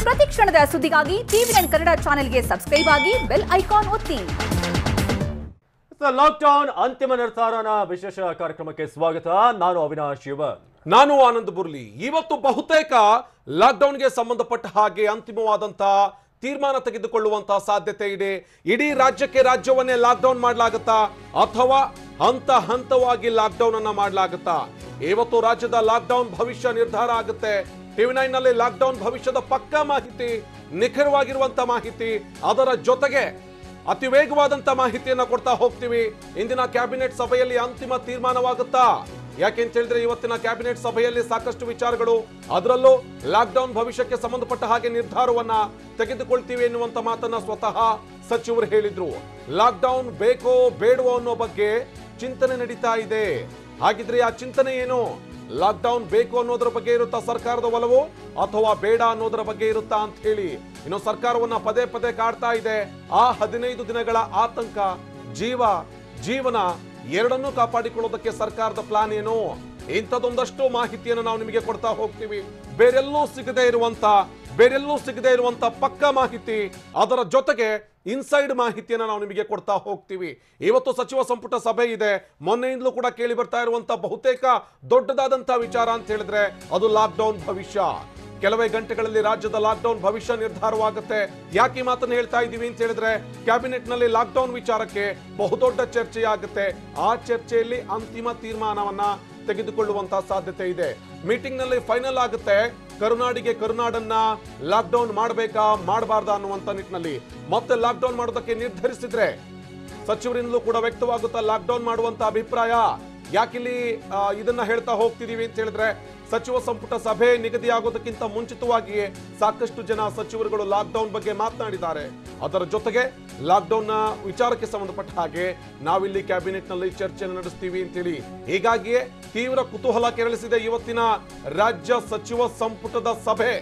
ಪ್ರತಿ ಕ್ಷಣದ ಸುದ್ದಿಗಾಗಿ ಟಿವಿ9 ಕನ್ನಡ ಚಾನೆಲ್ಗೆ ಸಬ್ಸ್ಕ್ರೈಬ್ ಆಗಿ ಬೆಲ್ ಐಕಾನ್ ಒತ್ತಿ. ಲಾಕ್ಡೌನ್ ಅಂತಿಮ ನಿರ್ಧಾರನ ವಿಶೇಷ ಕಾರ್ಯಕ್ರಮಕ್ಕೆ ಸ್ವಾಗತ. ನಾನು ಅವಿನಾಶ್ ಶಿವನ್. ನಾನು ಆನಂದ್ ಬುರ್ಲಿ. ಇವತ್ತು ಬಹುತೇಕ ಲಾಕ್ಡೌನ್ಗೆ ಸಂಬಂಧಪಟ್ಟ ಹಾಗೆ ಅಂತಿಮವಾದಂತ ತೀರ್ಮಾನ ತೆಗೆದುಕೊಳ್ಳುವಂತಹ ಸಾಧ್ಯತೆ ಇದೆ. ಇಡೀ ರಾಜ್ಯವನ್ನೇ ಲಾಕ್ಡೌನ್ ಮಾಡಲಾಗುತ್ತಾ ಅಥವಾ ಹಂತ ಹಂತವಾಗಿ ಲಾಕ್ಡೌನ್ ಅನ್ನ ಮಾಡಲಾಗುತ್ತಾ? ಇವತ್ತು ರಾಜ್ಯದ ಲಾಕ್ಡೌನ್ ಭವಿಷ್ಯ ನಿರ್ಧಾರ ಆಗುತ್ತೆ. ಟಿವಿ9 ನಲ್ಲಿ ಲಾಕ್ಡೌನ್ ಭವಿಷ್ಯದ ಪಕ್ಕಾ ಮಾಹಿತಿ, ನಿಖರವಾಗಿರುವಂತ ಮಾಹಿತಿ, ಅದರ ಜೊತೆಗೆ ಅತಿ ವೇಗವಾದಂತ ಮಾಹಿತಿಯನ್ನ ಕೊಡ್ತಾ ಹೋಗ್ತೀವಿ. ಇಂದಿನ ಕ್ಯಾಬಿನೆಟ್ ಸಭೆಯಲ್ಲಿ ಅಂತಿಮ ತೀರ್ಮಾನವಾಗುತ್ತಾ? ಯಾಕೆಂತ ಹೇಳಿದ್ರೆ ಇವತ್ತಿನ ಕ್ಯಾಬಿನೆಟ್ ಸಭೆಯಲ್ಲಿ ಸಾಕಷ್ಟು ವಿಚಾರಗಳು, ಅದರಲ್ಲೂ ಲಾಕ್ಡೌನ್ ಭವಿಷ್ಯಕ್ಕೆ ಸಂಬಂಧಪಟ್ಟ ಹಾಗೆ ನಿರ್ಧಾರವನ್ನ ತೆಗೆದುಕೊಳ್ತೀವಿ ಎನ್ನುವಂತ ಮಾತನ್ನ ಸ್ವತಃ ಸಚಿವರು ಹೇಳಿದ್ರು. ಲಾಕ್ಡೌನ್ ಬೇಕೋ ಬೇಡವೋ ಅನ್ನೋ ಬಗ್ಗೆ ಚಿಂತನೆ ನಡೀತಾ ಇದೆ. ಹಾಗಿದ್ರೆ ಆ ಚಿಂತನೆ ಏನು? ಲಾಕ್ಡೌನ್ ಬೇಕು ಅನ್ನೋದ್ರ ಬಗ್ಗೆ ಇರುತ್ತಾ ಸರ್ಕಾರದ ಒಲವು, ಅಥವಾ ಬೇಡ ಅನ್ನೋದ್ರ ಬಗ್ಗೆ ಇರುತ್ತಾ ಅಂತ ಹೇಳಿ ಇನ್ನು ಸರ್ಕಾರವನ್ನ ಪದೇ ಪದೇ ಕಾಡ್ತಾ ಇದೆ. ಆ 15 ದಿನಗಳ ಆತಂಕ, ಜೀವನ ಎರಡನ್ನೂ ಕಾಪಾಡಿಕೊಳ್ಳೋದಕ್ಕೆ ಸರ್ಕಾರದ ಪ್ಲಾನ್ ಏನು? ಇಂಥದೊಂದಷ್ಟು ಮಾಹಿತಿಯನ್ನು ನಾವು ನಿಮಗೆ ಕೊಡ್ತಾ ಹೋಗ್ತೀವಿ. ಬೇರೆಲ್ಲೂ ಸಿಗದೆ ಇರುವಂತ ಪಕ್ಕಾ ಮಾಹಿತಿ, ಅದರ ಜೊತೆಗೆ ಇನ್ಸೈಡ್ ಮಾಹಿತಿಯನ್ನು ನಾವು ನಿಮಗೆ ಕೊಡ್ತಾ ಹೋಗ್ತೀವಿ. ಇವತ್ತು ಸಚಿವ ಸಂಪುಟ ಸಭೆ ಇದೆ. ಮೊನ್ನೆಯಿಂದಲೂ ಕೂಡ ಕೇಳಿ ಬರ್ತಾ ಇರುವಂತ ಬಹುತೇಕ ದೊಡ್ಡದಾದಂತ ವಿಚಾರ ಅಂತ ಹೇಳಿದ್ರೆ ಅದು ಲಾಕ್ಡೌನ್ ಭವಿಷ್ಯ. ಕೆಲವೇ ಗಂಟೆಗಳಲ್ಲಿ ರಾಜ್ಯದ ಲಾಕ್ಡೌನ್ ಭವಿಷ್ಯ ನಿರ್ಧಾರವಾಗುತ್ತೆ. ಯಾಕೆ ಈ ಮಾತನ್ನು ಹೇಳ್ತಾ ಇದ್ದೀವಿ ಅಂತ ಹೇಳಿದ್ರೆ ಕ್ಯಾಬಿನೆಟ್ ನಲ್ಲಿ ಲಾಕ್ಡೌನ್ ವಿಚಾರಕ್ಕೆ ಬಹುದೊಡ್ಡ ಚರ್ಚೆಯಾಗುತ್ತೆ. ಆ ಚರ್ಚೆಯಲ್ಲಿ ಅಂತಿಮ ತೀರ್ಮಾನವನ್ನ ತೆಗೆದುಕೊಳ್ಳುವಂತಹ ಸಾಧ್ಯತೆ ಇದೆ. ಮೀಟಿಂಗ್ ನಲ್ಲಿ ಫೈನಲ್ ಆಗುತ್ತೆ. ಕರುನಾಡನ್ನ ಲಾಕ್ಡೌನ್ ಮಾಡಬೇಕಾ ಮಾಡಬಾರ್ದಾ ಅನ್ನುವಂತ ನಿಟ್ಟಿನಲ್ಲಿ ಮತ್ತೆ ಲಾಕ್ಡೌನ್ ಮಾಡೋದಕ್ಕೆ ನಿರ್ಧರಿಸಿದ್ರೆ ಸಚಿವರಿಂದಲೂ ಕೂಡ ವ್ಯಕ್ತವಾಗುತ್ತಾ ಲಾಕ್ಡೌನ್ ಮಾಡುವಂತ ಅಭಿಪ್ರಾಯ. ಯಾಕಿಲ್ಲಿ ಇದನ್ನ ಹೇಳ್ತಾ ಹೋಗ್ತಿದೀವಿ ಅಂತ ಹೇಳಿದ್ರೆ ಸಚಿವ ಸಂಪುಟ ಸಭೆ ನಿಗದಿಯಾಗೋದಕ್ಕಿಂತ ಮುಂಚಿತವಾಗಿಯೇ ಸಾಕಷ್ಟು ಜನ ಸಚಿವರುಗಳು ಲಾಕ್ಡೌನ್ ಬಗ್ಗೆ ಮಾತನಾಡಿದ್ದಾರೆ. ಅದರ ಜೊತೆಗೆ ಲಾಕ್ಡೌನ್ ನ ವಿಚಾರಕ್ಕೆ ಸಂಬಂಧಪಟ್ಟ ಹಾಗೆ ನಾವಿಲ್ಲಿ ಕ್ಯಾಬಿನೆಟ್ ನಲ್ಲಿ ಚರ್ಚೆಯನ್ನು ನಡೆಸ್ತೀವಿ ಅಂತೇಳಿ ಹೀಗಾಗಿಯೇ ತೀವ್ರ ಕುತೂಹಲ ಕೆರಳಿಸಿದೆ ಇವತ್ತಿನ ರಾಜ್ಯ ಸಚಿವ ಸಂಪುಟದ ಸಭೆ.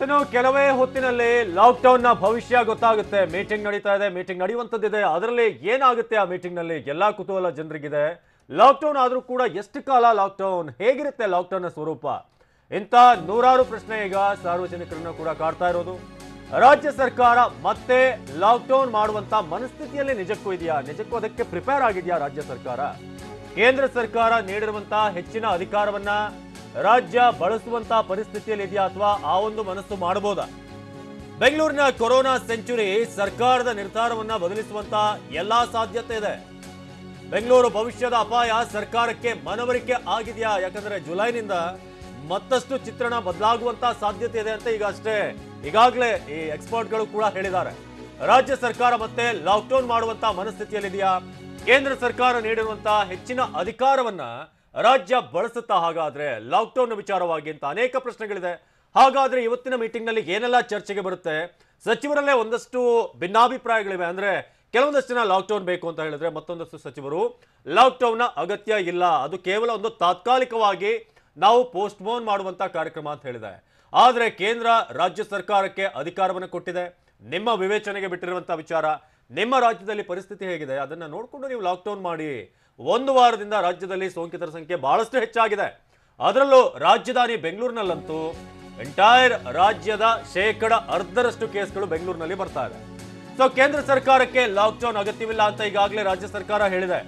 ಇನ್ನು ಕೆಲವೇ ಹೊತ್ತಿನಲ್ಲಿ ಲಾಕ್ಡೌನ್ ನ ಭವಿಷ್ಯ ಗೊತ್ತಾಗುತ್ತೆ. ಮೀಟಿಂಗ್ ನಡೀತಾ ಇದೆ, ಮೀಟಿಂಗ್ ನಡೆಯುವಂತದ್ದಿದೆ. ಅದರಲ್ಲಿ ಏನಾಗುತ್ತೆ ಆ ಮೀಟಿಂಗ್ ನಲ್ಲಿ ಎಲ್ಲಾ ಕುತೂಹಲ ಜನರಿಗಿದೆ. ಲಾಕ್ಡೌನ್ ಆದ್ರೂ ಕೂಡ ಎಷ್ಟು ಕಾಲ ಲಾಕ್ಡೌನ್, ಹೇಗಿರುತ್ತೆ ಲಾಕ್ಡೌನ್ ನ ಸ್ವರೂಪ, ಇಂಥ ನೂರಾರು ಪ್ರಶ್ನೆ ಈಗ ಸಾರ್ವಜನಿಕರನ್ನ ಕೂಡ ಕಾಡ್ತಾ ಇರೋದು. ರಾಜ್ಯ ಸರ್ಕಾರ ಮತ್ತೆ ಲಾಕ್ಡೌನ್ ಮಾಡುವಂತ ಮನಸ್ಥಿತಿಯಲ್ಲಿ ನಿಜಕ್ಕೂ ಇದೆಯಾ? ನಿಜಕ್ಕೂ ಅದಕ್ಕೆ ಪ್ರಿಪೇರ್ ಆಗಿದೆಯಾ ರಾಜ್ಯ ಸರ್ಕಾರ? ಕೇಂದ್ರ ಸರ್ಕಾರ ನೀಡಿರುವಂತಹ ಹೆಚ್ಚಿನ ಅಧಿಕಾರವನ್ನ ರಾಜ್ಯ ಬಳಸುವಂತ ಪರಿಸ್ಥಿತಿಯಲ್ಲಿ ಇದೆಯಾ ಅಥವಾ ಆ ಒಂದು ಮನಸ್ಸು ಮಾಡಬಹುದಾ? ಬೆಂಗಳೂರಿನ ಕೊರೋನಾ ಸೆಂಚುರಿ ಸರ್ಕಾರದ ನಿರ್ಧಾರವನ್ನ ಬದಲಿಸುವಂತ ಎಲ್ಲಾ ಸಾಧ್ಯತೆ ಇದೆ. ಬೆಂಗಳೂರು ಭವಿಷ್ಯದ ಅಪಾಯ ಸರ್ಕಾರಕ್ಕೆ ಮನವರಿಕೆ ಆಗಿದೆಯಾ? ಯಾಕಂದ್ರೆ ಜುಲೈನಿಂದ ಮತ್ತಷ್ಟು ಚಿತ್ರಣ ಬದಲಾಗುವಂತ ಸಾಧ್ಯತೆ ಇದೆ ಅಂತ ಈಗಾಗಲೇ ಈ ಎಕ್ಸ್ಪರ್ಟ್ಗಳು ಕೂಡ ಹೇಳಿದ್ದಾರೆ. ರಾಜ್ಯ ಸರ್ಕಾರ ಮತ್ತೆ ಲಾಕ್ಡೌನ್ ಮಾಡುವಂತ ಮನಸ್ಥಿತಿಯಲ್ಲಿದೆಯಾ? ಕೇಂದ್ರ ಸರ್ಕಾರ ನೀಡಿರುವಂತಹ ಹೆಚ್ಚಿನ ಅಧಿಕಾರವನ್ನ ರಾಜ್ಯ ಬಳಸುತ್ತಾ ಹಾಗಾದ್ರೆ ಲಾಕ್ಡೌನ್ ವಿಚಾರವಾಗಿ ಅಂತ ಅನೇಕ ಪ್ರಶ್ನೆಗಳಿದೆ. ಹಾಗಾದ್ರೆ ಇವತ್ತಿನ ಮೀಟಿಂಗ್ ನಲ್ಲಿ ಏನೆಲ್ಲ ಚರ್ಚೆಗೆ ಬರುತ್ತೆ? ಸಚಿವರಲ್ಲೇ ಒಂದಷ್ಟು ಭಿನ್ನಾಭಿಪ್ರಾಯಗಳಿವೆ. ಅಂದ್ರೆ ಕೆಲವೊಂದಷ್ಟು ಜನ ಲಾಕ್ಡೌನ್ ಬೇಕು ಅಂತ ಹೇಳಿದ್ರೆ, ಮತ್ತೊಂದಷ್ಟು ಸಚಿವರು ಲಾಕ್ಡೌನ್ ನ ಅಗತ್ಯ ಇಲ್ಲ, ಅದು ಕೇವಲ ಒಂದು ತಾತ್ಕಾಲಿಕವಾಗಿ ನಾವು ಪೋಸ್ಟ್ಪೋನ್ ಮಾಡುವಂತ ಕಾರ್ಯಕ್ರಮ ಅಂತ ಹೇಳಿದೆ. ಆದ್ರೆ ಕೇಂದ್ರ ರಾಜ್ಯ ಸರ್ಕಾರಕ್ಕೆ ಅಧಿಕಾರವನ್ನು ಕೊಟ್ಟಿದೆ. ನಿಮ್ಮ ವಿವೇಚನೆಗೆ ಬಿಟ್ಟಿರುವಂತಹ ವಿಚಾರ, ನಿಮ್ಮ ರಾಜ್ಯದಲ್ಲಿ ಪರಿಸ್ಥಿತಿ ಹೇಗಿದೆ ಅದನ್ನ ನೋಡಿಕೊಂಡು ನೀವು ಲಾಕ್ಡೌನ್ ಮಾಡಿ. ಒಂದು ವಾರದಿಂದ ರಾಜ್ಯದಲ್ಲಿ ಸೋಂಕಿತರ ಸಂಖ್ಯೆ ಬಹಳಷ್ಟು ಹೆಚ್ಚಾಗಿದೆ. ಅದರಲ್ಲೂ ರಾಜಧಾನಿ ಬೆಂಗಳೂರಿನಲ್ಲಂತೂ ಎಂಟೈರ್ ರಾಜ್ಯದ 10% ಕೇಸ್ಗಳು ಬೆಂಗಳೂರಿನಲ್ಲಿ ಬರ್ತಾ ಇದೆ. ಸೊ ಕೇಂದ್ರ ಸರ್ಕಾರಕ್ಕೆ ಲಾಕ್ಡೌನ್ ಅಗತ್ಯವಿಲ್ಲ ಅಂತ ಈಗಾಗಲೇ ರಾಜ್ಯ ಸರ್ಕಾರ ಹೇಳಿದೆ.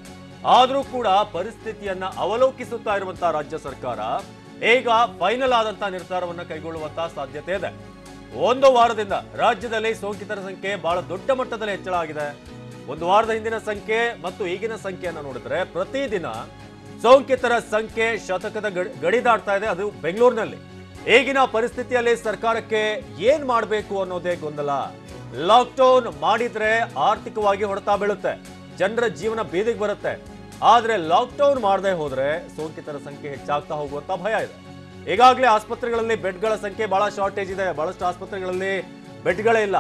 ಆದ್ರೂ ಕೂಡ ಪರಿಸ್ಥಿತಿಯನ್ನ ಅವಲೋಕಿಸುತ್ತಾ ಇರುವಂತಹ ರಾಜ್ಯ ಸರ್ಕಾರ ಈಗ ಫೈನಲ್ ಆದಂತಹ ನಿರ್ಧಾರವನ್ನ ಕೈಗೊಳ್ಳುವಂತಹ ಸಾಧ್ಯತೆ ಇದೆ. ಒಂದು ವಾರದಿಂದ ರಾಜ್ಯದಲ್ಲಿ ಸೋಂಕಿತರ ಸಂಖ್ಯೆ ಬಹಳ ದೊಡ್ಡ ಮಟ್ಟದಲ್ಲಿ ಹೆಚ್ಚಳ ಆಗಿದೆ. ಒಂದು ವಾರದ ಹಿಂದಿನ ಸಂಖ್ಯೆ ಮತ್ತು ಈಗಿನ ಸಂಖ್ಯೆಯನ್ನು ನೋಡಿದ್ರೆ ಪ್ರತಿದಿನ ಸೋಂಕಿತರ ಸಂಖ್ಯೆ ಶತಕದ ಗಡಿ ದಾಟ್ತಾ ಇದೆ, ಅದು ಬೆಂಗಳೂರಿನಲ್ಲಿ. ಈಗಿನ ಪರಿಸ್ಥಿತಿಯಲ್ಲಿ ಸರ್ಕಾರಕ್ಕೆ ಏನ್ ಮಾಡಬೇಕು ಅನ್ನೋದೇ ಗೊಂದಲ. ಲಾಕ್ಡೌನ್ ಮಾಡಿದ್ರೆ ಆರ್ಥಿಕವಾಗಿ ಹೊಡೆತ ಬೀಳುತ್ತೆ, ಜನರ ಜೀವನ ಬೀದಿಗೆ ಬರುತ್ತೆ. ಆದ್ರೆ ಲಾಕ್ಡೌನ್ ಮಾಡದೆ ಹೋದ್ರೆ ಸೋಂಕಿತರ ಸಂಖ್ಯೆ ಹೆಚ್ಚಾಗ್ತಾ ಹೋಗುವಂತ ಭಯ ಇದೆ. ಈಗಾಗಲೇ ಆಸ್ಪತ್ರೆಗಳಲ್ಲಿ ಬೆಡ್ಗಳ ಸಂಖ್ಯೆ ಬಹಳ ಶಾರ್ಟೇಜ್ ಇದೆ. ಬಹಳಷ್ಟು ಆಸ್ಪತ್ರೆಗಳಲ್ಲಿ ಬೆಡ್ಗಳೇ ಇಲ್ಲ.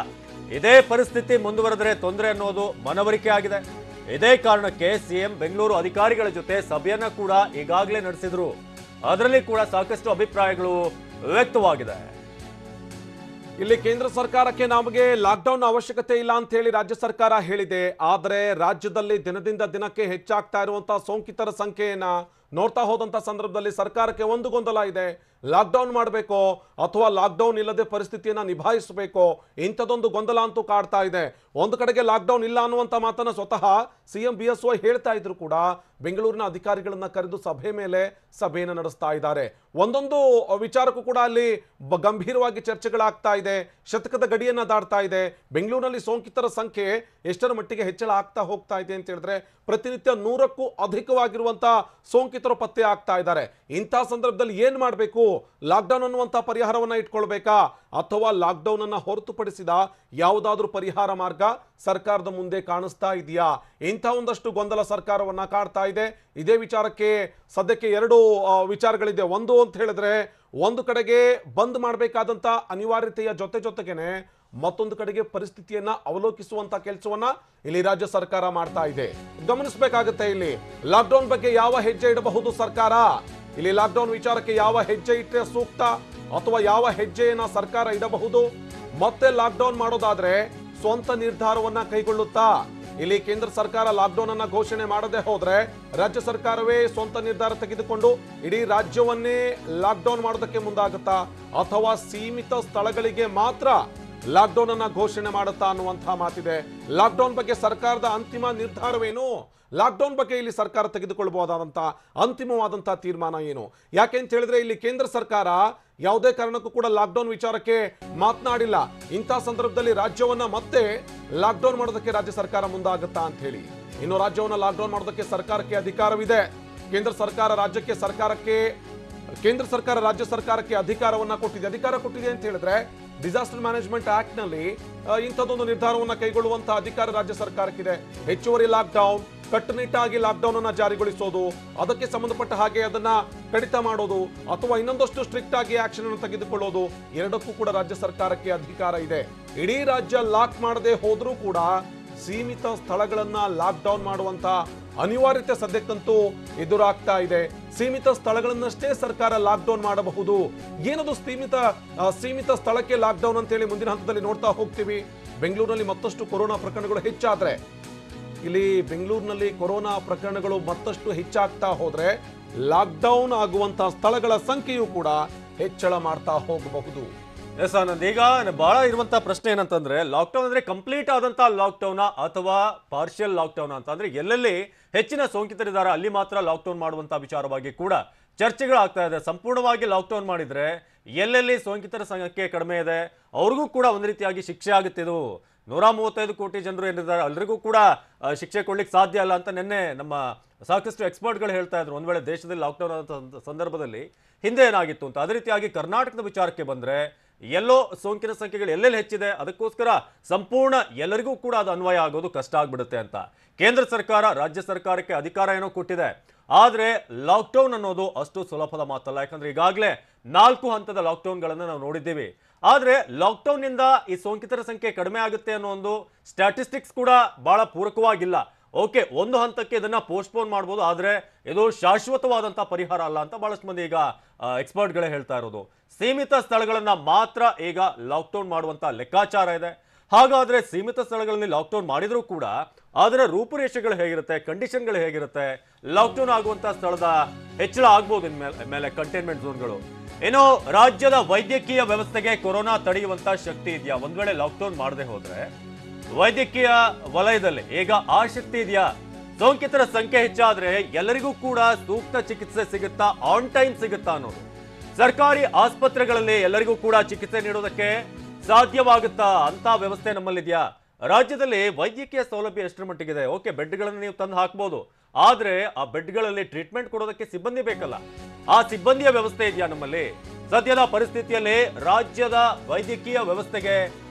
ಇದೇ ಪರಿಸ್ಥಿತಿ ಮುಂದುವರೆದರೆ ತೊಂದರೆ ಅನ್ನೋದು ಮನವರಿಕೆ ಆಗಿದೆ. ಇದೇ ಕಾರಣಕ್ಕೆ ಸಿಎಂ ಬೆಂಗಳೂರು ಅಧಿಕಾರಿಗಳ ಜೊತೆ ಸಭೆಯನ್ನ ಕೂಡ ಈಗಾಗಲೇ ನಡೆಸಿದ್ರು. ಅದರಲ್ಲಿ ಕೂಡ ಸಾಕಷ್ಟು ಅಭಿಪ್ರಾಯಗಳು ವ್ಯಕ್ತವಾಗಿದೆ. ಇಲ್ಲಿ ಕೇಂದ್ರ ಸರ್ಕಾರಕ್ಕೆ ನಮಗೆ ಲಾಕ್ಡೌನ್ ಅವಶ್ಯಕತೆ ಇಲ್ಲ ಅಂತ ಹೇಳಿ ರಾಜ್ಯ ಸರ್ಕಾರ ಹೇಳಿದೆ. ಆದರೆ ರಾಜ್ಯದಲ್ಲಿ ದಿನದಿಂದ ದಿನಕ್ಕೆ ಹೆಚ್ಚಾಗ್ತಾ ಇರುವಂತಹ ಸೋಂಕಿತರ ಸಂಖ್ಯೆಯನ್ನ ನೋಡ್ತಾ ಹೋದಂಥ ಸಂದರ್ಭದಲ್ಲಿ ಸರ್ಕಾರಕ್ಕೆ ಒಂದು ಗೊಂದಲ ಇದೆ. ಲಾಕ್ಡೌನ್ ಮಾಡಬೇಕೋ ಅಥವಾ ಲಾಕ್ಡೌನ್ ಇಲ್ಲದೆ ಪರಿಸ್ಥಿತಿಯನ್ನು ನಿಭಾಯಿಸಬೇಕೋ, ಇಂಥದ್ದೊಂದು ಗೊಂದಲ ಅಂತೂ ಕಾಡ್ತಾ ಇದೆ. ಒಂದು ಕಡೆಗೆ ಲಾಕ್ಡೌನ್ ಇಲ್ಲ ಅನ್ನುವಂಥ ಮಾತನ್ನು ಸ್ವತಃ ಸಿಎಂ BSY ಹೇಳ್ತಾ ಇದ್ರು ಕೂಡ ಬೆಂಗಳೂರಿನ ಅಧಿಕಾರಿಗಳನ್ನ ಕರೆದು ಸಭೆ ಮೇಲೆ ಸಭೆಯನ್ನು ನಡೆಸ್ತಾ ಇದ್ದಾರೆ. ಒಂದೊಂದು ವಿಚಾರಕ್ಕೂ ಕೂಡ ಅಲ್ಲಿ ಗಂಭೀರವಾಗಿ ಚರ್ಚೆಗಳಾಗ್ತಾ ಇದೆ. ಶತಕದ ಗಡಿಯನ್ನು ದಾಟ್ತಾ ಇದೆ. ಬೆಂಗಳೂರಿನಲ್ಲಿ ಸೋಂಕಿತರ ಸಂಖ್ಯೆ ಎಷ್ಟರ ಮಟ್ಟಿಗೆ ಹೆಚ್ಚಳ ಆಗ್ತಾ ಹೋಗ್ತಾ ಇದೆ ಅಂತ ಹೇಳಿದ್ರೆ ಪ್ರತಿನಿತ್ಯ 100ಕ್ಕೂ ಅಧಿಕವಾಗಿರುವಂಥ ಸೋಂಕಿತರು ಪತ್ತೆ ಆಗ್ತಾ ಇದ್ದಾರೆ. ಇಂಥ ಸಂದರ್ಭದಲ್ಲಿ ಏನು ಮಾಡಬೇಕು? ಲಾಕ್ಡೌನ್ ಅನ್ನುವಂಥ ಪರಿಹಾರವನ್ನು ಇಟ್ಕೊಳ್ಬೇಕಾ ಅಥವಾ ಲಾಕ್ಡೌನ್ ಅನ್ನು ಹೊರತುಪಡಿಸಿದ ಯಾವುದಾದ್ರೂ ಪರಿಹಾರ ಮಾರ್ಗ ಸರ್ಕಾರದ ಮುಂದೆ ಕಾಣಿಸ್ತಾ ಇದೆಯಾ? ಇಂಥ ಒಂದಷ್ಟು ಗೊಂದಲ ಸರ್ಕಾರವನ್ನ ಕಾಡ್ತಾ ಇದೆ. ಇದೇ ವಿಚಾರಕ್ಕೆ ಸದ್ಯಕ್ಕೆ ಎರಡು ವಿಚಾರಗಳಿದೆ. ಒಂದು ಅಂತ ಹೇಳಿದ್ರೆ, ಒಂದು ಕಡೆಗೆ ಬಂದ್ ಮಾಡಬೇಕಾದಂಥ ಅನಿವಾರ್ಯತೆಯ ಜೊತೆಗೇನೆ ಮತ್ತೊಂದು ಕಡೆಗೆ ಪರಿಸ್ಥಿತಿಯನ್ನ ಅವಲೋಕಿಸುವಂತ ಕೆಲಸವನ್ನ ಇಲ್ಲಿ ರಾಜ್ಯ ಸರ್ಕಾರ ಮಾಡ್ತಾ ಇದೆ. ಗಮನಿಸಬೇಕಾಗುತ್ತೆ ಇಲ್ಲಿ ಲಾಕ್ಡೌನ್ ಬಗ್ಗೆ ಯಾವ ಹೆಜ್ಜೆ ಇಡಬಹುದು ಸರ್ಕಾರ, ಇಲ್ಲಿ ಲಾಕ್ಡೌನ್ ವಿಚಾರಕ್ಕೆ ಯಾವ ಹೆಜ್ಜೆ ಇಟ್ಟರೆ ಸೂಕ್ತ ಅಥವಾ ಯಾವ ಹೆಜ್ಜೆಯನ್ನ ಸರ್ಕಾರ ಇಡಬಹುದು, ಮತ್ತೆ ಲಾಕ್ಡೌನ್ ಮಾಡೋದಾದ್ರೆ ಸ್ವಂತ ನಿರ್ಧಾರವನ್ನ ಕೈಗೊಳ್ಳುತ್ತಾ? ಇಲ್ಲಿ ಕೇಂದ್ರ ಸರ್ಕಾರ ಲಾಕ್ಡೌನ್ ಅನ್ನ ಘೋಷಣೆ ಮಾಡದೆ ಹೋದ್ರೆ ರಾಜ್ಯ ಸರ್ಕಾರವೇ ಸ್ವಂತ ನಿರ್ಧಾರ ತೆಗೆದುಕೊಂಡು ಇಡೀ ರಾಜ್ಯವನ್ನೇ ಲಾಕ್ಡೌನ್ ಮಾಡೋದಕ್ಕೆ ಮುಂದಾಗುತ್ತಾ ಅಥವಾ ಸೀಮಿತ ಸ್ಥಳಗಳಿಗೆ ಮಾತ್ರ ಲಾಕ್ಡೌನ್ ಅನ್ನ ಘೋಷಣೆ ಮಾಡುತ್ತಾ ಅನ್ನುವಂತಹ ಮಾತಿದೆ. ಲಾಕ್ಡೌನ್ ಬಗ್ಗೆ ಸರ್ಕಾರದ ಅಂತಿಮ ನಿರ್ಧಾರವೇನು? ಲಾಕ್ಡೌನ್ ಬಗ್ಗೆ ಇಲ್ಲಿ ಸರ್ಕಾರ ತೆಗೆದುಕೊಳ್ಳಬಹುದಾದಂಥ ಅಂತಿಮವಾದಂಥ ತೀರ್ಮಾನ ಏನು? ಯಾಕೆ ಅಂತ ಹೇಳಿದ್ರೆ ಇಲ್ಲಿ ಕೇಂದ್ರ ಸರ್ಕಾರ ಯಾವುದೇ ಕಾರಣಕ್ಕೂ ಕೂಡ ಲಾಕ್ಡೌನ್ ವಿಚಾರಕ್ಕೆ ಮಾತನಾಡಿಲ್ಲ. ಇಂಥ ಸಂದರ್ಭದಲ್ಲಿ ರಾಜ್ಯವನ್ನ ಮತ್ತೆ ಲಾಕ್ಡೌನ್ ಮಾಡೋದಕ್ಕೆ ರಾಜ್ಯ ಸರ್ಕಾರ ಮುಂದಾಗುತ್ತಾ ಅಂತ ಹೇಳಿ, ಇನ್ನು ರಾಜ್ಯವನ್ನ ಲಾಕ್ಡೌನ್ ಮಾಡೋದಕ್ಕೆ ಸರ್ಕಾರಕ್ಕೆ ಅಧಿಕಾರವಿದೆ. ಕೇಂದ್ರ ಸರ್ಕಾರ ರಾಜ್ಯ ಸರ್ಕಾರಕ್ಕೆ ಅಧಿಕಾರವನ್ನ ಕೊಟ್ಟಿದೆ. ಅಧಿಕಾರ ಕೊಟ್ಟಿದೆ ಅಂತ ಹೇಳಿದ್ರೆ ಡಿಸಾಸ್ಟರ್ ಮ್ಯಾನೇಜ್ಮೆಂಟ್ ಆಕ್ಟ್ ನಲ್ಲಿ ಇಂಥದ್ದೊಂದು ನಿರ್ಧಾರವನ್ನ ಕೈಗೊಳ್ಳುವಂತಹ ಅಧಿಕಾರ ರಾಜ್ಯ ಸರ್ಕಾರಕ್ಕಿದೆ. ಹೆಚ್ಚುವರಿ ಲಾಕ್ಡೌನ್, ಕಟ್ಟುನಿಟ್ಟಾಗಿ ಲಾಕ್ಡೌನ್ ಅನ್ನ ಜಾರಿಗೊಳಿಸೋದು, ಅದಕ್ಕೆ ಸಂಬಂಧಪಟ್ಟ ಹಾಗೆ ಅದನ್ನ ಕಡಿತ ಮಾಡೋದು ಅಥವಾ ಇನ್ನೊಂದಷ್ಟು ಸ್ಟ್ರಿಕ್ಟ್ ಆಗಿ ಆಕ್ಷನ್ ಅನ್ನು ತೆಗೆದುಕೊಳ್ಳೋದು, ಎರಡಕ್ಕೂ ಕೂಡ ರಾಜ್ಯ ಸರ್ಕಾರಕ್ಕೆ ಅಧಿಕಾರ ಇದೆ. ಇಡೀ ರಾಜ್ಯ ಲಾಕ್ ಮಾಡದೆ ಹೋದ್ರೂ ಕೂಡ ಸೀಮಿತ ಸ್ಥಳಗಳನ್ನ ಲಾಕ್ಡೌನ್ ಮಾಡುವಂತ ಅನಿವಾರ್ಯತೆ ಸದ್ಯಕ್ಕಂತೂ ಎದುರಾಗ್ತಾ ಇದೆ. ಸೀಮಿತ ಸ್ಥಳಗಳನ್ನಷ್ಟೇ ಸರ್ಕಾರ ಲಾಕ್ಡೌನ್ ಮಾಡಬಹುದು. ಏನದು ಸೀಮಿತ ಸ್ಥಳಕ್ಕೆ ಲಾಕ್ಡೌನ್ ಅಂತ ಹೇಳಿ ಮುಂದಿನ ಹಂತದಲ್ಲಿ ನೋಡ್ತಾ ಹೋಗ್ತೀವಿ. ಬೆಂಗಳೂರಿನಲ್ಲಿ ಮತ್ತಷ್ಟು ಕೊರೋನಾ ಪ್ರಕರಣಗಳು ಹೆಚ್ಚಾದ್ರೆ, ಇಲ್ಲಿ ಬೆಂಗಳೂರಿನಲ್ಲಿ ಕೊರೋನಾ ಪ್ರಕರಣಗಳು ಮತ್ತಷ್ಟು ಹೆಚ್ಚಾಗ್ತಾ ಹೋದ್ರೆ ಲಾಕ್ಡೌನ್ ಆಗುವಂತಹ ಸ್ಥಳಗಳ ಸಂಖ್ಯೆಯೂ ಕೂಡ ಹೆಚ್ಚಳ ಮಾಡ್ತಾ ಹೋಗಬಹುದು. ಎಸ್ ಆನಂದ್, ಈಗ ಬಹಳ ಇರುವಂತಹ ಪ್ರಶ್ನೆ ಏನಂತಂದ್ರೆ, ಲಾಕ್ಡೌನ್ ಅಂದ್ರೆ ಕಂಪ್ಲೀಟ್ ಆದಂತ ಲಾಕ್ಡೌನ್ ಅಥವಾ ಪಾರ್ಷಿಯಲ್ ಲಾಕ್ಡೌನ್ ಅಂತ ಅಂದ್ರೆ ಎಲ್ಲೆಲ್ಲಿ ಹೆಚ್ಚಿನ ಸೋಂಕಿತರಿದ್ದಾರೆ ಅಲ್ಲಿ ಮಾತ್ರ ಲಾಕ್ಡೌನ್ ಮಾಡುವಂತ ವಿಚಾರವಾಗಿ ಕೂಡ ಚರ್ಚೆಗಳಾಗ್ತಾ ಇದೆ. ಸಂಪೂರ್ಣವಾಗಿ ಲಾಕ್ಡೌನ್ ಮಾಡಿದ್ರೆ ಎಲ್ಲೆಲ್ಲಿ ಸೋಂಕಿತರ ಸಂಖ್ಯೆ ಕಡಿಮೆ ಇದೆ ಅವ್ರಿಗೂ ಕೂಡ ಒಂದು ರೀತಿಯಾಗಿ ಶಿಕ್ಷೆ ಆಗುತ್ತೆ. ಇದು 135 ಕೋಟಿ ಜನರು ಏನಿದ್ದಾರೆ ಎಲ್ಲರಿಗೂ ಕೂಡ ಶಿಕ್ಷೆ ಕೊಡ್ಲಿಕ್ಕೆ ಸಾಧ್ಯ ಅಲ್ಲ ಅಂತ ನಿನ್ನೆ ನಮ್ಮ ಸಾಕಷ್ಟು ಎಕ್ಸ್ಪರ್ಟ್ಗಳು ಹೇಳ್ತಾ ಇದ್ರು. ಒಂದ್ ವೇಳೆ ದೇಶದಲ್ಲಿ ಲಾಕ್ಡೌನ್ ಆದ ಸಂದರ್ಭದಲ್ಲಿ ಹಿಂದೆ ಏನಾಗಿತ್ತು ಅಂತ. ಅದೇ ರೀತಿಯಾಗಿ ಕರ್ನಾಟಕದ ವಿಚಾರಕ್ಕೆ ಬಂದ್ರೆ ಎಲ್ಲೋ ಸೋಂಕಿನ ಸಂಖ್ಯೆಗಳು ಎಲ್ಲೆಲ್ಲಿ ಹೆಚ್ಚಿದೆ, ಅದಕ್ಕೋಸ್ಕರ ಸಂಪೂರ್ಣ ಎಲ್ಲರಿಗೂ ಕೂಡ ಅದು ಅನ್ವಯ ಆಗೋದು ಕಷ್ಟ ಆಗ್ಬಿಡುತ್ತೆ ಅಂತ ಕೇಂದ್ರ ಸರ್ಕಾರ ರಾಜ್ಯ ಸರ್ಕಾರಕ್ಕೆ ಅಧಿಕಾರ ಏನೋ ಕೊಟ್ಟಿದೆ. ಆದ್ರೆ ಲಾಕ್ಡೌನ್ ಅನ್ನೋದು ಅಷ್ಟು ಸುಲಭದ ಮಾತಲ್ಲ. ಯಾಕಂದ್ರೆ ಈಗಾಗಲೇ 4 ಹಂತದ ಲಾಕ್ಡೌನ್ಗಳನ್ನು ನಾವು ನೋಡಿದ್ದೀವಿ. ಆದ್ರೆ ಲಾಕ್ಡೌನ್ ನಿಂದ ಈ ಸೋಂಕಿತರ ಸಂಖ್ಯೆ ಕಡಿಮೆ ಆಗುತ್ತೆ ಅನ್ನೋ ಒಂದು ಸ್ಟ್ಯಾಟಿಸ್ಟಿಕ್ಸ್ ಕೂಡ ಬಹಳ ಪೂರಕವಾಗಿಲ್ಲ. ಓಕೆ, ಒಂದು ಹಂತಕ್ಕೆ ಇದನ್ನ ಪೋಸ್ಟ್ಪೋನ್ ಮಾಡ್ಬೋದು, ಆದ್ರೆ ಇದು ಶಾಶ್ವತವಾದಂತ ಪರಿಹಾರ ಅಲ್ಲ ಅಂತ ಬಹಳಷ್ಟು ಮಂದಿ ಈಗ ಎಕ್ಸ್ಪರ್ಟ್ಗಳೇ ಹೇಳ್ತಾ ಇರೋದು. ಸೀಮಿತ ಸ್ಥಳಗಳನ್ನ ಮಾತ್ರ ಈಗ ಲಾಕ್ಡೌನ್ ಮಾಡುವಂತ ಲೆಕ್ಕಾಚಾರ ಇದೆ. ಹಾಗಾದ್ರೆ ಸೀಮಿತ ಸ್ಥಳಗಳಲ್ಲಿ ಲಾಕ್ಡೌನ್ ಮಾಡಿದ್ರೂ ಕೂಡ ಅದರ ರೂಪುರೇಷೆಗಳು ಹೇಗಿರುತ್ತೆ, ಕಂಡೀಷನ್ಗಳು ಹೇಗಿರುತ್ತೆ, ಲಾಕ್ಡೌನ್ ಆಗುವಂತ ಸ್ಥಳದ ಹೆಚ್ಚಳ ಆಗ್ಬೋದು ಇನ್ಮೇಲೆ ಕಂಟೈನ್ಮೆಂಟ್ ಝೋನ್ಗಳು. ಏನೋ ರಾಜ್ಯದ ವೈದ್ಯಕೀಯ ವ್ಯವಸ್ಥೆಗೆ ಕೊರೋನಾ ತಡೆಯುವಂತ ಶಕ್ತಿ ಇದೆಯಾ? ಒಂದ್ ವೇಳೆ ಲಾಕ್ಡೌನ್ ಮಾಡದೆ ಹೋದ್ರೆ ವೈದ್ಯಕೀಯ ವಲಯದಲ್ಲಿ ಈಗ ಆ ಶಕ್ತಿ ಇದೆಯಾ? ಸೋಂಕಿತರ ಸಂಖ್ಯೆ ಹೆಚ್ಚಾದ್ರೆ ಎಲ್ಲರಿಗೂ ಕೂಡ ಸೂಕ್ತ ಚಿಕಿತ್ಸೆ ಸಿಗುತ್ತಾ, ಆನ್ ಟೈಮ್ ಸಿಗುತ್ತಾ ಅನ್ನೋದು. ಸರ್ಕಾರಿ ಆಸ್ಪತ್ರೆಗಳಲ್ಲಿ ಎಲ್ಲರಿಗೂ ಕೂಡ ಚಿಕಿತ್ಸೆ ನೀಡೋದಕ್ಕೆ ಸಾಧ್ಯವಾಗುತ್ತಾ ಅಂತ ವ್ಯವಸ್ಥೆ ನಮ್ಮಲ್ಲಿದೆಯಾ? ರಾಜ್ಯದಲ್ಲಿ ವೈದ್ಯಕೀಯ ಸೌಲಭ್ಯ ಎಷ್ಟರ ಮಟ್ಟಿಗಿದೆ? ಓಕೆ, ಬೆಡ್ಗಳನ್ನು ನೀವು ತಂದು ಹಾಕ್ಬೋದು, ಆದ್ರೆ ಆ ಬೆಡ್ಗಳಲ್ಲಿ ಟ್ರೀಟ್ಮೆಂಟ್ ಕೊಡೋದಕ್ಕೆ ಸಿಬ್ಬಂದಿ ಬೇಕಲ್ಲ. ಆ ಸಿಬ್ಬಂದಿಯ ವ್ಯವಸ್ಥೆ ಇದೆಯಾ ನಮ್ಮಲ್ಲಿ? ಸದ್ಯದ ಪರಿಸ್ಥಿತಿಯಲ್ಲಿ ರಾಜ್ಯದ ವೈದ್ಯಕೀಯ ವ್ಯವಸ್ಥೆಗೆ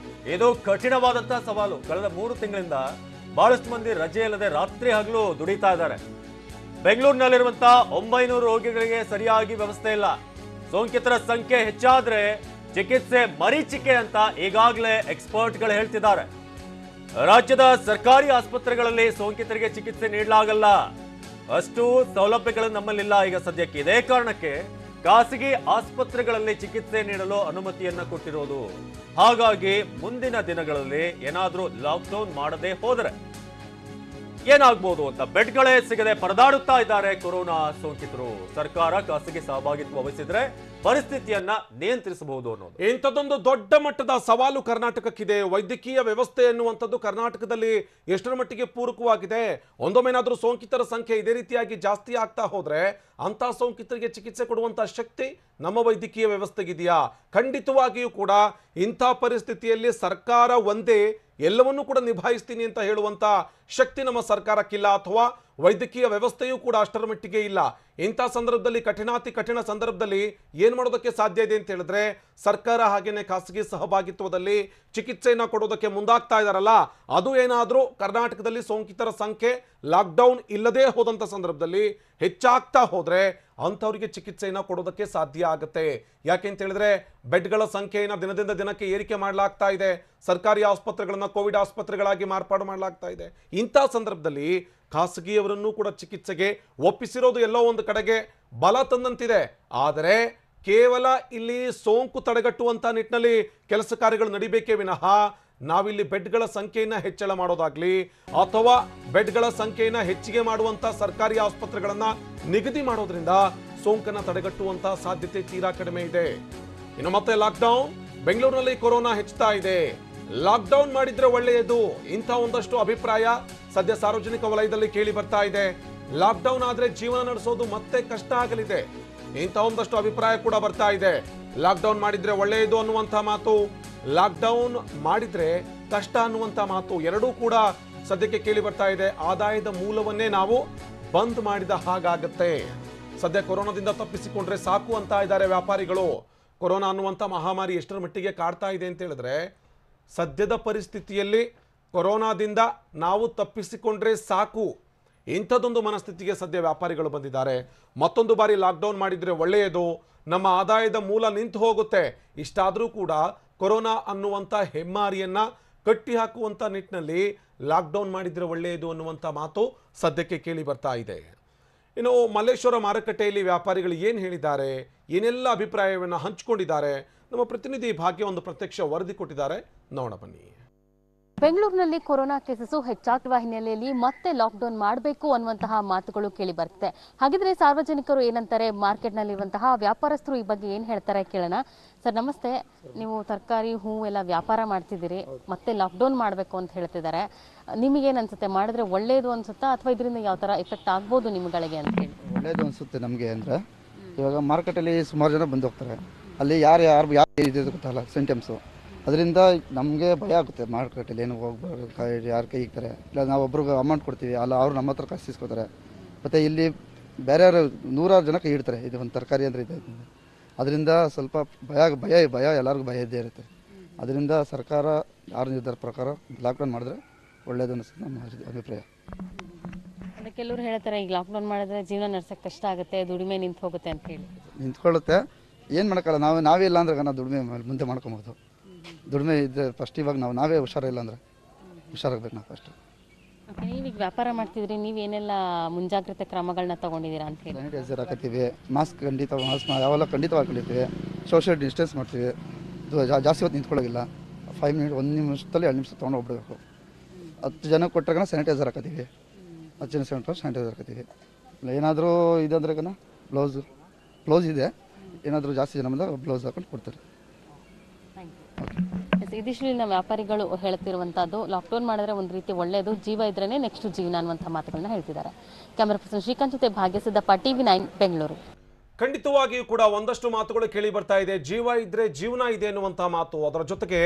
ಇದು ಕಠಿಣವಾದಂತಹ ಸವಾಲು. ಕಳೆದ 3 ತಿಂಗಳಿಂದ ಬಹಳಷ್ಟು ಮಂದಿ ರಜೆ ಇಲ್ಲದೆ ರಾತ್ರಿ ಹಗಲು ದುಡಿತಾ ಇದ್ದಾರೆ. ಬೆಂಗಳೂರಿನಲ್ಲಿರುವಂತಹ 900 ರೋಗಿಗಳಿಗೆ ಸರಿಯಾಗಿ ವ್ಯವಸ್ಥೆ ಇಲ್ಲ. ಸೋಂಕಿತರ ಸಂಖ್ಯೆ ಹೆಚ್ಚಾದ್ರೆ ಚಿಕಿತ್ಸೆ ಮರೀಚಿಕೆ ಅಂತ ಈಗಾಗಲೇ ಎಕ್ಸ್ಪರ್ಟ್ಗಳು ಹೇಳ್ತಿದ್ದಾರೆ. ರಾಜ್ಯದ ಸರ್ಕಾರಿ ಆಸ್ಪತ್ರೆಗಳಲ್ಲಿ ಸೋಂಕಿತರಿಗೆ ಚಿಕಿತ್ಸೆ ನೀಡಲಾಗಲ್ಲ, ಅಷ್ಟು ಸೌಲಭ್ಯಗಳು ನಮ್ಮಲ್ಲಿಲ್ಲ ಈಗ ಸದ್ಯಕ್ಕೆ. ಇದೇ ಕಾರಣಕ್ಕೆ ಖಾಸಗಿ ಆಸ್ಪತ್ರೆಗಳಲ್ಲಿ ಚಿಕಿತ್ಸೆ ನೀಡಲು ಅನುಮತಿಯನ್ನ ಕೊಟ್ಟಿರೋದು. ಹಾಗಾಗಿ ಮುಂದಿನ ದಿನಗಳಲ್ಲಿ ಏನಾದ್ರೂ ಲಾಕ್ಡೌನ್ ಮಾಡದೆ ಹೋದರೆ ಏನಾಗ್ಬೋದು ಅಂತ. ಬೆಡ್ಗಳೇ ಸಿಗದೆ ಪರದಾಡುತ್ತಾ ಇದ್ದಾರೆ ಕೊರೋನಾ ಸೋಂಕಿತರು. ಸರ್ಕಾರ ಖಾಸಗಿ ಸಹಭಾಗಿತ್ವ ವಹಿಸಿದ್ರೆ ಪರಿಸ್ಥಿತಿಯನ್ನ ನಿಯಂತ್ರಿಸಬಹುದು ಅನ್ನೋದು ಇಂಥದ್ದೊಂದು ದೊಡ್ಡ ಮಟ್ಟದ ಸವಾಲು ಕರ್ನಾಟಕಕ್ಕಿದೆ. ವೈದ್ಯಕೀಯ ವ್ಯವಸ್ಥೆ ಎನ್ನುವಂಥದ್ದು ಕರ್ನಾಟಕದಲ್ಲಿ ಎಷ್ಟರ ಮಟ್ಟಿಗೆ ಪೂರಕವಾಗಿದೆ. ಒಂದೊಮ್ಮೆನಾದ್ರೂ ಸೋಂಕಿತರ ಸಂಖ್ಯೆ ಇದೇ ರೀತಿಯಾಗಿ ಜಾಸ್ತಿ ಆಗ್ತಾ ಹೋದ್ರೆ ಅಂತ ಸೋಂಕಿತರಿಗೆ ಚಿಕಿತ್ಸೆ ಕೊಡುವಂತ ಶಕ್ತಿ ನಮ್ಮ ವೈದ್ಯಕೀಯ ವ್ಯವಸ್ಥೆಗಿದೆಯಾ? ಖಂಡಿತವಾಗಿಯೂ ಕೂಡ ಇಂಥ ಪರಿಸ್ಥಿತಿಯಲ್ಲಿ ಸರ್ಕಾರ ಒಂದೇ ಎಲ್ಲವನ್ನೂ ಕೂಡ ನಿಭಾಯಿಸ್ತೀನಿ ಅಂತ ಹೇಳುವಂತ ಶಕ್ತಿ ನಮ್ಮ ಸರ್ಕಾರಕ್ಕಿಲ್ಲ, ಅಥವಾ ವೈದ್ಯಕೀಯ ವ್ಯವಸ್ಥೆಯೂ ಕೂಡ ಅಷ್ಟರ ಮಟ್ಟಿಗೆ ಇಲ್ಲ. ಇಂಥ ಸಂದರ್ಭದಲ್ಲಿ ಕಠಿಣಾತಿ ಕಠಿಣ ಸಂದರ್ಭದಲ್ಲಿ ಏನ್ ಮಾಡೋದಕ್ಕೆ ಸಾಧ್ಯ ಇದೆ ಅಂತ ಹೇಳಿದ್ರೆ ಸರ್ಕಾರ ಹಾಗೇನೆ ಖಾಸಗಿ ಸಹಭಾಗಿತ್ವದಲ್ಲಿ ಚಿಕಿತ್ಸೆಯನ್ನ ಕೊಡೋದಕ್ಕೆ ಮುಂದಾಗ್ತಾ ಇದಾರಲ್ಲ, ಅದು ಏನಾದ್ರೂ ಕರ್ನಾಟಕದಲ್ಲಿ ಸೋಂಕಿತರ ಸಂಖ್ಯೆ ಲಾಕ್ಡೌನ್ ಇಲ್ಲದೆ ಹೋದಂತ ಸಂದರ್ಭದಲ್ಲಿ ಹೆಚ್ಚಾಗ್ತಾ ಹೋದ್ರೆ ಅಂಥವ್ರಿಗೆ ಚಿಕಿತ್ಸೆಯನ್ನ ಕೊಡೋದಕ್ಕೆ ಸಾಧ್ಯ ಆಗುತ್ತೆ. ಯಾಕೆ ಅಂತ ಹೇಳಿದ್ರೆ ಬೆಡ್ಗಳ ಸಂಖ್ಯೆಯನ್ನ ದಿನದಿಂದ ದಿನಕ್ಕೆ ಏರಿಕೆ ಮಾಡಲಾಗ್ತಾ ಇದೆ. ಸರ್ಕಾರಿ ಆಸ್ಪತ್ರೆಗಳನ್ನ ಕೋವಿಡ್ ಆಸ್ಪತ್ರೆಗಳಾಗಿ ಮಾರ್ಪಾಡು ಮಾಡಲಾಗ್ತಾ ಇದೆ. ಇಂಥ ಸಂದರ್ಭದಲ್ಲಿ ಖಾಸಗಿಯವರನ್ನು ಕೂಡ ಚಿಕಿತ್ಸೆಗೆ ಒಪ್ಪಿಸಿರೋದು ಎಲ್ಲೋ ಒಂದು ಕಡೆಗೆ ಬಲ ತಂದಂತಿದೆ. ಆದರೆ ಕೇವಲ ಇಲ್ಲಿ ಸೋಂಕು ತಡೆಗಟ್ಟುವಂತ ನಿಟ್ಟಿನಲ್ಲಿ ಕೆಲಸ ಕಾರ್ಯಗಳು ನಡಿಬೇಕೇ ವಿನಃ ನಾವಿಲ್ಲಿ ಬೆಡ್ಗಳ ಸಂಖ್ಯೆಯನ್ನ ಹೆಚ್ಚಳ ಮಾಡೋದಾಗ್ಲಿ ಅಥವಾ ಬೆಡ್ಗಳ ಸಂಖ್ಯೆಯನ್ನ ಹೆಚ್ಚಿಗೆ ಮಾಡುವಂತ ಸರ್ಕಾರಿ ಆಸ್ಪತ್ರೆಗಳನ್ನ ನಿಗದಿ ಮಾಡೋದ್ರಿಂದ ಸೋಂಕನ್ನ ತಡೆಗಟ್ಟುವಂತ ಸಾಧ್ಯತೆ ತೀರಾ ಕಡಿಮೆ ಇದೆ. ಇನ್ನು ಮತ್ತೆ ಲಾಕ್ಡೌನ್, ಬೆಂಗಳೂರಿನಲ್ಲಿ ಕೊರೋನಾ ಹೆಚ್ಚುತ್ತಾ ಇದೆ. ಲಾಕ್ಡೌನ್ ಮಾಡಿದ್ರೆ ಒಳ್ಳೆಯದು, ಇಂಥ ಒಂದಷ್ಟು ಅಭಿಪ್ರಾಯ ಸದ್ಯ ಸಾರ್ವಜನಿಕ ವಲಯದಲ್ಲಿ ಕೇಳಿ ಬರ್ತಾ ಇದೆ. ಲಾಕ್ಡೌನ್ ಆದ್ರೆ ಜೀವನ ನಡೆಸೋದು ಮತ್ತೆ ಕಷ್ಟ ಆಗಲಿದೆ, ಇಂಥ ಒಂದಷ್ಟು ಅಭಿಪ್ರಾಯ ಕೂಡ ಬರ್ತಾ ಇದೆ. ಲಾಕ್ಡೌನ್ ಮಾಡಿದ್ರೆ ಒಳ್ಳೆಯದು ಅನ್ನುವಂಥ ಮಾತು, ಲಾಕ್ಡೌನ್ ಮಾಡಿದ್ರೆ ಕಷ್ಟ ಅನ್ನುವಂಥ ಮಾತು ಎರಡೂ ಕೂಡ ಸದ್ಯಕ್ಕೆ ಕೇಳಿ ಬರ್ತಾ ಇದೆ. ಆದಾಯದ ಮೂಲವನ್ನೇ ನಾವು ಬಂದ್ ಮಾಡಿದ ಹಾಗಾಗತ್ತೆ. ಸದ್ಯ ಕೊರೋನಾದಿಂದ ತಪ್ಪಿಸಿಕೊಂಡ್ರೆ ಸಾಕು ಅಂತ ಇದ್ದಾರೆ ವ್ಯಾಪಾರಿಗಳು. ಕೊರೋನಾ ಅನ್ನುವಂಥ ಮಹಾಮಾರಿ ಎಷ್ಟರ ಮಟ್ಟಿಗೆ ಕಾಡ್ತಾ ಇದೆ ಅಂತ ಹೇಳಿದ್ರೆ ಸದ್ಯದ ಪರಿಸ್ಥಿತಿಯಲ್ಲಿ ಕೊರೋನಾದಿಂದ ನಾವು ತಪ್ಪಿಸಿಕೊಂಡ್ರೆ ಸಾಕು, ಇಂಥದ್ದೊಂದು ಮನಸ್ಥಿತಿಗೆ ಸದ್ಯ ವ್ಯಾಪಾರಿಗಳು ಬಂದಿದ್ದಾರೆ. ಮತ್ತೊಂದು ಬಾರಿ ಲಾಕ್ಡೌನ್ ಮಾಡಿದ್ರೆ ಒಳ್ಳೆಯದು, ನಮ್ಮ ಆದಾಯದ ಮೂಲ ನಿಂತು ಹೋಗುತ್ತೆ. ಇಷ್ಟಾದರೂ ಕೂಡ ಕೊರೋನಾ ಅನ್ನುವಂಥ ಹೆಮ್ಮಾರಿಯನ್ನ ಕಟ್ಟಿ ಹಾಕುವಂಥ ನಿಟ್ಟಿನಲ್ಲಿ ಲಾಕ್ಡೌನ್ ಮಾಡಿದ್ರೆ ಒಳ್ಳೆಯದು ಅನ್ನುವಂಥ ಮಾತು ಸದ್ಯಕ್ಕೆ ಕೇಳಿ ಬರ್ತಾ ಇದೆ. ಇನ್ನು ಮಲ್ಲೇಶ್ವರ ಮಾರುಕಟ್ಟೆಯಲ್ಲಿ ವ್ಯಾಪಾರಿಗಳು ಏನು ಹೇಳಿದ್ದಾರೆ, ಏನೆಲ್ಲ ಅಭಿಪ್ರಾಯವನ್ನು ಹಂಚಿಕೊಂಡಿದ್ದಾರೆ, ನಮ್ಮ ಪ್ರತಿನಿಧಿ ಭಾಗ್ಯ ಒಂದು ಪ್ರತ್ಯಕ್ಷ ವರದಿ ಕೊಟ್ಟಿದ್ದಾರೆ, ನೋಡ ಬನ್ನಿ. ಬೆಂಗಳೂರಿನಲ್ಲಿ ಕೊರೋನಾ ಕೇಸಸ್ ಹೆಚ್ಚಾಗುವ ಹಿನ್ನೆಲೆಯಲ್ಲಿ ಮತ್ತೆ ಲಾಕ್ಡೌನ್ ಮಾಡಬೇಕು ಅನ್ನುವಂತಹ ಮಾತುಗಳು ಕೇಳಿ ಬರುತ್ತೆ. ಹಾಗಿದ್ರೆ ಸಾರ್ವಜನಿಕರು ಏನಂತಾರೆ, ಮಾರ್ಕೆಟ್ನಲ್ಲಿರುವಂತಹ ವ್ಯಾಪಾರಸ್ಥರು ಈ ಬಗ್ಗೆ ಏನು ಹೇಳ್ತಾರೆ ಕೇಳೋಣ. ಸರ್ ನಮಸ್ತೆ, ನೀವು ತರಕಾರಿ ಹೂ ಎಲ್ಲ ವ್ಯಾಪಾರ ಮಾಡ್ತಿದ್ದೀರಿ, ಮತ್ತೆ ಲಾಕ್ಡೌನ್ ಮಾಡಬೇಕು ಅಂತ ಹೇಳ್ತಿದ್ದಾರೆ. ನಿಮಗೇನು ಅನ್ಸುತ್ತೆ, ಮಾಡಿದ್ರೆ ಒಳ್ಳೆಯದು ಅನ್ಸುತ್ತಾ ಅಥವಾ ಇದರಿಂದ ಯಾವ ಥರ ಎಫೆಕ್ಟ್ ಆಗ್ಬೋದು ನಿಮ್ಗಳಿಗೆ ಅಂತ ಹೇಳಿ? ಒಳ್ಳೆಯದು ಅನಿಸುತ್ತೆ ನಮಗೆ. ಅಂದರೆ ಇವಾಗ ಮಾರ್ಕೆಟಲ್ಲಿ ಸುಮಾರು ಜನ ಬಂದು ಹೋಗ್ತಾರೆ, ಅಲ್ಲಿ ಯಾರು ಇದೆ ಗೊತ್ತಲ್ಲ ಸಿಂಟಮ್ಸು, ಅದರಿಂದ ನಮಗೆ ಭಯ ಆಗುತ್ತೆ. ಮಾರ್ಕೆಟಲ್ಲಿ ಏನು ಹೋಗ್ಬಾರ್ದು, ಯಾರು ಕೈ ಇಕ್ತಾರೆ, ಇಲ್ಲ ನಾವು ಒಬ್ರಿಗೆ ಅಮೌಂಟ್ ಕೊಡ್ತೀವಿ, ಅಲ್ಲ ಅವ್ರು ನಮ್ಮ ಹತ್ರ ಕಾಸು ಇಸ್ಕೊತಾರೆ. ಮತ್ತು ಇಲ್ಲಿ ಬೇರೆ ನೂರಾರು ಜನ ಕೈ ಇಡ್ತಾರೆ, ಇದು ಒಂದು ತರಕಾರಿ ಅಂದರೆ ಇದೆ. ಅದರಿಂದ ಸ್ವಲ್ಪ ಭಯ ಎಲ್ಲರಿಗೂ ಭಯ ಇದ್ದೇ ಇರುತ್ತೆ. ಅದರಿಂದ ಸರ್ಕಾರ ಯಾರು ನಿರ್ಧಾರ ಪ್ರಕಾರ ಲಾಕ್ಡೌನ್ ಮಾಡಿದ್ರೆ ಒಳ್ಳೆಯದು ಅನಿಸುತ್ತೆ ನಮ್ಮ ಅಭಿಪ್ರಾಯ. ಅಂದರೆ ಕೆಲವರು ಹೇಳ್ತಾರೆ ಈಗ ಲಾಕ್ಡೌನ್ ಮಾಡಿದ್ರೆ ಜೀವನ ನಡೆಸೋಕ್ಕೆ ಕಷ್ಟ ಆಗುತ್ತೆ, ದುಡಿಮೆ ನಿಂತು ಹೋಗುತ್ತೆ ಅಂತ ಹೇಳಿ. ನಿಂತ್ಕೊಳ್ಳುತ್ತೆ, ಏನು ಮಾಡೋಕ್ಕಲ್ಲ. ನಾವೇ ಇಲ್ಲ ಅಂದ್ರೆ ನಾವು ದುಡಿಮೆ ಮುಂದೆ ಮಾಡ್ಕೊಬೋದು. ದುಡಿಮೆ ಇದ್ದರೆ ಫಸ್ಟ್ ಇವಾಗ ನಾವೇ ಹುಷಾರಿಲ್ಲ ಅಂದರೆ ಹುಷಾರಾಗಬೇಕು ನಾವು ಫಸ್ಟ್. ಓಕೆ, ನೀವೀಗ ವ್ಯಾಪಾರ ಮಾಡ್ತಿದ್ರಿ, ನೀವೇನೆಲ್ಲ ಮುಂಜಾಗ್ರತೆ ಕ್ರಮಗಳನ್ನ ತೊಗೊಂಡಿದ್ದೀರಾ ಅಂತ ಹೇಳಿ? ಸ್ಯಾನಿಟೈಸರ್ ಹಾಕತ್ತೀವಿ, ಮಾಸ್ಕ್ ಯಾವೆಲ್ಲ ಖಂಡಿತವಾಗಿ ಹಾಕೊಂಡಿರ್ತೀವಿ, ಸೋಷಿಯಲ್ ಡಿಸ್ಟೆನ್ಸ್ ಮಾಡ್ತೀವಿ, ಜಾಸ್ತಿ ಹೊತ್ತು ನಿಂತ್ಕೊಳ್ಳೋಗಿಲ್ಲ. 5 ಮಿನಿಟ್ 1 ನಿಮಿಷದಲ್ಲಿ 2 ನಿಮಿಷ ತೊಗೊಂಡು ಹೋಗ್ಬಿಡ್ಬೇಕು. 10 ಜನಕ್ಕೆ ಕೊಟ್ಟಾಗ ಸ್ಯಾನಿಟೈಸರ್ ಹಾಕತ್ತೀವಿ, 10 ಜನ ಸ್ಯಾನಿಟೈಸರ್ ಹಾಕತ್ತೀವಿ. ಇಲ್ಲ ಏನಾದರೂ ಇದಂದ್ರೆ ಬ್ಲೌಸ್ ಇದೆ, ಏನಾದರೂ ಜಾಸ್ತಿ ಜನ ಬಂದಾಗ ಬ್ಲೌಸ್ ಹಾಕೊಂಡು ಕೊಡ್ತಾರೆ. ಇದಿಷ್ಟು ವ್ಯಾಪಾರಿಗಳು ಹೇಳ್ತಿರುವಂತದ್ದು, ಲಾಕ್ಡೌನ್ ಮಾಡಿದ್ರೆ ಒಂದು ರೀತಿ ಒಳ್ಳೆಯದು, ಜೀವ ಇದ್ರೇನೆ ನೆಕ್ಸ್ಟ್ ಜೀವನ ಅನ್ನುವಂಥ ಮಾತುಗಳನ್ನ ಹೇಳ್ತಿದ್ದಾರೆ. ಕ್ಯಾಮರಾ ಪರ್ಸನ್ ಶ್ರೀಕಾಂತ್ ಜೊತೆ ಭಾಗ್ಯಸಿದ್ದಪ್ಪ, TV9 ಬೆಂಗಳೂರು. ಖಂಡಿತವಾಗಿಯೂ ಕೂಡ ಒಂದಷ್ಟು ಮಾತುಗಳು ಕೇಳಿ ಬರ್ತಾ ಇದೆ. ಜೀವ ಇದ್ರೆ ಜೀವನ ಇದೆ ಎನ್ನುವಂತಹ ಮಾತು, ಅದರ ಜೊತೆಗೆ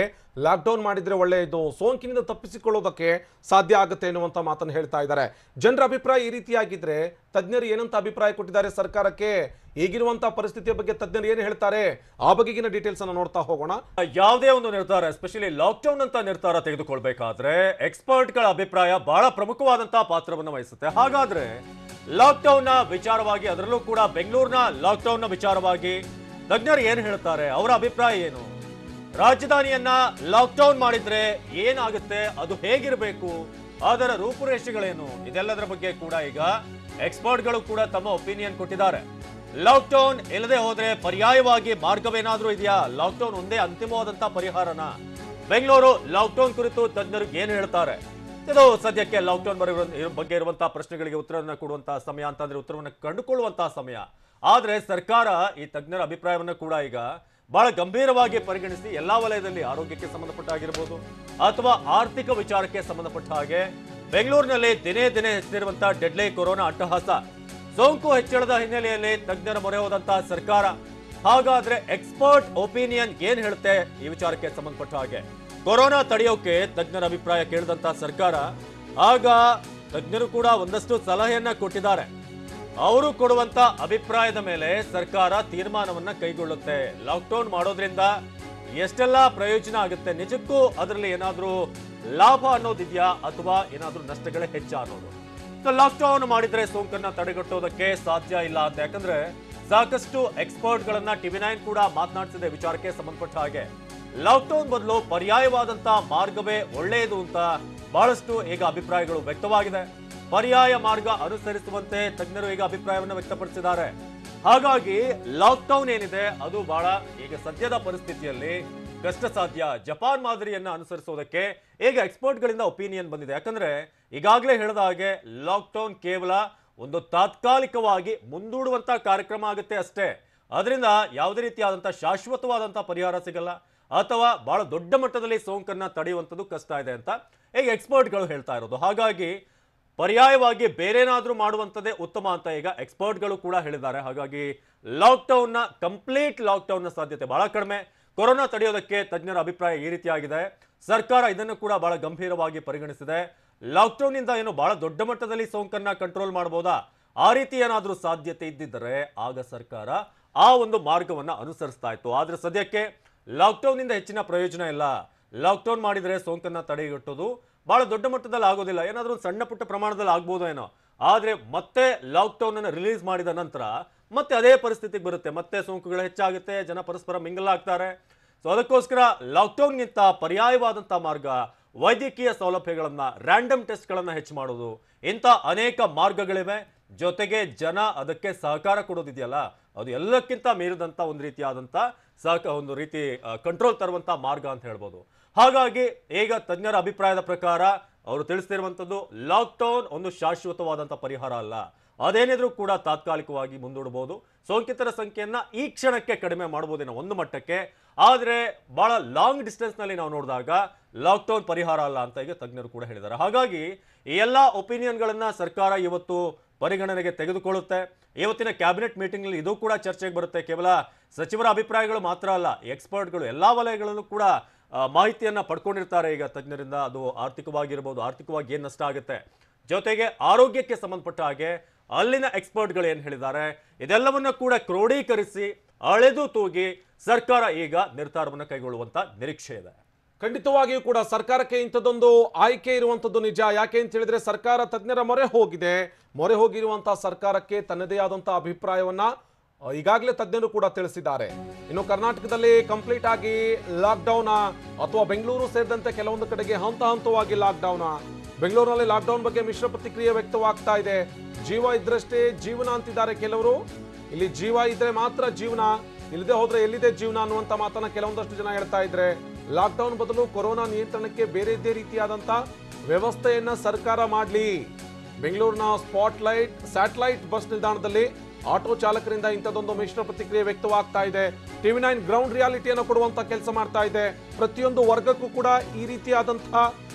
ಲಾಕ್ಡೌನ್ ಮಾಡಿದ್ರೆ ಒಳ್ಳೆಯದು, ಸೋಂಕಿನಿಂದ ತಪ್ಪಿಸಿಕೊಳ್ಳೋದಕ್ಕೆ ಸಾಧ್ಯ ಆಗುತ್ತೆ ಎನ್ನುವಂಥ ಮಾತನ್ನು ಹೇಳ್ತಾ ಇದ್ದಾರೆ. ಜನರ ಅಭಿಪ್ರಾಯ ಈ ರೀತಿಯಾಗಿದ್ರೆ ತಜ್ಞರು ಏನಂತ ಅಭಿಪ್ರಾಯ ಕೊಟ್ಟಿದ್ದಾರೆ ಸರ್ಕಾರಕ್ಕೆ, ಈಗಿರುವಂತಹ ಪರಿಸ್ಥಿತಿಯ ಬಗ್ಗೆ ತಜ್ಞರು ಏನು ಹೇಳ್ತಾರೆ, ಆ ಬಗೆಗಿನ ಡೀಟೇಲ್ಸ್ ಅನ್ನು ನೋಡ್ತಾ ಹೋಗೋಣ. ಯಾವುದೇ ಒಂದು ನಿರ್ಧಾರ, ಎಸ್ಪೆಷಲಿ ಲಾಕ್ಡೌನ್ ಅಂತ ನಿರ್ಧಾರ ತೆಗೆದುಕೊಳ್ಬೇಕಾದ್ರೆ ಎಕ್ಸ್ಪರ್ಟ್ಗಳ ಅಭಿಪ್ರಾಯ ಬಹಳ ಪ್ರಮುಖವಾದಂತಹ ಪಾತ್ರವನ್ನು ವಹಿಸುತ್ತೆ. ಹಾಗಾದ್ರೆ ಲಾಕ್ಡೌನ್ ನ ವಿಚಾರವಾಗಿ, ಅದರಲ್ಲೂ ಕೂಡ ಬೆಂಗಳೂರಿನ ಲಾಕ್ಡೌನ್ ನ ವಿಚಾರವಾಗಿ ತಜ್ಞರು ಏನು ಹೇಳ್ತಾರೆ, ಅವರ ಅಭಿಪ್ರಾಯ ಏನು, ರಾಜಧಾನಿಯನ್ನ ಲಾಕ್ಡೌನ್ ಮಾಡಿದ್ರೆ ಏನಾಗುತ್ತೆ, ಅದು ಹೇಗಿರಬೇಕು, ಅದರ ರೂಪುರೇಷೆಗಳೇನು, ಇದೆಲ್ಲದರ ಬಗ್ಗೆ ಕೂಡ ಈಗ ಎಕ್ಸ್ಪರ್ಟ್ಗಳು ಕೂಡ ತಮ್ಮ ಒಪಿನಿಯನ್ ಕೊಟ್ಟಿದ್ದಾರೆ. ಲಾಕ್ಡೌನ್ ಇಲ್ಲದೆ ಹೋದ್ರೆ ಪರ್ಯಾಯವಾಗಿ ಮಾರ್ಗವೇನಾದ್ರೂ ಇದೆಯಾ, ಲಾಕ್ಡೌನ್ ಒಂದೇ ಅಂತಿಮವಾದಂತಹ ಪರಿಹಾರನ? ಬೆಂಗಳೂರು ಲಾಕ್ಡೌನ್ ಕುರಿತು ತಜ್ಞರು ಏನು ಹೇಳ್ತಾರೆ, ಇದು ಸದ್ಯಕ್ಕೆ ಲಾಕ್ಡೌನ್ ಬಗ್ಗೆ ಇರುವಂತಹ ಪ್ರಶ್ನೆಗಳಿಗೆ ಉತ್ತರವನ್ನು ಕೊಡುವಂತಹ ಸಮಯ ಅಂತಂದ್ರೆ ಉತ್ತರವನ್ನು ಕಂಡುಕೊಳ್ಳುವಂತಹ ಸಮಯ. ಆದ್ರೆ ಸರ್ಕಾರ ಈ ತಜ್ಞರ ಅಭಿಪ್ರಾಯವನ್ನು ಕೂಡ ಈಗ ಬಹಳ ಗಂಭೀರವಾಗಿ ಪರಿಗಣಿಸಿ ಎಲ್ಲಾ ವಲಯದಲ್ಲಿ ಆರೋಗ್ಯಕ್ಕೆ ಸಂಬಂಧಪಟ್ಟ ಆಗಿರಬಹುದು ಅಥವಾ ಆರ್ಥಿಕ ವಿಚಾರಕ್ಕೆ ಸಂಬಂಧಪಟ್ಟ ಹಾಗೆ ಬೆಂಗಳೂರಿನಲ್ಲಿ ದಿನೇ ದಿನೇ ಹೆಚ್ಚಿರುವಂತಹ ಡೆಡ್ಲಿ ಕೊರೋನಾ ಅಟ್ಟಹಾಸ, ಸೋಂಕು ಹೆಚ್ಚಳದ ಹಿನ್ನೆಲೆಯಲ್ಲಿ ತಜ್ಞರ ಮೊರೆ ಹೋದಂತಹ ಸರ್ಕಾರ. ಹಾಗಾದ್ರೆ ಎಕ್ಸ್ಪರ್ಟ್ ಒಪಿನಿಯನ್ ಏನ್ ಹೇಳುತ್ತೆ ಈ ವಿಚಾರಕ್ಕೆ ಸಂಬಂಧಪಟ್ಟ ಹಾಗೆ? ಕೊರೋನಾ ತಡೆಯೋಕೆ ತಜ್ಞರ ಅಭಿಪ್ರಾಯ ಕೇಳಿದಂತ ಸರ್ಕಾರ ಆಗ ತಜ್ಞರು ಕೂಡ ಒಂದಷ್ಟು ಸಲಹೆಯನ್ನ ಕೊಟ್ಟಿದ್ದಾರೆ. ಅವರು ಕೊಡುವಂತ ಅಭಿಪ್ರಾಯದ ಮೇಲೆ ಸರ್ಕಾರ ತೀರ್ಮಾನವನ್ನ ಕೈಗೊಳ್ಳುತ್ತೆ. ಲಾಕ್ಡೌನ್ ಮಾಡೋದ್ರಿಂದ ಎಷ್ಟೆಲ್ಲ ಪ್ರಯೋಜನ ಆಗುತ್ತೆ, ನಿಜಕ್ಕೂ ಅದರಲ್ಲಿ ಏನಾದ್ರೂ ಲಾಭ ಅನ್ನೋದಿದೆಯಾ ಅಥವಾ ಏನಾದ್ರೂ ನಷ್ಟಗಳೇ ಹೆಚ್ಚ ಅನ್ನೋದು. ಲಾಕ್ಡೌನ್ ಮಾಡಿದ್ರೆ ಸೋಂಕನ್ನ ತಡೆಗಟ್ಟೋದಕ್ಕೆ ಸಾಧ್ಯ ಇಲ್ಲ ಅಂತ, ಯಾಕಂದ್ರೆ ಸಾಕಷ್ಟು ಎಕ್ಸ್ಪರ್ಟ್ ಗಳನ್ನ TV9 ಕೂಡ ಮಾತನಾಡಿಸಿದೆ ವಿಚಾರಕ್ಕೆ ಸಂಬಂಧಪಟ್ಟ ಹಾಗೆ. ಲಾಕ್ಡೌನ್ ಬದಲು ಪರ್ಯಾಯವಾದಂತ ಮಾರ್ಗವೇ ಒಳ್ಳೆಯದು ಅಂತ ಬಹಳಷ್ಟು ಈಗ ಅಭಿಪ್ರಾಯಗಳು ವ್ಯಕ್ತವಾಗಿದೆ. ಪರ್ಯಾಯ ಮಾರ್ಗ ಅನುಸರಿಸುವಂತೆ ತಜ್ಞರು ಈಗ ಅಭಿಪ್ರಾಯವನ್ನು ವ್ಯಕ್ತಪಡಿಸಿದ್ದಾರೆ. ಹಾಗಾಗಿ ಲಾಕ್ಡೌನ್ ಏನಿದೆ ಅದು ಬಹಳ ಈಗ ಸದ್ಯದ ಪರಿಸ್ಥಿತಿಯಲ್ಲಿ ಕಷ್ಟ ಸಾಧ್ಯ. ಜಪಾನ್ ಮಾದರಿಯನ್ನ ಅನುಸರಿಸೋದಕ್ಕೆ ಈಗ ಎಕ್ಸ್ಪರ್ಟ್ ಗಳಿಂದ ಒಪಿನಿಯನ್ ಬಂದಿದೆ. ಯಾಕಂದ್ರೆ ಈಗಾಗಲೇ ಹೇಳಿದ ಹಾಗೆ ಲಾಕ್ಡೌನ್ ಕೇವಲ ಒಂದು ತಾತ್ಕಾಲಿಕವಾಗಿ ಮುಂದೂಡುವಂತ ಕಾರ್ಯಕ್ರಮ ಆಗುತ್ತೆ ಅಷ್ಟೇ. ಅದರಿಂದ ಯಾವುದೇ ರೀತಿಯಾದಂತಹ ಶಾಶ್ವತವಾದಂತಹ ಪರಿಹಾರ ಸಿಗಲ್ಲ ಅಥವಾ ಬಹಳ ದೊಡ್ಡ ಮಟ್ಟದಲ್ಲಿ ಸೋಂಕನ್ನ ತಡೆಯುವಂಥದ್ದು ಕಷ್ಟ ಇದೆ ಅಂತ ಈಗ ಎಕ್ಸ್ಪರ್ಟ್ಗಳು ಹೇಳ್ತಾ ಇರೋದು. ಹಾಗಾಗಿ ಪರ್ಯಾಯವಾಗಿ ಬೇರೆನಾದ್ರೂ ಮಾಡುವಂಥದ್ದೇ ಉತ್ತಮ ಅಂತ ಈಗ ಎಕ್ಸ್ಪರ್ಟ್ಗಳು ಕೂಡ ಹೇಳಿದ್ದಾರೆ. ಹಾಗಾಗಿ ಲಾಕ್ಡೌನ್ನ ಕಂಪ್ಲೀಟ್ ಲಾಕ್ಡೌನ್ನ ಸಾಧ್ಯತೆ ಬಹಳ ಕಡಿಮೆ. ಕೊರೋನಾ ತಡೆಯೋದಕ್ಕೆ ತಜ್ಞರ ಅಭಿಪ್ರಾಯ ಈ ರೀತಿಯಾಗಿದೆ. ಸರ್ಕಾರ ಇದನ್ನು ಕೂಡ ಬಹಳ ಗಂಭೀರವಾಗಿ ಪರಿಗಣಿಸಿದೆ. ಲಾಕ್ಡೌನ್ ಇಂದ ಏನು ಬಹಳ ದೊಡ್ಡ ಮಟ್ಟದಲ್ಲಿ ಸೋಂಕನ್ನ ಕಂಟ್ರೋಲ್ ಮಾಡಬಹುದಾ, ಆ ರೀತಿ ಏನಾದ್ರೂ ಸಾಧ್ಯತೆ ಇದ್ದಿದ್ದರೆ ಆಗ ಸರ್ಕಾರ ಆ ಒಂದು ಮಾರ್ಗವನ್ನ ಅನುಸರಿಸ್ತಾ ಇತ್ತು. ಆದ್ರೆ ಸದ್ಯಕ್ಕೆ ಲಾಕ್ಡೌನ್ ಇಂದ ಹೆಚ್ಚಿನ ಪ್ರಯೋಜನ ಇಲ್ಲ. ಲಾಕ್ಡೌನ್ ಮಾಡಿದ್ರೆ ಸೋಂಕನ್ನ ತಡೆಗಟ್ಟೋದು ಬಹಳ ದೊಡ್ಡ ಮಟ್ಟದಲ್ಲಿ ಆಗೋದಿಲ್ಲ, ಏನಾದ್ರೂ ಸಣ್ಣ ಪುಟ್ಟ ಪ್ರಮಾಣದಲ್ಲಿ ಆಗ್ಬೋದು ಏನೋ. ಆದ್ರೆ ಮತ್ತೆ ಲಾಕ್ಡೌನ್ ಅನ್ನು ರಿಲೀಸ್ ಮಾಡಿದ ನಂತರ ಮತ್ತೆ ಅದೇ ಪರಿಸ್ಥಿತಿಗೆ ಬರುತ್ತೆ, ಮತ್ತೆ ಸೋಂಕುಗಳು ಹೆಚ್ಚಾಗುತ್ತೆ, ಜನ ಪರಸ್ಪರ ಮಿಂಗಲ್ ಆಗ್ತಾರೆ. ಸೊ ಅದಕ್ಕೋಸ್ಕರ ಲಾಕ್ಡೌನ್ಗಿಂತ ಪರ್ಯಾಯವಾದಂತಹ ಮಾರ್ಗ ವೈದ್ಯಕೀಯ ಸೌಲಭ್ಯಗಳನ್ನ, ರ್ಯಾಂಡಮ್ ಟೆಸ್ಟ್ಗಳನ್ನ ಹೆಚ್ಚು ಮಾಡೋದು, ಇಂಥ ಅನೇಕ ಮಾರ್ಗಗಳಿವೆ. ಜೊತೆಗೆ ಜನ ಅದಕ್ಕೆ ಸಹಕಾರ ಕೊಡೋದಿದೆಯಲ್ಲ, ಅದು ಎಲ್ಲಕ್ಕಿಂತ ಮೀರಿದಂತ ಒಂದು ರೀತಿಯಾದಂತ ಒಂದು ರೀತಿ ಕಂಟ್ರೋಲ್ ತರುವಂತ ಮಾರ್ಗ ಅಂತ ಹೇಳ್ಬೋದು. ಹಾಗಾಗಿ ಈಗ ತಜ್ಞರ ಅಭಿಪ್ರಾಯದ ಪ್ರಕಾರ ಅವರು ತಿಳಿಸ್ತಿರುವಂತದ್ದು ಲಾಕ್ಡೌನ್ ಒಂದು ಶಾಶ್ವತವಾದಂತ ಪರಿಹಾರ ಅಲ್ಲ, ಅದೇನಿದ್ರೂ ಕೂಡ ತಾತ್ಕಾಲಿಕವಾಗಿ ಮುಂದೂಡಬಹುದು. ಸೋಂಕಿತರ ಸಂಖ್ಯೆಯನ್ನ ಈ ಕ್ಷಣಕ್ಕೆ ಕಡಿಮೆ ಮಾಡಬಹುದೇನೋ ಒಂದು ಮಟ್ಟಕ್ಕೆ, ಆದ್ರೆ ಬಹಳ ಲಾಂಗ್ ಡಿಸ್ಟೆನ್ಸ್ ನಲ್ಲಿ ನಾವು ನೋಡಿದಾಗ ಲಾಕ್ಡೌನ್ ಪರಿಹಾರ ಅಲ್ಲ ಅಂತ ಈಗ ತಜ್ಞರು ಕೂಡ ಹೇಳಿದ್ದಾರೆ. ಹಾಗಾಗಿ ಈ ಎಲ್ಲಾ ಒಪಿನಿಯನ್ಗಳನ್ನ ಸರ್ಕಾರ ಇವತ್ತು ಪರಿಗಣನೆಗೆ ತೆಗೆದುಕೊಳ್ಳುತ್ತೆ. ಇವತ್ತಿನ ಕ್ಯಾಬಿನೆಟ್ ಮೀಟಿಂಗ್ ನಲ್ಲಿ ಇದು ಕೂಡ ಚರ್ಚೆಗೆ ಬರುತ್ತೆ. ಕೇವಲ ಸಚಿವರ ಅಭಿಪ್ರಾಯಗಳು ಮಾತ್ರ ಅಲ್ಲ, ಎಕ್ಸ್ಪರ್ಟ್ಗಳು ಎಲ್ಲಾ ವಲಯಗಳಲ್ಲೂ ಕೂಡ ಮಾಹಿತಿಯನ್ನ ಪಡ್ಕೊಂಡಿರ್ತಾರೆ ಈಗ ತಜ್ಞರಿಂದ. ಅದು ಆರ್ಥಿಕವಾಗಿರ್ಬೋದು, ಆರ್ಥಿಕವಾಗಿ ಏನ್ ನಷ್ಟ ಆಗುತ್ತೆ, ಜೊತೆಗೆ ಆರೋಗ್ಯಕ್ಕೆ ಸಂಬಂಧಪಟ್ಟ ಹಾಗೆ ಅಲ್ಲಿನ ಎಕ್ಸ್ಪರ್ಟ್ಗಳು ಏನ್ ಹೇಳಿದ್ದಾರೆ, ಇದೆಲ್ಲವನ್ನ ಕೂಡ ಕ್ರೋಢೀಕರಿಸಿ ಅಳೆದು ತೂಗಿ ಸರ್ಕಾರ ಈಗ ನಿರ್ಧಾರವನ್ನು ಕೈಗೊಳ್ಳುವಂತ ನಿರೀಕ್ಷೆ ಇದೆ. ಖಂಡಿತವಾಗಿಯೂ ಕೂಡ ಸರ್ಕಾರಕ್ಕೆ ಇಂಥದ್ದೊಂದು ಆಯ್ಕೆ ಇರುವಂಥದ್ದು ನಿಜ. ಯಾಕೆ ಅಂತ ಹೇಳಿದ್ರೆ ಸರ್ಕಾರ ತಜ್ಞರ ಮೊರೆ ಹೋಗಿದೆ. ಮೊರೆ ಹೋಗಿರುವಂತಹ ಸರ್ಕಾರಕ್ಕೆ ತನ್ನದೇ ಆದಂತಹ ಅಭಿಪ್ರಾಯವನ್ನ ಈಗಾಗಲೇ ತಜ್ಞರು ಕೂಡ ತಿಳಿಸಿದ್ದಾರೆ. ಇನ್ನು ಕರ್ನಾಟಕದಲ್ಲಿ ಕಂಪ್ಲೀಟ್ ಆಗಿ ಲಾಕ್ಡೌನ್ ಅಥವಾ ಬೆಂಗಳೂರು ಸೇರಿದಂತೆ ಕೆಲವೊಂದು ಕಡೆಗೆ ಹಂತ ಹಂತವಾಗಿ ಲಾಕ್ಡೌನ್. ಬೆಂಗಳೂರಿನಲ್ಲಿ ಲಾಕ್ಡೌನ್ ಬಗ್ಗೆ ಮಿಶ್ರ ಪ್ರತಿಕ್ರಿಯೆ ವ್ಯಕ್ತವಾಗ್ತಾ ಇದೆ. ಜೀವ ಇದ್ರಷ್ಟೇ ಜೀವನ ಅಂತಿದ್ದಾರೆ ಕೆಲವರು. ಇಲ್ಲಿ ಜೀವ ಇದ್ರೆ ಮಾತ್ರ ಜೀವನ, ಇಲ್ಲದೆ ಹೋದ್ರೆ ಎಲ್ಲಿದೆ ಜೀವನ ಅನ್ನುವಂತ ಮಾತನ್ನ ಕೆಲವೊಂದಷ್ಟು ಜನ ಹೇಳ್ತಾ ಇದ್ರೆ, ಲಾಕ್ಡೌನ್ ಬದಲು ಕೊರೋನಾ ನಿಯಂತ್ರಣಕ್ಕೆ ಬೇರೆ ಇದೇ ರೀತಿಯಾದಂತ ವ್ಯವಸ್ಥೆಯನ್ನ ಸರ್ಕಾರ ಮಾಡಲಿ. ಬೆಂಗಳೂರಿನ ಸ್ಯಾಟಲೈಟ್ ಬಸ್ ನಿಲ್ದಾಣದಲ್ಲಿ ಆಟೋ ಚಾಲಕರಿಂದ ಇಂಥದ್ದೊಂದು ಮಿಶ್ರ ಪ್ರತಿಕ್ರಿಯೆ ವ್ಯಕ್ತವಾಗ್ತಾ ಇದೆ. TV9 ಗ್ರೌಂಡ್ ರಿಯಾಲಿಟಿಯನ್ನು ಕೊಡುವಂತ ಕೆಲಸ ಮಾಡ್ತಾ ಇದೆ. ಪ್ರತಿಯೊಂದು ವರ್ಗಕ್ಕೂ ಕೂಡ ಈ ರೀತಿಯಾದಂತಹ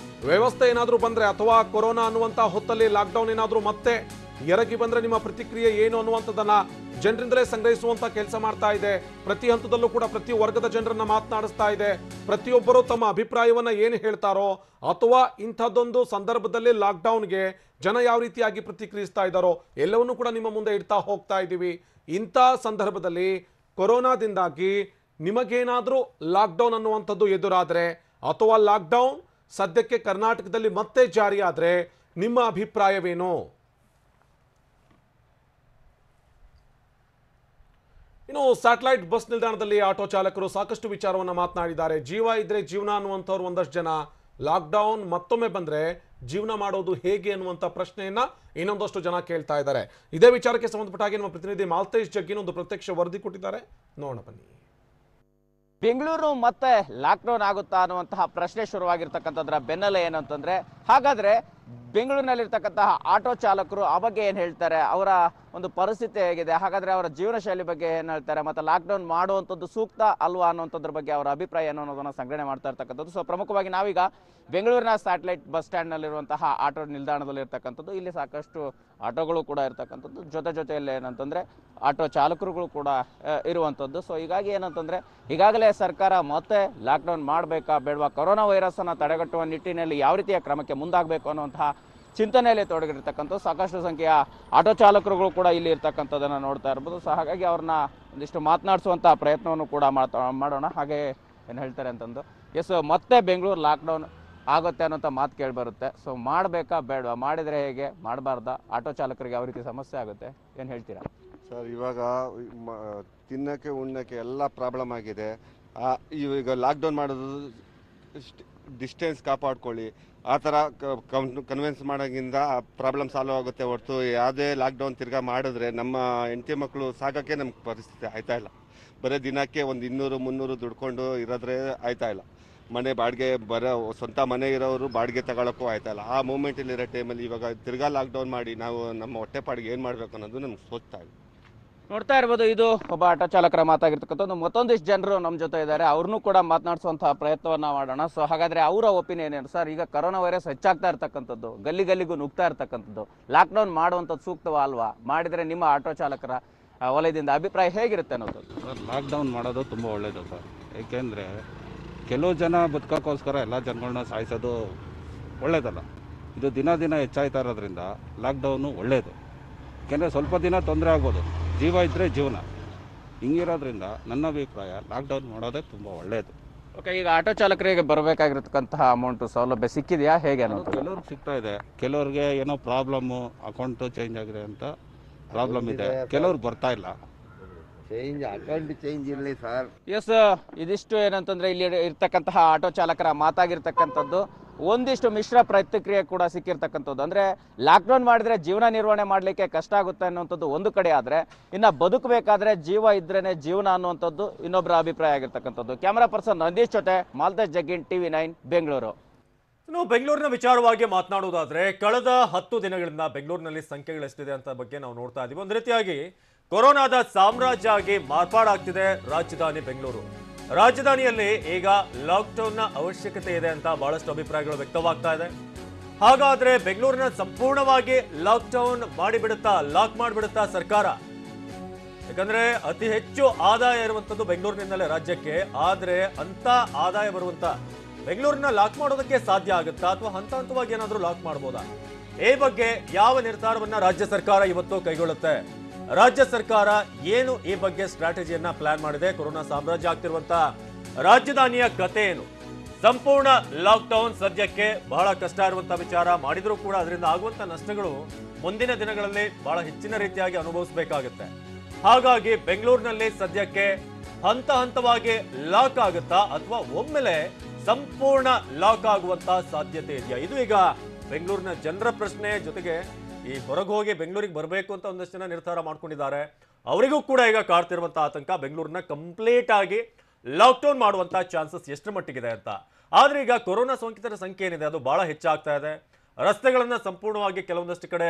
ವ್ಯವಸ್ಥೆ ಏನಾದ್ರೂ ಬಂದ್ರೆ ಅಥವಾ ಕೊರೋನಾ ಅನ್ನುವಂತ ಹೊತ್ತಲ್ಲಿ ಲಾಕ್ಡೌನ್ ಏನಾದ್ರೂ ಮತ್ತೆ ಎರಗಿ ಬಂದ್ರೆ ನಿಮ್ಮ ಪ್ರತಿಕ್ರಿಯೆ ಏನು ಅನ್ನುವಂಥದ್ದನ್ನ ಜನರಿಂದಲೇ ಸಂಗ್ರಹಿಸುವಂತ ಕೆಲಸ ಮಾಡ್ತಾ ಇದೆ. ಪ್ರತಿ ಹಂತದಲ್ಲೂ ಕೂಡ ಪ್ರತಿ ವರ್ಗದ ಜನರನ್ನ ಮಾತನಾಡಿಸ್ತಾ ಇದೆ. ಪ್ರತಿಯೊಬ್ಬರು ತಮ್ಮ ಅಭಿಪ್ರಾಯವನ್ನ ಏನು ಹೇಳ್ತಾರೋ ಅಥವಾ ಇಂಥದ್ದೊಂದು ಸಂದರ್ಭದಲ್ಲಿ ಲಾಕ್ಡೌನ್ಗೆ ಜನ ಯಾವ ರೀತಿಯಾಗಿ ಪ್ರತಿಕ್ರಿಯಿಸ್ತಾ ಇದ್ದಾರೋ ಎಲ್ಲವನ್ನೂ ಕೂಡ ನಿಮ್ಮ ಮುಂದೆ ಇಡ್ತಾ ಹೋಗ್ತಾ ಇದ್ದೀವಿ. ಇಂಥ ಸಂದರ್ಭದಲ್ಲಿ ಕೊರೋನಾದಿಂದಾಗಿ ನಿಮಗೇನಾದ್ರೂ ಲಾಕ್ಡೌನ್ ಅನ್ನುವಂಥದ್ದು ಎದುರಾದ್ರೆ ಅಥವಾ ಲಾಕ್ಡೌನ್ ಸದ್ಯಕ್ಕೆ ಕರ್ನಾಟಕದಲ್ಲಿ ಮತ್ತೆ ಜಾರಿಯಾದ್ರೆ ನಿಮ್ಮ ಅಭಿಪ್ರಾಯವೇನು? ಇನ್ನು ಸ್ಯಾಟಲೈಟ್ ಬಸ್ ನಿಲ್ದಾಣದಲ್ಲಿ ಆಟೋ ಚಾಲಕರು ಸಾಕಷ್ಟು ವಿಚಾರವನ್ನು ಮಾತನಾಡಿದ್ದಾರೆ. ಜೀವ ಇದ್ರೆ ಜೀವನ ಅನ್ನುವಂಥವ್ರು ಒಂದಷ್ಟು ಜನ, ಲಾಕ್ಡೌನ್ ಮತ್ತೊಮ್ಮೆ ಬಂದ್ರೆ ಜೀವನ ಮಾಡೋದು ಹೇಗೆ ಅನ್ನುವಂಥ ಪ್ರಶ್ನೆಯನ್ನ ಇನ್ನೊಂದಷ್ಟು ಜನ ಕೇಳ್ತಾ ಇದ್ದಾರೆ. ಇದೇ ವಿಚಾರಕ್ಕೆ ಸಂಬಂಧಪಟ್ಟ ಹಾಗೆ ನಮ್ಮ ಪ್ರತಿನಿಧಿ ಮಾಲ್ತೇಶ್ ಜಗ್ಗಿನ ಒಂದು ಪ್ರತ್ಯಕ್ಷ ವರದಿ ಕೊಟ್ಟಿದ್ದಾರೆ, ನೋಡೋಣ ಬನ್ನಿ. ಬೆಂಗಳೂರು ಮತ್ತೆ ಲಾಕ್ಡೌನ್ ಆಗುತ್ತಾ ಅನ್ನುವಂತಹ ಪ್ರಶ್ನೆ ಶುರುವಾಗಿರ್ತಕ್ಕಂಥದ್ರ ಬೆನ್ನಲ್ಲೇ ಏನಂತಂದ್ರೆ, ಹಾಗಾದ್ರೆ ಬೆಂಗಳೂರಿನಲ್ಲಿರ್ತಕ್ಕಂತಹ ಆಟೋ ಚಾಲಕರು ಆ ಬಗ್ಗೆ ಏನು ಹೇಳ್ತಾರೆ, ಅವರ ಒಂದು ಪರಿಸ್ಥಿತಿ ಹೇಗಿದೆ, ಹಾಗಾದ್ರೆ ಅವರ ಜೀವನ ಶೈಲಿ ಬಗ್ಗೆ ಏನು ಹೇಳ್ತಾರೆ, ಮತ್ತೆ ಲಾಕ್ಡೌನ್ ಮಾಡುವಂಥದ್ದು ಸೂಕ್ತ ಅಲ್ವಾ ಅನ್ನುವಂಥದ್ರ ಬಗ್ಗೆ ಅವರ ಅಭಿಪ್ರಾಯ ಏನು ಅನ್ನೋದನ್ನ ಸಂಗ್ರಹಣೆ ಮಾಡ್ತಾ ಇರ್ತಕ್ಕಂಥದ್ದು. ಸೊ ಪ್ರಮುಖವಾಗಿ ನಾವೀಗ ಬೆಂಗಳೂರಿನ ಸ್ಯಾಟಲೈಟ್ ಬಸ್ ಸ್ಟ್ಯಾಂಡ್ನಲ್ಲಿರುವಂತಹ ಆಟೋ ನಿಲ್ದಾಣದಲ್ಲಿ ಇರ್ತಕ್ಕಂಥದ್ದು. ಇಲ್ಲಿ ಸಾಕಷ್ಟು ಆಟೋಗಳು ಕೂಡ ಇರ್ತಕ್ಕಂಥದ್ದು, ಜೊತೆಯಲ್ಲಿ ಏನಂತಂದ್ರೆ ಆಟೋ ಚಾಲಕರುಗಳು ಕೂಡ ಇರುವಂಥದ್ದು. ಸೊ ಹೀಗಾಗಿ ಏನಂತಂದ್ರೆ, ಈಗಾಗಲೇ ಸರ್ಕಾರ ಮತ್ತೆ ಲಾಕ್ಡೌನ್ ಮಾಡಬೇಕಾ ಬೇಡವಾ, ಕೊರೋನಾ ವೈರಸ್ ಅನ್ನು ತಡೆಗಟ್ಟುವ ನಿಟ್ಟಿನಲ್ಲಿ ಯಾವ ರೀತಿಯ ಕ್ರಮಕ್ಕೆ ಮುಂದಾಗಬೇಕು ಅನ್ನುವಂತಹ ಚಿಂತನೆಯಲ್ಲಿ ತೊಡಗಿರ್ತಕ್ಕಂಥ ಸಾಕಷ್ಟು ಸಂಖ್ಯೆಯ ಆಟೋ ಚಾಲಕರುಗಳು ಕೂಡ ಇಲ್ಲಿ ಇರ್ತಕ್ಕಂಥದ್ದನ್ನು ನೋಡ್ತಾ ಇರ್ಬೋದು. ಸೊ ಹಾಗಾಗಿ ಅವ್ರನ್ನ ಒಂದಿಷ್ಟು ಮಾತನಾಡಿಸುವಂಥ ಪ್ರಯತ್ನವನ್ನು ಕೂಡ ಮಾಡೋಣ. ಹಾಗೆ ಏನು ಹೇಳ್ತಾರೆ ಅಂತಂದು, ಎಸ್ ಮತ್ತೆ ಬೆಂಗಳೂರು ಲಾಕ್ಡೌನ್ ಆಗುತ್ತೆ ಅನ್ನೋಂಥ ಮಾತು ಕೇಳಿ ಬರುತ್ತೆ. ಸೊ ಮಾಡಬೇಕಾ ಬೇಡವಾ, ಮಾಡಿದರೆ ಹೇಗೆ, ಮಾಡಬಾರ್ದಾ, ಆಟೋ ಚಾಲಕರಿಗೆ ಯಾವ ರೀತಿ ಸಮಸ್ಯೆ ಆಗುತ್ತೆ, ಏನು ಹೇಳ್ತೀರಾ ಸರ್? ಇವಾಗ ತಿನ್ನೋಕ್ಕೆ ಉಣ್ಣೋಕ್ಕೆ ಎಲ್ಲ ಪ್ರಾಬ್ಲಮ್ ಆಗಿದೆ. ಈಗ ಲಾಕ್ಡೌನ್ ಮಾಡೋದು ಡಿಸ್ಟೆನ್ಸ್ ಕಾಪಾಡ್ಕೊಳ್ಳಿ ಆ ಥರ ಕನ್ವಿನ್ಸ್ ಮಾಡೋದ್ರಿಂದ ಪ್ರಾಬ್ಲಮ್ ಸಾಲ್ವ್ ಆಗುತ್ತೆ ಹೊರತು ಯಾವುದೇ ಲಾಕ್ಡೌನ್ ತಿರ್ಗಾ ಮಾಡಿದ್ರೆ ನಮ್ಮ ಹೆಂಡತಿ ಮಕ್ಕಳು ಸಾಗೋಕ್ಕೆ ನಮ್ಗೆ ಪರಿಸ್ಥಿತಿ ಆಯ್ತಾ ಇಲ್ಲ. ಬರೀ ದಿನಕ್ಕೆ ಒಂದು 200-300 ದುಡ್ಕೊಂಡು ಇರೋದ್ರೆ ಆಯ್ತಾ ಇಲ್ಲ. ಮನೆ ಬಾಡಿಗೆ ಸ್ವಂತ ಮನೆ ಇರೋರು ಬಾಡಿಗೆ ತಗೊಳ್ಳೋಕ್ಕೂ ಆಯ್ತಾ ಇಲ್ಲ. ಆ ಮೂಮೆಂಟಲ್ಲಿರೋ ಟೈಮಲ್ಲಿ ಇವಾಗ ತಿರ್ಗಾ ಲಾಕ್ಡೌನ್ ಮಾಡಿ ನಾವು ನಮ್ಮ ಹೊಟ್ಟೆಪಾಡಿಗೆ ಏನು ಮಾಡಬೇಕು ಅನ್ನೋದು ನಮ್ಗೆ ಸೋಚ್ತಾ ಇದೆ. ನೋಡ್ತಾ ಇರ್ಬೋದು, ಇದು ಒಬ್ಬ ಆಟೋ ಚಾಲಕರ ಮಾತಾಗಿರ್ತಕ್ಕಂಥ ಮತ್ತೊಂದಿಷ್ಟು ಜನರು ನಮ್ಮ ಜೊತೆ ಇದ್ದಾರೆ. ಅವ್ರನ್ನೂ ಕೂಡ ಮಾತನಾಡಿಸುವಂತಹ ಪ್ರಯತ್ನವನ್ನು ಮಾಡೋಣ. ಸೊ ಹಾಗಾದ್ರೆ ಅವರ ಒಪಿನಿಯನ್ ಏನು ಸರ್? ಈಗ ಕೊರೋನಾ ವೈರಸ್ ಹೆಚ್ಚಾಗ್ತಾ ಇರ್ತಕ್ಕಂಥದ್ದು, ಗಲ್ಲಿಗೂ ನುಗ್ತಾ ಇರ್ತಕ್ಕಂಥದ್ದು, ಲಾಕ್ಡೌನ್ ಮಾಡುವಂಥದ್ದು ಸೂಕ್ತವಾ ಅಲ್ವಾ, ಮಾಡಿದರೆ ನಿಮ್ಮ ಆಟೋ ಚಾಲಕರ ವಲಯದಿಂದ ಅಭಿಪ್ರಾಯ ಹೇಗಿರುತ್ತೆ ಅನ್ನೋದು? ಸರ್, ಲಾಕ್ಡೌನ್ ಮಾಡೋದು ತುಂಬ ಒಳ್ಳೆಯದು ಸರ್. ಏಕೆಂದರೆ ಕೆಲವು ಜನ ಬದುಕೋಕ್ಕೋಸ್ಕರ ಎಲ್ಲ ಜನಗಳನ್ನ ಸಾಯಿಸೋದು ಒಳ್ಳೆಯದಲ್ಲ. ಇದು ದಿನ ಹೆಚ್ಚಾಯ್ತಾ ಇರೋದ್ರಿಂದ ಲಾಕ್ಡೌನು ಒಳ್ಳೆಯದು. ಏಕೆಂದರೆ ಸ್ವಲ್ಪ ದಿನ ತೊಂದರೆ ಆಗ್ಬೋದು, ಜೀವ ಇದ್ದರೆ ಜೀವನ. ಹಿಂಗಿರೋದ್ರಿಂದ ನನ್ನ ಅಭಿಪ್ರಾಯ ಲಾಕ್ಡೌನ್ ಮಾಡೋದೇ ತುಂಬ ಒಳ್ಳೆಯದು. ಓಕೆ, ಈಗ ಆಟೋ ಚಾಲಕರಿಗೆ ಬರಬೇಕಾಗಿರ್ತಕ್ಕಂತಹ ಅಮೌಂಟು ಸೌಲಭ್ಯ ಸಿಕ್ಕಿದೆಯಾ, ಹೇಗೆ ಅನ್ನೋದು? ಕೆಲವ್ರಿಗೆ ಸಿಗ್ತಾ ಇದೆ, ಕೆಲವ್ರಿಗೆ ಏನೋ ಪ್ರಾಬ್ಲಮ್ಮು, ಅಕೌಂಟು ಚೇಂಜ್ ಆಗಿದೆ ಅಂತ ಪ್ರಾಬ್ಲಮ್ ಇದೆ, ಕೆಲವ್ರಿಗೆ ಬರ್ತಾ ಇಲ್ಲ. ಅಕೌಂಟ್ ಚೇಂಜ್ ಇರಲಿ ಸರ್. ಎಸ್, ಇದಿಷ್ಟು ಏನಂತಂದ್ರೆ ಇಲ್ಲಿ ಇರ್ತಕ್ಕಂತಹ ಆಟೋ ಚಾಲಕರ ಮಾತಾಗಿರ್ತಕ್ಕಂಥದ್ದು. ಒಂದಿಷ್ಟು ಮಿಶ್ರ ಪ್ರತಿಕ್ರಿಯೆ ಕೂಡ ಸಿಕ್ಕಿರ್ತಕ್ಕಂಥದ್ದು. ಅಂದ್ರೆ ಲಾಕ್ಡೌನ್ ಮಾಡಿದ್ರೆ ಜೀವನ ನಿರ್ವಹಣೆ ಮಾಡಲಿಕ್ಕೆ ಕಷ್ಟ ಆಗುತ್ತೆ ಅನ್ನುವಂಥದ್ದು ಒಂದು ಕಡೆ ಆದ್ರೆ, ಇನ್ನು ಬದುಕಬೇಕಾದ್ರೆ ಜೀವ ಇದ್ರೇನೆ ಜೀವನ ಅನ್ನುವಂಥದ್ದು ಇನ್ನೊಬ್ಬರ ಅಭಿಪ್ರಾಯ ಆಗಿರ್ತಕ್ಕಂಥದ್ದು. ಕ್ಯಾಮರಾ ಪರ್ಸನ್ ನಂದೀಶ್ ಜೊತೆ ಮಾಲ್ತೇಶ್ ಜಗ್ಗಿನ್, TV9 ಬೆಂಗಳೂರು. ನಾವು ಬೆಂಗಳೂರಿನ ವಿಚಾರವಾಗಿ ಮಾತನಾಡುವುದಾದ್ರೆ, ಕಳೆದ 10 ದಿನಗಳಿಂದ ಬೆಂಗಳೂರಿನಲ್ಲಿ ಸಂಖ್ಯೆಗಳೆಷ್ಟಿದೆ ಅಂತ ಬಗ್ಗೆ ನಾವು ನೋಡ್ತಾ ಇದ್ದೀವಿ. ಒಂದು ರೀತಿಯಾಗಿ ಕೊರೋನಾದ ಸಾಮ್ರಾಜ್ಯ ಆಗಿ ಮಾರ್ಪಾಡಾಗ್ತಿದೆ ರಾಜಧಾನಿ ಬೆಂಗಳೂರು. ರಾಜಧಾನಿಯಲ್ಲಿ ಈಗ ಲಾಕ್ಡೌನ್ನ ಅವಶ್ಯಕತೆ ಇದೆ ಅಂತ ಬಹಳಷ್ಟು ಅಭಿಪ್ರಾಯಗಳು ವ್ಯಕ್ತವಾಗ್ತಾ ಇದೆ. ಹಾಗಾದ್ರೆ ಬೆಂಗಳೂರಿನ ಸಂಪೂರ್ಣವಾಗಿ ಲಾಕ್ಡೌನ್ ಮಾಡಿಬಿಡುತ್ತಾ, ಲಾಕ್ ಮಾಡಿಬಿಡುತ್ತಾ ಸರ್ಕಾರ? ಯಾಕಂದ್ರೆ ಅತಿ ಹೆಚ್ಚು ಆದಾಯ ಇರುವಂತದ್ದು ಬೆಂಗಳೂರಿನಿಂದಲೇ ರಾಜ್ಯಕ್ಕೆ. ಆದ್ರೆ ಅಂತ ಆದಾಯ ಬರುವಂತ ಬೆಂಗಳೂರಿನ ಲಾಕ್ ಮಾಡೋದಕ್ಕೆ ಸಾಧ್ಯ ಆಗುತ್ತಾ, ಅಥವಾ ಹಂತ ಹಂತವಾಗಿ ಏನಾದ್ರೂ ಲಾಕ್ ಮಾಡಬಹುದಾ? ಈ ಬಗ್ಗೆ ಯಾವ ನಿರ್ಧಾರವನ್ನ ರಾಜ್ಯ ಸರ್ಕಾರ ಇವತ್ತು ಕೈಗೊಳ್ಳುತ್ತೆ? ರಾಜ್ಯ ಸರ್ಕಾರ ಏನು ಈ ಬಗ್ಗೆ ಸ್ಟ್ರಾಟಜಿಯನ್ನ ಪ್ಲಾನ್ ಮಾಡಿದೆ? ಕೊರೋನಾ ಸಾಮ್ರಾಜ್ಯ ಆಗ್ತಿರುವಂತ ರಾಜಧಾನಿಯ ಕತೆ ಏನು? ಸಂಪೂರ್ಣ ಲಾಕ್ಡೌನ್ ಸದ್ಯಕ್ಕೆ ಬಹಳ ಕಷ್ಟ ಇರುವಂತ ವಿಚಾರ. ಮಾಡಿದ್ರೂ ಕೂಡ ಅದರಿಂದ ಆಗುವಂತ ನಷ್ಟಗಳು ಮುಂದಿನ ದಿನಗಳಲ್ಲಿ ಬಹಳ ಹೆಚ್ಚಿನ ರೀತಿಯಾಗಿ ಅನುಭವಿಸಬೇಕಾಗುತ್ತೆ. ಹಾಗಾಗಿ ಬೆಂಗಳೂರಿನಲ್ಲಿ ಸದ್ಯಕ್ಕೆ ಹಂತ ಹಂತವಾಗಿ ಲಾಕ್ ಆಗುತ್ತಾ, ಅಥವಾ ಒಮ್ಮೆಲೆ ಸಂಪೂರ್ಣ ಲಾಕ್ ಆಗುವಂತ ಸಾಧ್ಯತೆ ಇದೆಯಾ? ಇದು ಈಗ ಬೆಂಗಳೂರಿನ ಜನರ ಪ್ರಶ್ನೆ. ಜೊತೆಗೆ ಈ ಹೊರಗೆ ಹೋಗಿ ಬೆಂಗಳೂರಿಗೆ ಬರಬೇಕು ಅಂತ ಒಂದಷ್ಟು ಜನ ನಿರ್ಧಾರ ಮಾಡ್ಕೊಂಡಿದ್ದಾರೆ. ಅವರಿಗೂ ಕೂಡ ಈಗ ಕಾಡ್ತಿರುವಂತ ಆತಂಕ, ಬೆಂಗಳೂರನ್ನ ಕಂಪ್ಲೀಟ್ ಆಗಿ ಲಾಕ್ಡೌನ್ ಮಾಡುವಂತ ಚಾನ್ಸಸ್ ಎಷ್ಟರ ಮಟ್ಟಿಗಿದೆ ಅಂತ. ಆದ್ರೆ ಈಗ ಕೊರೋನಾ ಸೋಂಕಿತರ ಸಂಖ್ಯೆ ಏನಿದೆ ಅದು ಬಹಳ ಹೆಚ್ಚಾಗ್ತಾ ಇದೆ. ರಸ್ತೆಗಳನ್ನ ಸಂಪೂರ್ಣವಾಗಿ ಕೆಲವೊಂದಷ್ಟು ಕಡೆ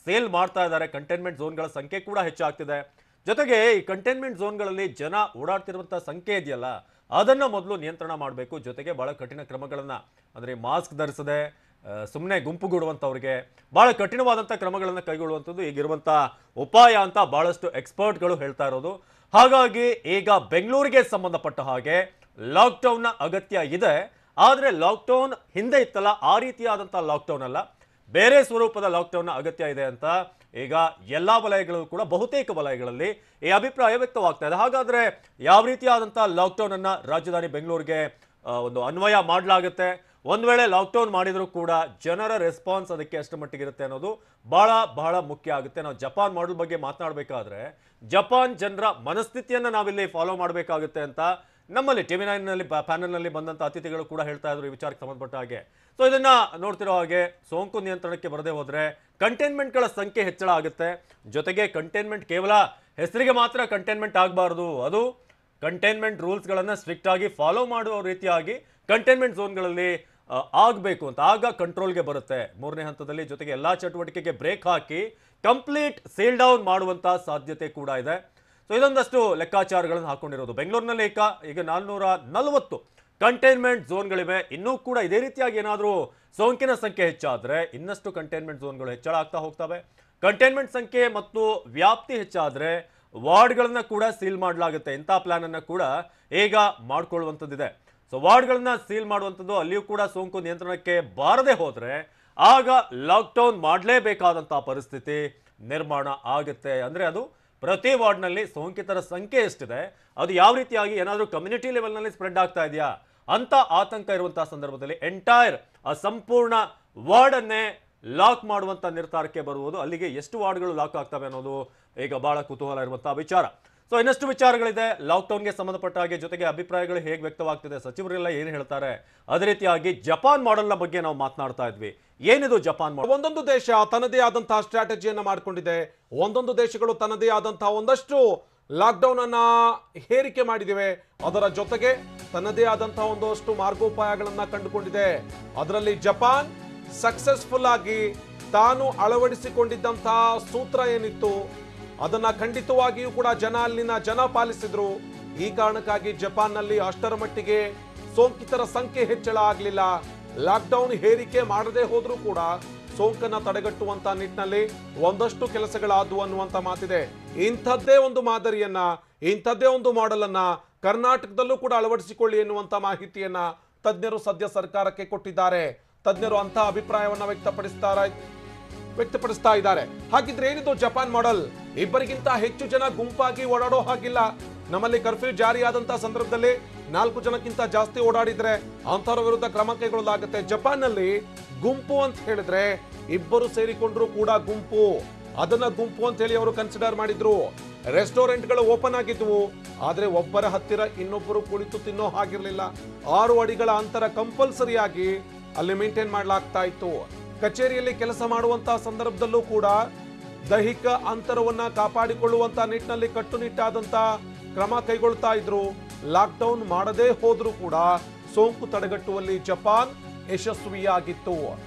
ಸೇಲ್ ಮಾಡ್ತಾ ಇದ್ದಾರೆ. ಕಂಟೈನ್ಮೆಂಟ್ ಝೋನ್ಗಳ ಸಂಖ್ಯೆ ಕೂಡ ಹೆಚ್ಚಾಗ್ತಿದೆ. ಜೊತೆಗೆ ಈ ಕಂಟೈನ್ಮೆಂಟ್ ಝೋನ್ಗಳಲ್ಲಿ ಜನ ಓಡಾಡ್ತಿರುವಂತ ಸಂಖ್ಯೆ ಇದೆಯಲ್ಲ, ಅದನ್ನ ಮೊದಲು ನಿಯಂತ್ರಣ ಮಾಡಬೇಕು. ಜೊತೆಗೆ ಬಹಳ ಕಠಿಣ ಕ್ರಮಗಳನ್ನ, ಅಂದ್ರೆ ಮಾಸ್ಕ್ ಧರಿಸದೆ ಸುಮ್ಮನೆ ಗುಂಪುಗೂಡುವಂಥವ್ರಿಗೆ ಬಹಳ ಕಠಿಣವಾದಂಥ ಕ್ರಮಗಳನ್ನು ಕೈಗೊಳ್ಳುವಂಥದ್ದು ಈಗಿರುವಂಥ ಉಪಾಯ ಅಂತ ಬಹಳಷ್ಟು ಎಕ್ಸ್ಪರ್ಟ್ಗಳು ಹೇಳ್ತಾ ಇರೋದು. ಹಾಗಾಗಿ ಈಗ ಬೆಂಗಳೂರಿಗೆ ಸಂಬಂಧಪಟ್ಟ ಹಾಗೆ ಲಾಕ್ಡೌನ್ನ ಅಗತ್ಯ ಇದೆ. ಆದರೆ ಲಾಕ್ಡೌನ್ ಹಿಂದೆ ಇತ್ತಲ್ಲ, ಆ ರೀತಿಯಾದಂಥ ಲಾಕ್ಡೌನ್ ಅಲ್ಲ, ಬೇರೆ ಸ್ವರೂಪದ ಲಾಕ್ಡೌನ್ನ ಅಗತ್ಯ ಇದೆ ಅಂತ ಈಗ ಎಲ್ಲ ವಲಯಗಳು ಕೂಡ, ಬಹುತೇಕ ವಲಯಗಳಲ್ಲಿ ಈ ಅಭಿಪ್ರಾಯ ವ್ಯಕ್ತವಾಗ್ತಾ ಇದೆ. ಹಾಗಾದ್ರೆ ಯಾವ ರೀತಿಯಾದಂಥ ಲಾಕ್ಡೌನ್ ಅನ್ನ ರಾಜಧಾನಿ ಬೆಂಗಳೂರಿಗೆ ಒಂದು ಅನ್ವಯ ಮಾಡಲಾಗುತ್ತೆ? ಒಂದ್ ವೇಳೆ ಲಾಕ್ಡೌನ್ ಮಾಡಿದ್ರು ಕೂಡ ಜನರ ರೆಸ್ಪಾನ್ಸ್ ಅದಕ್ಕೆ ಎಷ್ಟು ಮಟ್ಟಿಗಿರುತ್ತೆ ಅನ್ನೋದು ಬಹಳ ಬಹಳ ಮುಖ್ಯ ಆಗುತ್ತೆ. ನಾವು ಜಪಾನ್ ಮಾಡೆಲ್ ಬಗ್ಗೆ ಮಾತನಾಡಬೇಕಾದ್ರೆ ಜಪಾನ್ ಜನರ ಮನಸ್ಥಿತಿಯನ್ನ ನಾವಿಲ್ಲಿ ಫಾಲೋ ಮಾಡಬೇಕಾಗುತ್ತೆ ಅಂತ ನಮ್ಮಲ್ಲಿ TV9 ನಲ್ಲಿ ಪ್ಯಾನಲ್ ನಲ್ಲಿ ಬಂದಂತ ಅತಿಥಿಗಳು ಕೂಡ ಹೇಳ್ತಾ ಇದ್ರು ಈ ವಿಚಾರಕ್ಕೆ ಸಂಬಂಧಪಟ್ಟ ಹಾಗೆ. ಸೊ ಇದನ್ನ ನೋಡ್ತಿರೋ ಹಾಗೆ ಸೋಂಕು ನಿಯಂತ್ರಣಕ್ಕೆ ಬರದೇ ಹೋದ್ರೆ ಕಂಟೈನ್ಮೆಂಟ್ಗಳ ಸಂಖ್ಯೆ ಹೆಚ್ಚಳ ಆಗುತ್ತೆ. ಜೊತೆಗೆ ಕಂಟೈನ್ಮೆಂಟ್ ಕೇವಲ ಹೆಸರಿಗೆ ಮಾತ್ರ ಕಂಟೈನ್ಮೆಂಟ್ ಆಗಬಾರ್ದು, ಅದು ಕಂಟೈನ್ಮೆಂಟ್ ರೂಲ್ಸ್ಗಳನ್ನು ಸ್ಟ್ರಿಕ್ಟ್ ಆಗಿ ಫಾಲೋ ಮಾಡುವ ರೀತಿಯಾಗಿ ಕಂಟೈನ್ಮೆಂಟ್ ಝೋನ್ಗಳಲ್ಲಿ ಆಗಬೇಕು ಅಂತ, ಆಗ ಕಂಟ್ರೋಲ್ಗೆ ಬರುತ್ತೆ. 3ನೇ ಹಂತದಲ್ಲಿ ಜೊತೆಗೆ ಎಲ್ಲಾ ಚಟುವಟಿಕೆಗೆ ಬ್ರೇಕ್ ಹಾಕಿ ಕಂಪ್ಲೀಟ್ ಸೀಲ್ ಡೌನ್ ಮಾಡುವಂತ ಸಾಧ್ಯತೆ ಕೂಡ ಇದೆ. ಸೊ ಇದೊಂದಷ್ಟು ಲೆಕ್ಕಾಚಾರಗಳನ್ನು ಹಾಕೊಂಡಿರೋದು. ಬೆಂಗಳೂರಿನಲ್ಲಿ ಈಗ 440 ಕಂಟೈನ್ಮೆಂಟ್ ಝೋನ್ಗಳಿವೆ. ಇನ್ನೂ ಕೂಡ ಇದೇ ರೀತಿಯಾಗಿ ಏನಾದರೂ ಸೋಂಕಿನ ಸಂಖ್ಯೆ ಹೆಚ್ಚಾದರೆ ಇನ್ನಷ್ಟು ಕಂಟೈನ್ಮೆಂಟ್ ಝೋನ್ಗಳು ಹೆಚ್ಚಳ ಆಗ್ತಾ ಹೋಗ್ತವೆ. ಕಂಟೈನ್ಮೆಂಟ್ ಸಂಖ್ಯೆ ಮತ್ತು ವ್ಯಾಪ್ತಿ ಹೆಚ್ಚಾದರೆ ವಾರ್ಡ್ಗಳನ್ನ ಕೂಡ ಸೀಲ್ ಮಾಡಲಾಗುತ್ತೆ. ಇಂಥ ಪ್ಲಾನ್ ಅನ್ನ ಕೂಡ ಈಗ ಮಾಡ್ಕೊಳ್ಳುವಂಥದ್ದಿದೆ. ಸೊ ವಾರ್ಡ್ಗಳನ್ನ ಸೀಲ್ ಮಾಡುವಂಥದ್ದು, ಅಲ್ಲಿಯೂ ಕೂಡ ಸೋಂಕು ನಿಯಂತ್ರಣಕ್ಕೆ ಬಾರದೆ ಹೋದರೆ ಆಗ ಲಾಕ್ಡೌನ್ ಮಾಡಲೇಬೇಕಾದಂತಹ ಪರಿಸ್ಥಿತಿ ನಿರ್ಮಾಣ ಆಗುತ್ತೆ. ಅಂದರೆ ಅದು ಪ್ರತಿ ವಾರ್ಡ್ನಲ್ಲಿ ಸೋಂಕಿತರ ಸಂಖ್ಯೆ ಎಷ್ಟಿದೆ, ಅದು ಯಾವ ರೀತಿಯಾಗಿ ಏನಾದರೂ ಕಮ್ಯುನಿಟಿ ಲೆವೆಲ್ನಲ್ಲಿ ಸ್ಪ್ರೆಡ್ ಆಗ್ತಾ ಇದೆಯಾ ಅಂತ ಆತಂಕ ಇರುವಂತಹ ಸಂದರ್ಭದಲ್ಲಿ ಎಂಟೈರ್ ಸಂಪೂರ್ಣ ವಾರ್ಡನ್ನೇ ಲಾಕ್ ಮಾಡುವಂಥ ನಿರ್ಧಾರಕ್ಕೆ ಬರುವುದು. ಅಲ್ಲಿಗೆ ಎಷ್ಟು ವಾರ್ಡ್ಗಳು ಲಾಕ್ ಆಗ್ತವೆ ಅನ್ನೋದು ಈಗ ಬಹಳ ಕುತೂಹಲ ಇರುವಂತಹ ವಿಚಾರ. ಸೊ ಇನ್ನಷ್ಟು ವಿಚಾರಗಳಿದೆ ಲಾಕ್ಡೌನ್ಗೆ ಸಂಬಂಧಪಟ್ಟ ಹಾಗೆ. ಜೊತೆಗೆ ಅಭಿಪ್ರಾಯಗಳು ಹೇಗೆ ವ್ಯಕ್ತವಾಗ್ತಿದೆ, ಸಚಿವರೆಲ್ಲ ಏನು ಹೇಳ್ತಾರೆ, ಅದೇ ರೀತಿಯಾಗಿ ಜಪಾನ್ ಮಾಡೆಲ್ನ ಬಗ್ಗೆ ನಾವು ಮಾತನಾಡ್ತಾ ಇದ್ವಿ. ಏನಿದು ಜಪಾನ್ ಮಾಡೆಲ್? ಒಂದೊಂದು ದೇಶ ತನ್ನದೇ ಆದಂತಹ ಸ್ಟ್ರಾಟಜಿಯನ್ನು ಮಾಡಿಕೊಂಡಿದೆ. ಒಂದೊಂದು ದೇಶಗಳು ತನ್ನದೇ ಆದಂತಹ ಒಂದಷ್ಟು ಲಾಕ್ಡೌನ್ ಅನ್ನ ಹೇರಿಕೆ ಮಾಡಿದಿವೆ. ಅದರ ಜೊತೆಗೆ ತನ್ನದೇ ಆದಂತಹ ಒಂದಷ್ಟು ಮಾರ್ಗೋಪಾಯಗಳನ್ನ ಕಂಡುಕೊಂಡಿದೆ. ಅದರಲ್ಲಿ ಜಪಾನ್ ಸಕ್ಸಸ್ಫುಲ್ ಆಗಿ ತಾನು ಅಳವಡಿಸಿಕೊಂಡಿದ್ದಂತಹ ಸೂತ್ರ ಏನಿತ್ತು ಅದನ್ನ ಖಂಡಿತವಾಗಿಯೂ ಕೂಡ ಅಲ್ಲಿನ ಜನ ಪಾಲಿಸಿದ್ರು. ಈ ಕಾರಣಕ್ಕಾಗಿ ಜಪಾನ್ನಲ್ಲಿ ಅಷ್ಟರ ಮಟ್ಟಿಗೆ ಸೋಂಕಿತರ ಸಂಖ್ಯೆ ಹೆಚ್ಚಳ ಆಗಲಿಲ್ಲ. ಲಾಕ್ಡೌನ್ ಹೇರಿಕೆ ಮಾಡದೆ ಹೋದ್ರೂ ಕೂಡ ಸೋಂಕನ್ನ ತಡೆಗಟ್ಟುವಂತ ನಿಟ್ಟಿನಲ್ಲಿ ಒಂದಷ್ಟು ಕೆಲಸಗಳಾದವು ಅನ್ನುವಂತ ಮಾತಿದೆ. ಇಂಥದ್ದೇ ಒಂದು ಮಾದರಿಯನ್ನ, ಇಂಥದ್ದೇ ಒಂದು ಮಾಡೆಲ್ ಅನ್ನ ಕರ್ನಾಟಕದಲ್ಲೂ ಕೂಡ ಅಳವಡಿಸಿಕೊಳ್ಳಿ ಎನ್ನುವಂತ ಮಾಹಿತಿಯನ್ನ ತಜ್ಞರು ಸದ್ಯ ಸರ್ಕಾರಕ್ಕೆ ಕೊಟ್ಟಿದ್ದಾರೆ. ತಜ್ಞರು ಅಂತ ಅಭಿಪ್ರಾಯವನ್ನ ವ್ಯಕ್ತಪಡಿಸ್ತಾ ಇದ್ದಾರೆ. ಹಾಗಿದ್ರೆ ಏನಿದು ಜಪಾನ್ ಮಾಡೆಲ್? ಇಬ್ಬರಿಗಿಂತ ಹೆಚ್ಚು ಜನ ಗುಂಪಾಗಿ ಓಡಾಡೋ ಹಾಗಿಲ್ಲ. ನಮ್ಮಲ್ಲಿ ಕರ್ಫ್ಯೂ ಜಾರಿಯಾದಂತಹ ಸಂದರ್ಭದಲ್ಲಿ 4 ಜನಕ್ಕಿಂತ ಜಾಸ್ತಿ ಓಡಾಡಿದ್ರೆ ಅಂತವರ ವಿರುದ್ಧ ಕ್ರಮ ಕೈಗೊಳ್ಳಲಾಗುತ್ತೆ. ಜಪಾನ್ನಲ್ಲಿ ಗುಂಪು ಅಂತ ಹೇಳಿದ್ರೆ ಇಬ್ಬರು ಸೇರಿಕೊಂಡ್ರು ಕೂಡ ಗುಂಪು, ಅದನ್ನ ಗುಂಪು ಅಂತ ಹೇಳಿ ಅವರು ಕನ್ಸಿಡರ್ ಮಾಡಿದ್ರು. ರೆಸ್ಟೋರೆಂಟ್ಗಳು ಓಪನ್ ಆಗಿದ್ವು, ಆದ್ರೆ ಒಬ್ಬರ ಹತ್ತಿರ ಇನ್ನೊಬ್ಬರು ಕುಳಿತು ತಿನ್ನೋ ಹಾಗಿರ್ಲಿಲ್ಲ. 6 ಅಡಿಗಳ ಅಂತರ ಕಂಪಲ್ಸರಿ ಆಗಿ ಅಲ್ಲಿ ಮೇಂಟೈನ್ ಮಾಡಲಾಗ್ತಾ ಇತ್ತು. ಕಚೇರಿಯಲ್ಲಿ ಕೆಲಸ ಮಾಡುವಂತಹ ಸಂದರ್ಭದಲ್ಲೂ ಕೂಡ ದೈಹಿಕ ಅಂತರವನ್ನ ಕಾಪಾಡಿಕೊಳ್ಳುವಂತ ನಿಟ್ಟಿನಲ್ಲಿ ಕಟ್ಟುನಿಟ್ಟಾದಂತ ಕ್ರಮ ಕೈಗೊಳ್ತಾ ಇದ್ರು. ಲಾಕ್ಡೌನ್ ಮಾಡದೇ ಹೋದ್ರೂ ಕೂಡ ಸೋಂಕು ತಡೆಗಟ್ಟುವಲ್ಲಿ ಜಪಾನ್ ಯಶಸ್ವಿಯಾಗಿತ್ತು.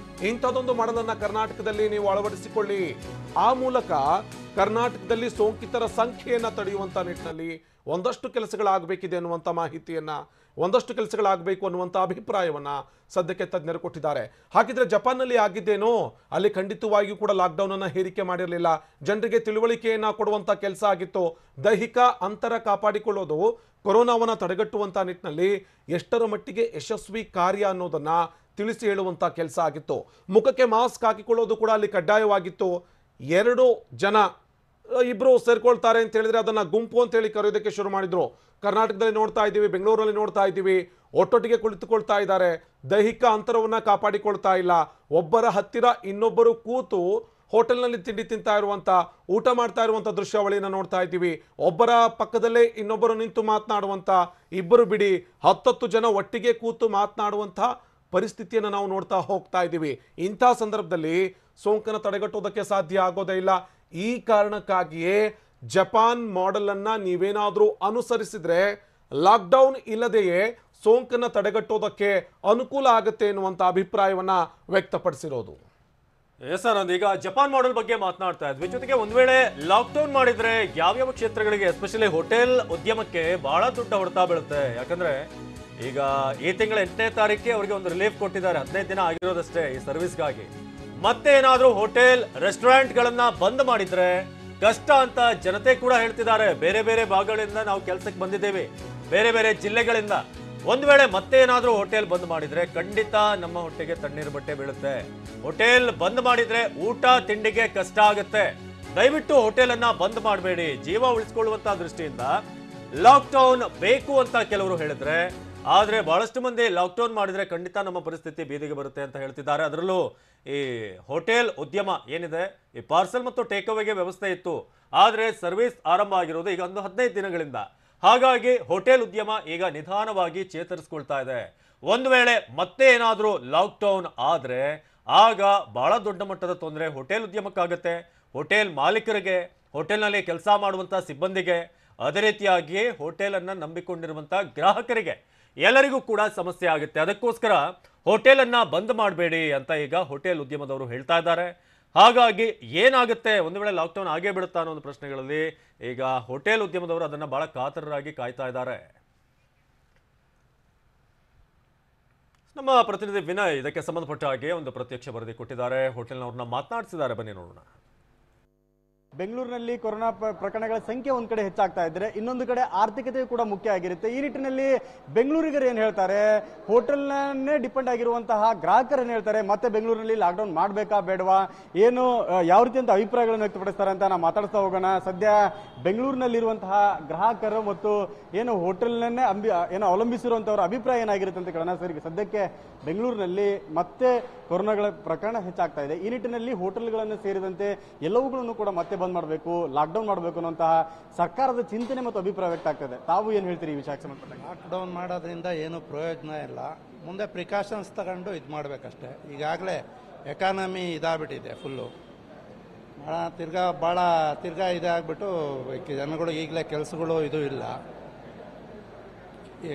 ಇಂಥದೊಂದು ಮಾಡಲನ್ನ ಕರ್ನಾಟಕದಲ್ಲಿ ನೀವು ಅಳವಡಿಸಿಕೊಳ್ಳಿ. ಆ ಮೂಲಕ ಕರ್ನಾಟಕದಲ್ಲಿ ಸೋಂಕಿತರ ಸಂಖ್ಯೆಯನ್ನ ತಡೆಯುವಂತ ನಿಟ್ಟಿನಲ್ಲಿ ಒಂದಷ್ಟು ಕೆಲಸಗಳಾಗಬೇಕಿದೆ ಅನ್ನುವಂಥ ಮಾಹಿತಿಯನ್ನ, ಒಂದಷ್ಟು ಕೆಲಸಗಳಾಗಬೇಕು ಅನ್ನುವಂಥ ಅಭಿಪ್ರಾಯವನ್ನ ಸದ್ಯಕ್ಕೆ ತಜ್ಞರು ಕೊಟ್ಟಿದ್ದಾರೆ. ಹಾಗಿದ್ರೆ ಜಪಾನ್ನಲ್ಲಿ ಆಗಿದ್ದೇನೋ, ಅಲ್ಲಿ ಖಂಡಿತವಾಗಿಯೂ ಕೂಡ ಲಾಕ್ಡೌನ್ ಅನ್ನ ಹೇರಿಕೆ ಮಾಡಿರಲಿಲ್ಲ. ಜನರಿಗೆ ತಿಳುವಳಿಕೆಯನ್ನ ಕೊಡುವಂತ ಕೆಲಸ ಆಗಿತ್ತು. ದೈಹಿಕ ಅಂತರ ಕಾಪಾಡಿಕೊಳ್ಳೋದು ಕೊರೋನಾವನ್ನ ತಡೆಗಟ್ಟುವಂತ ನಿಟ್ಟಿನಲ್ಲಿ ಎಷ್ಟರ ಮಟ್ಟಿಗೆ ಯಶಸ್ವಿ ಕಾರ್ಯ ಅನ್ನೋದನ್ನ ತಿಳಿಸಿ ಹೇಳುವಂತ ಕೆಲಸ ಆಗಿತ್ತು. ಮುಖಕ್ಕೆ ಮಾಸ್ಕ್ ಹಾಕಿಕೊಳ್ಳೋದು ಕೂಡ ಅಲ್ಲಿ ಕಡ್ಡಾಯವಾಗಿತ್ತು. 2 ಜನ ಇಬ್ರು ಸೇರ್ಕೊಳ್ತಾರೆ ಅಂತ ಹೇಳಿದ್ರೆ ಅದನ್ನ ಗುಂಪು ಅಂತ ಹೇಳಿ ಕರೆಯೋದಕ್ಕೆ ಶುರು ಮಾಡಿದ್ರು. ಕರ್ನಾಟಕದಲ್ಲಿ ನೋಡ್ತಾ ಇದ್ದೀವಿ, ಬೆಂಗಳೂರಲ್ಲಿ ನೋಡ್ತಾ ಇದ್ದೀವಿ, ಒಟ್ಟೊಟ್ಟಿಗೆ ಕುಳಿತುಕೊಳ್ತಾ ಇದ್ದಾರೆ. ದೈಹಿಕ ಅಂತರವನ್ನ ಕಾಪಾಡಿಕೊಳ್ತಾ ಇಲ್ಲ. ಒಬ್ಬರ ಹತ್ತಿರ ಇನ್ನೊಬ್ಬರು ಕೂತು ಹೋಟೆಲ್ನಲ್ಲಿ ತಿಂಡಿ ತಿಂತಾ ಇರುವಂತ, ಊಟ ಮಾಡ್ತಾ ಇರುವಂತ ದೃಶ್ಯಾವಳಿಯನ್ನು ನೋಡ್ತಾ ಇದ್ದೀವಿ. ಒಬ್ಬರ ಪಕ್ಕದಲ್ಲೇ ಇನ್ನೊಬ್ಬರು ನಿಂತು ಮಾತನಾಡುವಂತ, ಇಬ್ಬರು ಬಿಡಿ 10 ಜನ ಒಟ್ಟಿಗೆ ಕೂತು ಮಾತನಾಡುವಂತ ಪರಿಸ್ಥಿತಿಯನ್ನು ನಾವು ನೋಡ್ತಾ ಹೋಗ್ತಾ ಇದ್ದೀವಿ. ಇಂಥ ಸಂದರ್ಭದಲ್ಲಿ ಸೋಂಕನ್ನು ತಡೆಗಟ್ಟೋದಕ್ಕೆ ಸಾಧ್ಯ ಆಗೋದೇ ಇಲ್ಲ. ಈ ಕಾರಣಕ್ಕಾಗಿಯೇ ಜಪಾನ್ ಮಾಡೆಲ್ ಅನ್ನ ನೀವೇನಾದ್ರೂ ಅನುಸರಿಸಿದ್ರೆ ಲಾಕ್ಡೌನ್ ಇಲ್ಲದೆಯೇ ಸೋಂಕನ್ನು ತಡೆಗಟ್ಟೋದಕ್ಕೆ ಅನುಕೂಲ ಆಗುತ್ತೆ ಎನ್ನುವಂತ ಅಭಿಪ್ರಾಯವನ್ನ ವ್ಯಕ್ತಪಡಿಸಿರೋದು. ಸರ್, ಈಗ ಜಪಾನ್ ಮಾಡೆಲ್ ಬಗ್ಗೆ ಮಾತನಾಡ್ತಾ ಇದ್ವಿ. ಜೊತೆಗೆ ಒಂದ್ ವೇಳೆ ಲಾಕ್ಡೌನ್ ಮಾಡಿದ್ರೆ ಯಾವ್ಯಾವ ಕ್ಷೇತ್ರಗಳಿಗೆ, ಎಸ್ಪೆಷಲಿ ಹೋಟೆಲ್ ಉದ್ಯಮಕ್ಕೆ ಬಹಳ ದೊಡ್ಡ ಹೊಡೆತ ಬೀಳುತ್ತೆ. ಯಾಕಂದ್ರೆ ಈಗ ಈ ತಿಂಗಳ 8ನೇ ತಾರೀಕಿಗೆ ಅವರಿಗೆ ಒಂದು ರಿಲೀಫ್ ಕೊಟ್ಟಿದ್ದಾರೆ. 15 ದಿನ ಆಗಿರೋದಷ್ಟೇ ಈ ಸರ್ವಿಸ್ಗಾಗಿ. ಮತ್ತೆ ಏನಾದ್ರೂ ಹೋಟೆಲ್ ರೆಸ್ಟೋರೆಂಟ್ಗಳನ್ನ ಬಂದ್ ಮಾಡಿದ್ರೆ ಕಷ್ಟ ಅಂತ ಜನತೆ ಕೂಡ ಹೇಳ್ತಿದ್ದಾರೆ. ಬೇರೆ ಬೇರೆ ಭಾಗಗಳಿಂದ ನಾವು ಕೆಲಸಕ್ಕೆ ಬಂದಿದ್ದೇವೆ, ಬೇರೆ ಬೇರೆ ಜಿಲ್ಲೆಗಳಿಂದ. ಒಂದ್ ವೇಳೆ ಮತ್ತೆ ಏನಾದ್ರೂ ಹೋಟೆಲ್ ಬಂದ್ ಮಾಡಿದ್ರೆ ಖಂಡಿತ ನಮ್ಮ ಹೊಟ್ಟೆಗೆ ತಣ್ಣೀರು ಬಟ್ಟೆ ಬೀಳುತ್ತೆ. ಹೋಟೆಲ್ ಬಂದ್ ಮಾಡಿದ್ರೆ ಊಟ ತಿಂಡಿಗೆ ಕಷ್ಟ ಆಗುತ್ತೆ. ದಯವಿಟ್ಟು ಹೋಟೆಲ್ ಅನ್ನ ಬಂದ್ ಮಾಡಬೇಡಿ. ಜೀವ ಉಳಿಸ್ಕೊಳ್ಳುವಂತ ದೃಷ್ಟಿಯಿಂದ ಲಾಕ್ಡೌನ್ ಬೇಕು ಅಂತ ಕೆಲವರು ಹೇಳಿದ್ರೆ, ಆದ್ರೆ ಬಹಳಷ್ಟು ಮಂದಿ ಲಾಕ್ಡೌನ್ ಮಾಡಿದ್ರೆ ಖಂಡಿತ ನಮ್ಮ ಪರಿಸ್ಥಿತಿ ಬೀದಿಗೆ ಬರುತ್ತೆ ಅಂತ ಹೇಳ್ತಿದ್ದಾರೆ. ಅದರಲ್ಲೂ ಈ ಹೋಟೆಲ್ ಉದ್ಯಮ ಏನಿದೆ, ಈ ಪಾರ್ಸಲ್ ಮತ್ತು ಟೇಕ್ ಅವೇಗೆ ವ್ಯವಸ್ಥೆ ಇತ್ತು, ಆದ್ರೆ ಸರ್ವಿಸ್ ಆರಂಭ ಆಗಿರೋದು ಈಗ ಒಂದು 15 ದಿನಗಳಿಂದ. ಹಾಗಾಗಿ ಹೋಟೆಲ್ ಉದ್ಯಮ ಈಗ ನಿಧಾನವಾಗಿ ಚೇತರಿಸ್ಕೊಳ್ತಾ ಇದೆ. ಒಂದು ವೇಳೆ ಮತ್ತೆ ಏನಾದರೂ ಲಾಕ್ಡೌನ್ ಆದ್ರೆ ಆಗ ಬಹಳ ದೊಡ್ಡ ಮಟ್ಟದ ತೊಂದರೆ ಹೋಟೆಲ್ ಉದ್ಯಮಕ್ಕಾಗುತ್ತೆ. ಹೋಟೆಲ್ ಮಾಲೀಕರಿಗೆ, ಹೋಟೆಲ್ನಲ್ಲಿ ಕೆಲಸ ಮಾಡುವಂತ ಸಿಬ್ಬಂದಿಗೆ, ಅದೇ ರೀತಿಯಾಗಿ ಹೋಟೆಲನ್ನು ನಂಬಿಕೊಂಡಿರುವಂಥ ಗ್ರಾಹಕರಿಗೆ ಎಲ್ಲರಿಗೂ ಕೂಡ ಸಮಸ್ಯೆ ಆಗುತ್ತೆ. ಅದಕ್ಕೋಸ್ಕರ ಹೋಟೆಲನ್ನು ಬಂದ್ ಮಾಡಬೇಡಿ ಅಂತ ಈಗ ಹೋಟೆಲ್ ಉದ್ಯಮದವರು ಹೇಳ್ತಾ ಇದ್ದಾರೆ. ಹಾಗಾಗಿ ಏನಾಗುತ್ತೆ, ಒಂದು ವೇಳೆ ಲಾಕ್ಡೌನ್ ಆಗೇ ಬಿಡುತ್ತಾ ಅನ್ನೋ ಒಂದು ಪ್ರಶ್ನೆಗಳಲ್ಲಿ ಈಗ ಹೋಟೆಲ್ ಉದ್ಯಮದವರು ಅದನ್ನು ಬಹಳ ಕಾತರರಾಗಿ ಕಾಯ್ತಾ ಇದ್ದಾರೆ. ನಮ್ಮ ಪ್ರತಿನಿಧಿ ವಿನಯ್ ಇದಕ್ಕೆ ಸಂಬಂಧಪಟ್ಟ ಹಾಗೆ ಒಂದು ಪ್ರತ್ಯಕ್ಷ ವರದಿ ಕೊಟ್ಟಿದ್ದಾರೆ. ಹೋಟೆಲ್ನವ್ರನ್ನ ಮಾತನಾಡಿಸಿದ್ದಾರೆ, ಬನ್ನಿ ನೋಡೋಣ. ಬೆಂಗಳೂರಿನಲ್ಲಿ ಕೊರೋನಾ ಪ್ರಕರಣಗಳ ಸಂಖ್ಯೆ ಒಂದು ಕಡೆ ಹೆಚ್ಚಾಗ್ತಾ ಇದ್ರೆ ಇನ್ನೊಂದು ಕಡೆ ಆರ್ಥಿಕತೆ ಕೂಡ ಮುಖ್ಯ ಆಗಿರುತ್ತೆ. ಈ ನಿಟ್ಟಿನಲ್ಲಿ ಬೆಂಗಳೂರಿಗರು ಏನು ಹೇಳ್ತಾರೆ, ಹೋಟೆಲ್ನೇ ಡಿಪೆಂಡ್ ಆಗಿರುವಂತಹ ಗ್ರಾಹಕರು ಏನು ಹೇಳ್ತಾರೆ, ಮತ್ತೆ ಬೆಂಗಳೂರಿನಲ್ಲಿ ಲಾಕ್ಡೌನ್ ಮಾಡಬೇಕಾ ಬೇಡವಾ, ಏನು ಯಾವ ರೀತಿಯಂತ ಅಭಿಪ್ರಾಯಗಳನ್ನು ವ್ಯಕ್ತಪಡಿಸ್ತಾರೆ ಅಂತ ನಾವು ಮಾತಾಡ್ತಾ ಹೋಗೋಣ. ಸದ್ಯ ಬೆಂಗಳೂರಿನಲ್ಲಿರುವಂತಹ ಗ್ರಾಹಕರು ಮತ್ತು ಏನು ಹೋಟೆಲ್ನನ್ನೇ ಏನೋ ಅವಲಂಬಿಸಿರುವಂತವರ ಅಭಿಪ್ರಾಯ ಏನಾಗಿರುತ್ತೆ ಅಂತ ಕೇಳೋಣ. ಸರಿ, ಸದ್ಯಕ್ಕೆ ಬೆಂಗಳೂರಿನಲ್ಲಿ ಮತ್ತೆ ಕೊರೋನಾಗಳ ಪ್ರಕರಣ ಹೆಚ್ಚಾಗ್ತಾ ಇದೆ. ಈ ನಿಟ್ಟಿನಲ್ಲಿ ಹೋಟೆಲ್ಗಳನ್ನು ಸೇರಿದಂತೆ ಎಲ್ಲವುಗಳನ್ನು ಕೂಡ ಮತ್ತೆ ಬಂದ್ ಮಾಡಬೇಕು, ಲಾಕ್ಡೌನ್ ಮಾಡಬೇಕು ಅನ್ನುವಂತಹ ಸರ್ಕಾರದ ಚಿಂತನೆ ಮತ್ತು ಅಭಿಪ್ರಾಯ ವ್ಯಕ್ತ ಆಗ್ತದೆ. ತಾವು ಏನು ಹೇಳ್ತೀರಿ ಈ ವಿಷಯಕ್ಕೆ ಸಂಬಂಧಪಟ್ಟ? ಲಾಕ್ಡೌನ್ ಮಾಡೋದ್ರಿಂದ ಏನು ಪ್ರಯೋಜನ ಇಲ್ಲ, ಮುಂದೆ ಪ್ರಿಕಾಷನ್ಸ್ ತಗೊಂಡು ಇದು ಮಾಡಬೇಕಷ್ಟೇ. ಈಗಾಗಲೇ ಎಕಾನಮಿ ಇದಾಗ್ಬಿಟ್ಟಿದೆ ಫುಲ್ಲು, ತಿರ್ಗಾ ಇದಾಗ್ಬಿಟ್ಟು ಜನಗಳು ಈಗಲೇ ಕೆಲಸಗಳು ಇದು ಇಲ್ಲ,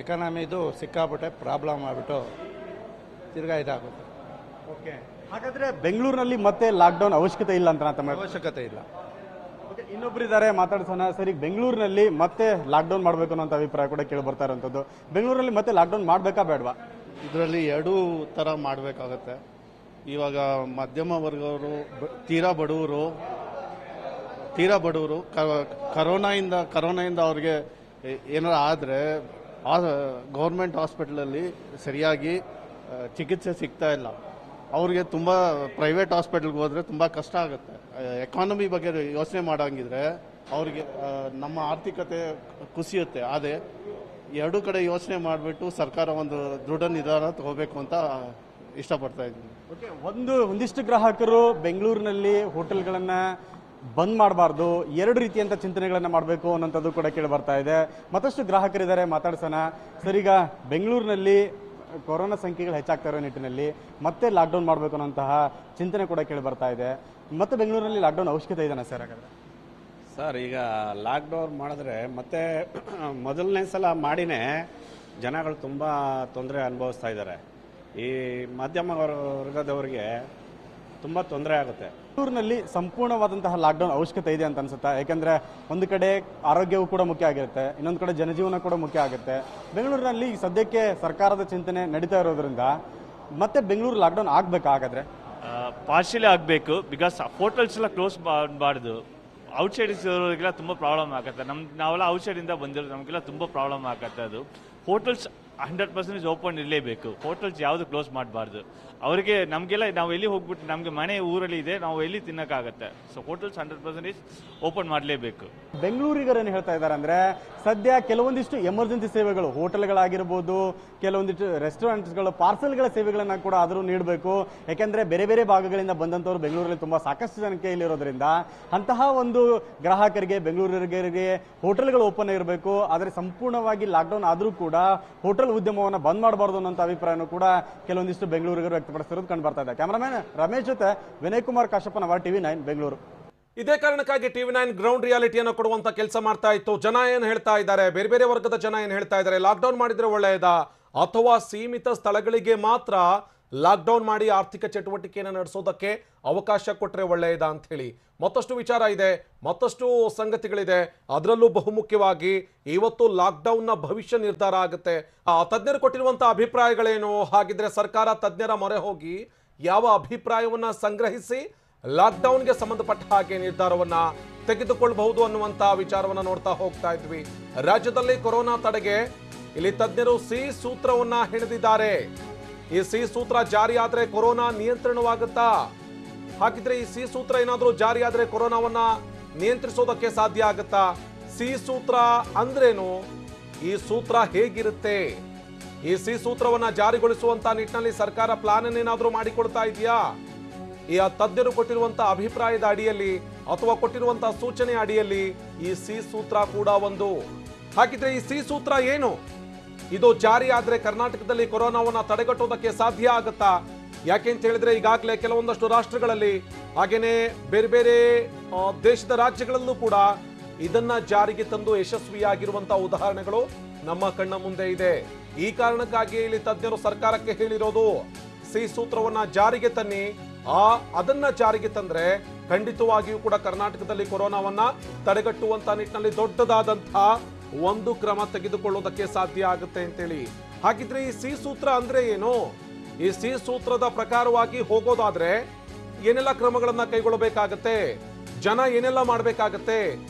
ಎಕಾನಮಿದು ಸಿಕ್ಕಾಬಿಟ್ಟೆ ಪ್ರಾಬ್ಲಮ್ ಆಗ್ಬಿಟ್ಟು ತಿರ್ಗಾ ಇದಾಗುತ್ತೆ. ಓಕೆ, ಹಾಗಾದ್ರೆ ಬೆಂಗಳೂರಿನಲ್ಲಿ ಮತ್ತೆ ಲಾಕ್ಡೌನ್ ಅವಶ್ಯಕತೆ ಇಲ್ಲ ಅಂತ ಅವಶ್ಯಕತೆ ಇಲ್ಲ. ಇನ್ನೊಬ್ರು ಇದ್ದಾರೆ, ಮಾತಾಡ್ಸೋಣ. ಸರಿ, ಬೆಂಗಳೂರಿನಲ್ಲಿ ಮತ್ತೆ ಲಾಕ್ಡೌನ್ ಮಾಡಬೇಕು ಅನ್ನೋ ಅಭಿಪ್ರಾಯ ಕೂಡ ಕೇಳಿ ಬರ್ತಾ ಇರುವಂತದ್ದು. ಬೆಂಗಳೂರಲ್ಲಿ ಮತ್ತೆ ಲಾಕ್ಡೌನ್ ಮಾಡಬೇಕಾ ಬೇಡವಾ? ಇದರಲ್ಲಿ ಎರಡೂ ಥರ ಮಾಡಬೇಕಾಗತ್ತೆ. ಇವಾಗ ಮಧ್ಯಮ ವರ್ಗವರು, ತೀರಾ ಬಡವರು ಕರೋನಾಯಿಂದ ಅವ್ರಿಗೆ ಏನಾರು ಆದರೆ ಗೌರ್ಮೆಂಟ್ ಹಾಸ್ಪಿಟಲಲ್ಲಿ ಸರಿಯಾಗಿ ಚಿಕಿತ್ಸೆ ಸಿಗ್ತಾ ಇಲ್ಲ. ಅವ್ರಿಗೆ ತುಂಬ ಪ್ರೈವೇಟ್ ಹಾಸ್ಪಿಟಲ್ಗೆ ಹೋದರೆ ತುಂಬ ಕಷ್ಟ ಆಗುತ್ತೆ. ಎಕಾನಮಿ ಬಗ್ಗೆ ಯೋಚನೆ ಮಾಡೋಂಗಿದ್ರೆ ಅವ್ರಿಗೆ ನಮ್ಮ ಆರ್ಥಿಕತೆ ಕುಸಿಯುತ್ತೆ. ಆದರೆ ಎರಡೂ ಕಡೆ ಯೋಚನೆ ಮಾಡಿಬಿಟ್ಟು ಸರ್ಕಾರ ಒಂದು ದೃಢ ನಿರ್ಧಾರ ತಗೋಬೇಕು ಅಂತ ಇಷ್ಟಪಡ್ತಾ ಇದ್ದೀನಿ. ಒಂದಿಷ್ಟು ಗ್ರಾಹಕರು ಬೆಂಗಳೂರಿನಲ್ಲಿ ಹೋಟೆಲ್ಗಳನ್ನ ಬಂದ್ ಮಾಡಬಾರ್ದು, ಎರಡು ರೀತಿಯಂತ ಚಿಂತನೆಗಳನ್ನ ಮಾಡಬೇಕು ಅನ್ನೋಂಥದ್ದು ಕೂಡ ಕೇಳಿ ಬರ್ತಾ ಇದೆ. ಮತ್ತಷ್ಟು ಗ್ರಾಹಕರಿದ್ದಾರೆ, ಮಾತಾಡ್ಸೋಣ. ಸರ್, ಈಗ ಬೆಂಗಳೂರಿನಲ್ಲಿ ಕೊರೋನಾ ಸಂಖ್ಯೆಗಳು ಹೆಚ್ಚಾಗ್ತಾ ಇರೋ ನಿಟ್ಟಿನಲ್ಲಿ ಮತ್ತೆ ಲಾಕ್ಡೌನ್ ಮಾಡಬೇಕು ಅನ್ನೋಂತಹ ಚಿಂತನೆ ಕೂಡ ಕೇಳಿ ಬರ್ತಾ ಇದೆ. ಮತ್ತೆ ಬೆಂಗಳೂರಿನಲ್ಲಿ ಲಾಕ್ಡೌನ್ ಅವಶ್ಯಕತೆ ಇದೆನಾ ಸರ್? ಹಾಗಾದ್ರೆ ಸರ್, ಈಗ ಲಾಕ್ಡೌನ್ ಮಾಡಿದ್ರೆ ಮತ್ತೆ ಮೊದಲನೇ ಸಲ ಮಾಡಿನೇ ಜನಗಳು ತುಂಬ ತೊಂದರೆ ಅನುಭವಿಸ್ತಾ ಇದ್ದಾರೆ. ಈ ಮಧ್ಯಮ ವರ್ಗದವರಿಗೆ ತುಂಬ ತೊಂದರೆ ಆಗುತ್ತೆ. ಬೆಂಗಳೂರಿನಲ್ಲಿ ಸಂಪೂರ್ಣವಾದಂತಹ ಲಾಕ್ಡೌನ್ ಅವಶ್ಯಕತೆ ಇದೆ ಅಂತ ಅನ್ಸುತ್ತಾ? ಯಾಕಂದ್ರೆ ಒಂದು ಕಡೆ ಆರೋಗ್ಯವೂ ಕೂಡ ಮುಖ್ಯ ಆಗಿರುತ್ತೆ, ಇನ್ನೊಂದು ಕಡೆ ಜನಜೀವನ ಕೂಡ ಮುಖ್ಯ ಆಗುತ್ತೆ. ಬೆಂಗಳೂರಿನಲ್ಲಿ ಸದ್ಯಕ್ಕೆ ಸರ್ಕಾರದ ಚಿಂತನೆ ನಡೀತಾ ಇರೋದ್ರಿಂದ ಮತ್ತೆ ಬೆಂಗಳೂರು ಲಾಕ್ಡೌನ್ ಆಗ್ಬೇಕಾ? ಹಾಗಾದ್ರೆ ಪಾರ್ಷಿಯಲಿ ಆಗಬೇಕು, ಬಿಕಾಸ್ ಹೋಟೆಲ್ಸ್ ಎಲ್ಲ ಕ್ಲೋಸ್ ಮಾಡಬಾರ್ದು. ಔಟ್ಸೈಡ್ಸ್ ಇರೋರಿಗೆಲ್ಲ ತುಂಬ ಪ್ರಾಬ್ಲಮ್ ಆಗುತ್ತೆ. ನಾವೆಲ್ಲ ಔಟ್ಸೈಡಿಂದ ಬಂದಿರೋದು, ನಮಗೆಲ್ಲ ತುಂಬ ಪ್ರಾಬ್ಲಮ್ ಆಗುತ್ತೆ. ಅದು ಹೋಟೆಲ್ಸ್ 100% ಓಪನ್ ಇರಲೇಬೇಕು. ಹೋಟೆಲ್ಸ್ ಯಾವುದು ಕ್ಲೋಸ್ ಮಾಡಬಾರ್ದು. ಅವರಿಗೆ ನಮಗೆಲ್ಲ ನಾವು ಎಲ್ಲಿ ಹೋಗ್ಬಿಟ್ಟು ನಮಗೆ ಮನೆ ಊರಲ್ಲಿ ಇದೆ, ನಾವು ಎಲ್ಲಿ ತಿನ್ನೋಕ್ಕಾಗತ್ತೆ. ಸೊ ಹೋಟೆಲ್ಸ್ 100% ಓಪನ್ ಮಾಡಲೇಬೇಕು. ಬೆಂಗಳೂರಿಗರೇನು ಹೇಳ್ತಾ ಇದ್ದಾರೆ ಅಂದರೆ, ಸದ್ಯ ಕೆಲವೊಂದಿಷ್ಟು ಎಮರ್ಜೆನ್ಸಿ ಸೇವೆಗಳು, ಹೋಟೆಲ್ಗಳಾಗಿರ್ಬೋದು, ಕೆಲವೊಂದಿಷ್ಟು ರೆಸ್ಟೋರೆಂಟ್ಸ್ಗಳು, ಪಾರ್ಸೆಲ್ಗಳ ಸೇವೆಗಳನ್ನು ಕೂಡ ಆದರೂ ನೀಡಬೇಕು. ಯಾಕೆಂದರೆ ಬೇರೆ ಬೇರೆ ಭಾಗಗಳಿಂದ ಬಂದಂಥವ್ರು ಬೆಂಗಳೂರಲ್ಲಿ ತುಂಬ ಸಾಕಷ್ಟು ಸಂಖ್ಯೆಯಲ್ಲಿರೋದ್ರಿಂದ ಅಂತಹ ಒಂದು ಗ್ರಾಹಕರಿಗೆ, ಬೆಂಗಳೂರಿಗರಿಗೆ ಹೋಟೆಲ್ಗಳು ಓಪನ್ ಇರಬೇಕು. ಆದರೆ ಸಂಪೂರ್ಣವಾಗಿ ಲಾಕ್ಡೌನ್ ಆದರೂ ಕೂಡ ಹೋಟೆಲ್ ಉದ್ಯಮವನ್ನು ಬಂದ್ ಮಾಡಬಾರ್ದು ಅನ್ನೋ ಅಭಿಪ್ರಾಯನೂ ಕೂಡ ಕೆಲವೊಂದಿಷ್ಟು ಬೆಂಗಳೂರಿಗರು ವ್ಯಕ್ತಪಡಿಸಿರೋದು ಕಂಡು ಬರ್ತಾ ಇದೆ. ಕ್ಯಾಮರಾಮನ್ ರಮೇಶ್ ಜೊತೆ ವಿನಯ್ ಕುಮಾರ್ ಕಾಶಪ್ಪನವರ್, TV9 ಬೆಂಗಳೂರು. ಇದೇ ಕಾರಣಕ್ಕಾಗಿ TV9 ಗ್ರೌಂಡ್ ರಿಯಾಲಿಟಿಯನ್ನು ಕೊಡುವಂತ ಕೆಲಸ ಮಾಡ್ತಾ ಇತ್ತು. ಜನ ಏನು ಹೇಳ್ತಾ ಇದ್ದಾರೆ, ಬೇರೆ ಬೇರೆ ವರ್ಗದ ಜನ ಏನು ಹೇಳ್ತಾ ಇದ್ದಾರೆ, ಲಾಕ್ಡೌನ್ ಮಾಡಿದ್ರೆ ಒಳ್ಳೆಯದಾ ಅಥವಾ ಸೀಮಿತ ಸ್ಥಳಗಳಿಗೆ ಮಾತ್ರ ಲಾಕ್ಡೌನ್ ಮಾಡಿ ಆರ್ಥಿಕ ಚಟುವಟಿಕೆಯನ್ನು ನಡೆಸೋದಕ್ಕೆ ಅವಕಾಶ ಕೊಟ್ಟರೆ ಒಳ್ಳೆಯದಾ ಅಂತ ಹೇಳಿ ಮತ್ತಷ್ಟು ವಿಚಾರ ಇದೆ, ಮತ್ತಷ್ಟು ಸಂಗತಿಗಳಿದೆ. ಅದರಲ್ಲೂ ಬಹುಮುಖ್ಯವಾಗಿ ಇವತ್ತು ಲಾಕ್ಡೌನ್ನ ಭವಿಷ್ಯ ನಿರ್ಧಾರ ಆಗುತ್ತೆ. ತಜ್ಞರು ಕೊಟ್ಟಿರುವಂಥ ಅಭಿಪ್ರಾಯಗಳೇನು, ಹಾಗಿದ್ರೆ ಸರ್ಕಾರ ತಜ್ಞರ ಮೊರೆ ಹೋಗಿ ಯಾವ ಅಭಿಪ್ರಾಯವನ್ನ ಸಂಗ್ರಹಿಸಿ ಲಾಕ್ಡೌನ್ಗೆ ಸಂಬಂಧಪಟ್ಟ ಹಾಗೆ ನಿರ್ಧಾರವನ್ನ ತೆಗೆದುಕೊಳ್ಳಬಹುದು ಅನ್ನುವಂಥ ವಿಚಾರವನ್ನ ನೋಡ್ತಾ ಹೋಗ್ತಾ ಇದ್ವಿ. ರಾಜ್ಯದಲ್ಲಿ ಕೊರೋನಾ ತಡೆಗೆ ಇಲ್ಲಿ ತಜ್ಞರು ಸಿ ಸೂತ್ರವನ್ನ ಹೆಣೆದಿದ್ದಾರೆ. ಈ ಸಿ ಸೂತ್ರ ಜಾರಿಯಾದ್ರೆ ಕೊರೋನಾ ನಿಯಂತ್ರಣವಾಗುತ್ತಾ? ಹಾಗಿದ್ರೆ ಈ ಸಿ ಸೂತ್ರ ಏನಾದರೂ ಜಾರಿಯಾದ್ರೆ ಕೊರೋನಾವನ್ನ ನಿಯಂತ್ರಿಸೋದಕ್ಕೆ ಸಾಧ್ಯ ಆಗುತ್ತಾ? ಸಿ ಸೂತ್ರ ಅಂದ್ರೇನು? ಈ ಸೂತ್ರ ಹೇಗಿರುತ್ತೆ? ಈ ಸಿ ಸೂತ್ರವನ್ನ ಜಾರಿಗೊಳಿಸುವಂತ ನಿಟ್ಟಿನಲ್ಲಿ ಸರ್ಕಾರ ಪ್ಲಾನ್ ಏನಾದರೂ ಮಾಡಿಕೊಡ್ತಾ ಇದೆಯಾ? ಈ ತಜ್ಞರು ಕೊಟ್ಟಿರುವಂತ ಅಭಿಪ್ರಾಯದ ಅಡಿಯಲ್ಲಿ ಅಥವಾ ಕೊಟ್ಟಿರುವಂತ ಸೂಚನೆ ಅಡಿಯಲ್ಲಿ ಈ ಸಿ ಸೂತ್ರ ಕೂಡ ಒಂದು. ಹಾಗಿದ್ರೆ ಈ ಸಿ ಸೂತ್ರ ಏನು? ಇದು ಜಾರಿಯಾದ್ರೆ ಕರ್ನಾಟಕದಲ್ಲಿ ಕೊರೋನಾವನ್ನ ತಡೆಗಟ್ಟೋದಕ್ಕೆ ಸಾಧ್ಯ ಆಗುತ್ತಾ? ಯಾಕೆಂತ ಹೇಳಿದ್ರೆ ಈಗಾಗಲೇ ಕೆಲವೊಂದಷ್ಟು ರಾಷ್ಟ್ರಗಳಲ್ಲಿ ಹಾಗೇನೆ ಬೇರೆ ಬೇರೆ ದೇಶದ ರಾಜ್ಯಗಳಲ್ಲೂ ಕೂಡ ಇದನ್ನ ಜಾರಿಗೆ ತಂದು ಯಶಸ್ವಿಯಾಗಿರುವಂತಹ ಉದಾಹರಣೆಗಳು ನಮ್ಮ ಕಣ್ಣ ಮುಂದೆ ಇದೆ. ಈ ಕಾರಣಕ್ಕಾಗಿ ಇಲ್ಲಿ ತಜ್ಞರು ಸರ್ಕಾರಕ್ಕೆ ಹೇಳಿರೋದು, ಸಿ ಸೂತ್ರವನ್ನ ಜಾರಿಗೆ ತನ್ನಿ. ಅದನ್ನ ಜಾರಿಗೆ ತಂದ್ರೆ ಖಂಡಿತವಾಗಿಯೂ ಕೂಡ ಕರ್ನಾಟಕದಲ್ಲಿ ಕೊರೋನಾವನ್ನ ತಡೆಗಟ್ಟುವಂತ ನಿಟ್ಟಿನಲ್ಲಿ ದೊಡ್ಡದಾದಂತಹ ಒಂದು ಕ್ರಮ ತೆಗೆದುಕೊಳ್ಳುವುದಕ್ಕೆ ಸಾಧ್ಯ ಆಗುತ್ತೆ ಅಂತೇಳಿ. ಹಾಗಿದ್ರೆ ಈ ಸಿ ಸೂತ್ರ ಅಂದ್ರೆ ಏನು? ಈ ಸಿ ಸೂತ್ರದ ಪ್ರಕಾರವಾಗಿ ಹೋಗೋದಾದ್ರೆ ಏನೆಲ್ಲ ಕ್ರಮಗಳನ್ನ ಕೈಗೊಳ್ಳಬೇಕಾಗತ್ತೆ, ಜನ ಏನೆಲ್ಲ ಮಾಡಬೇಕಾಗತ್ತೆ,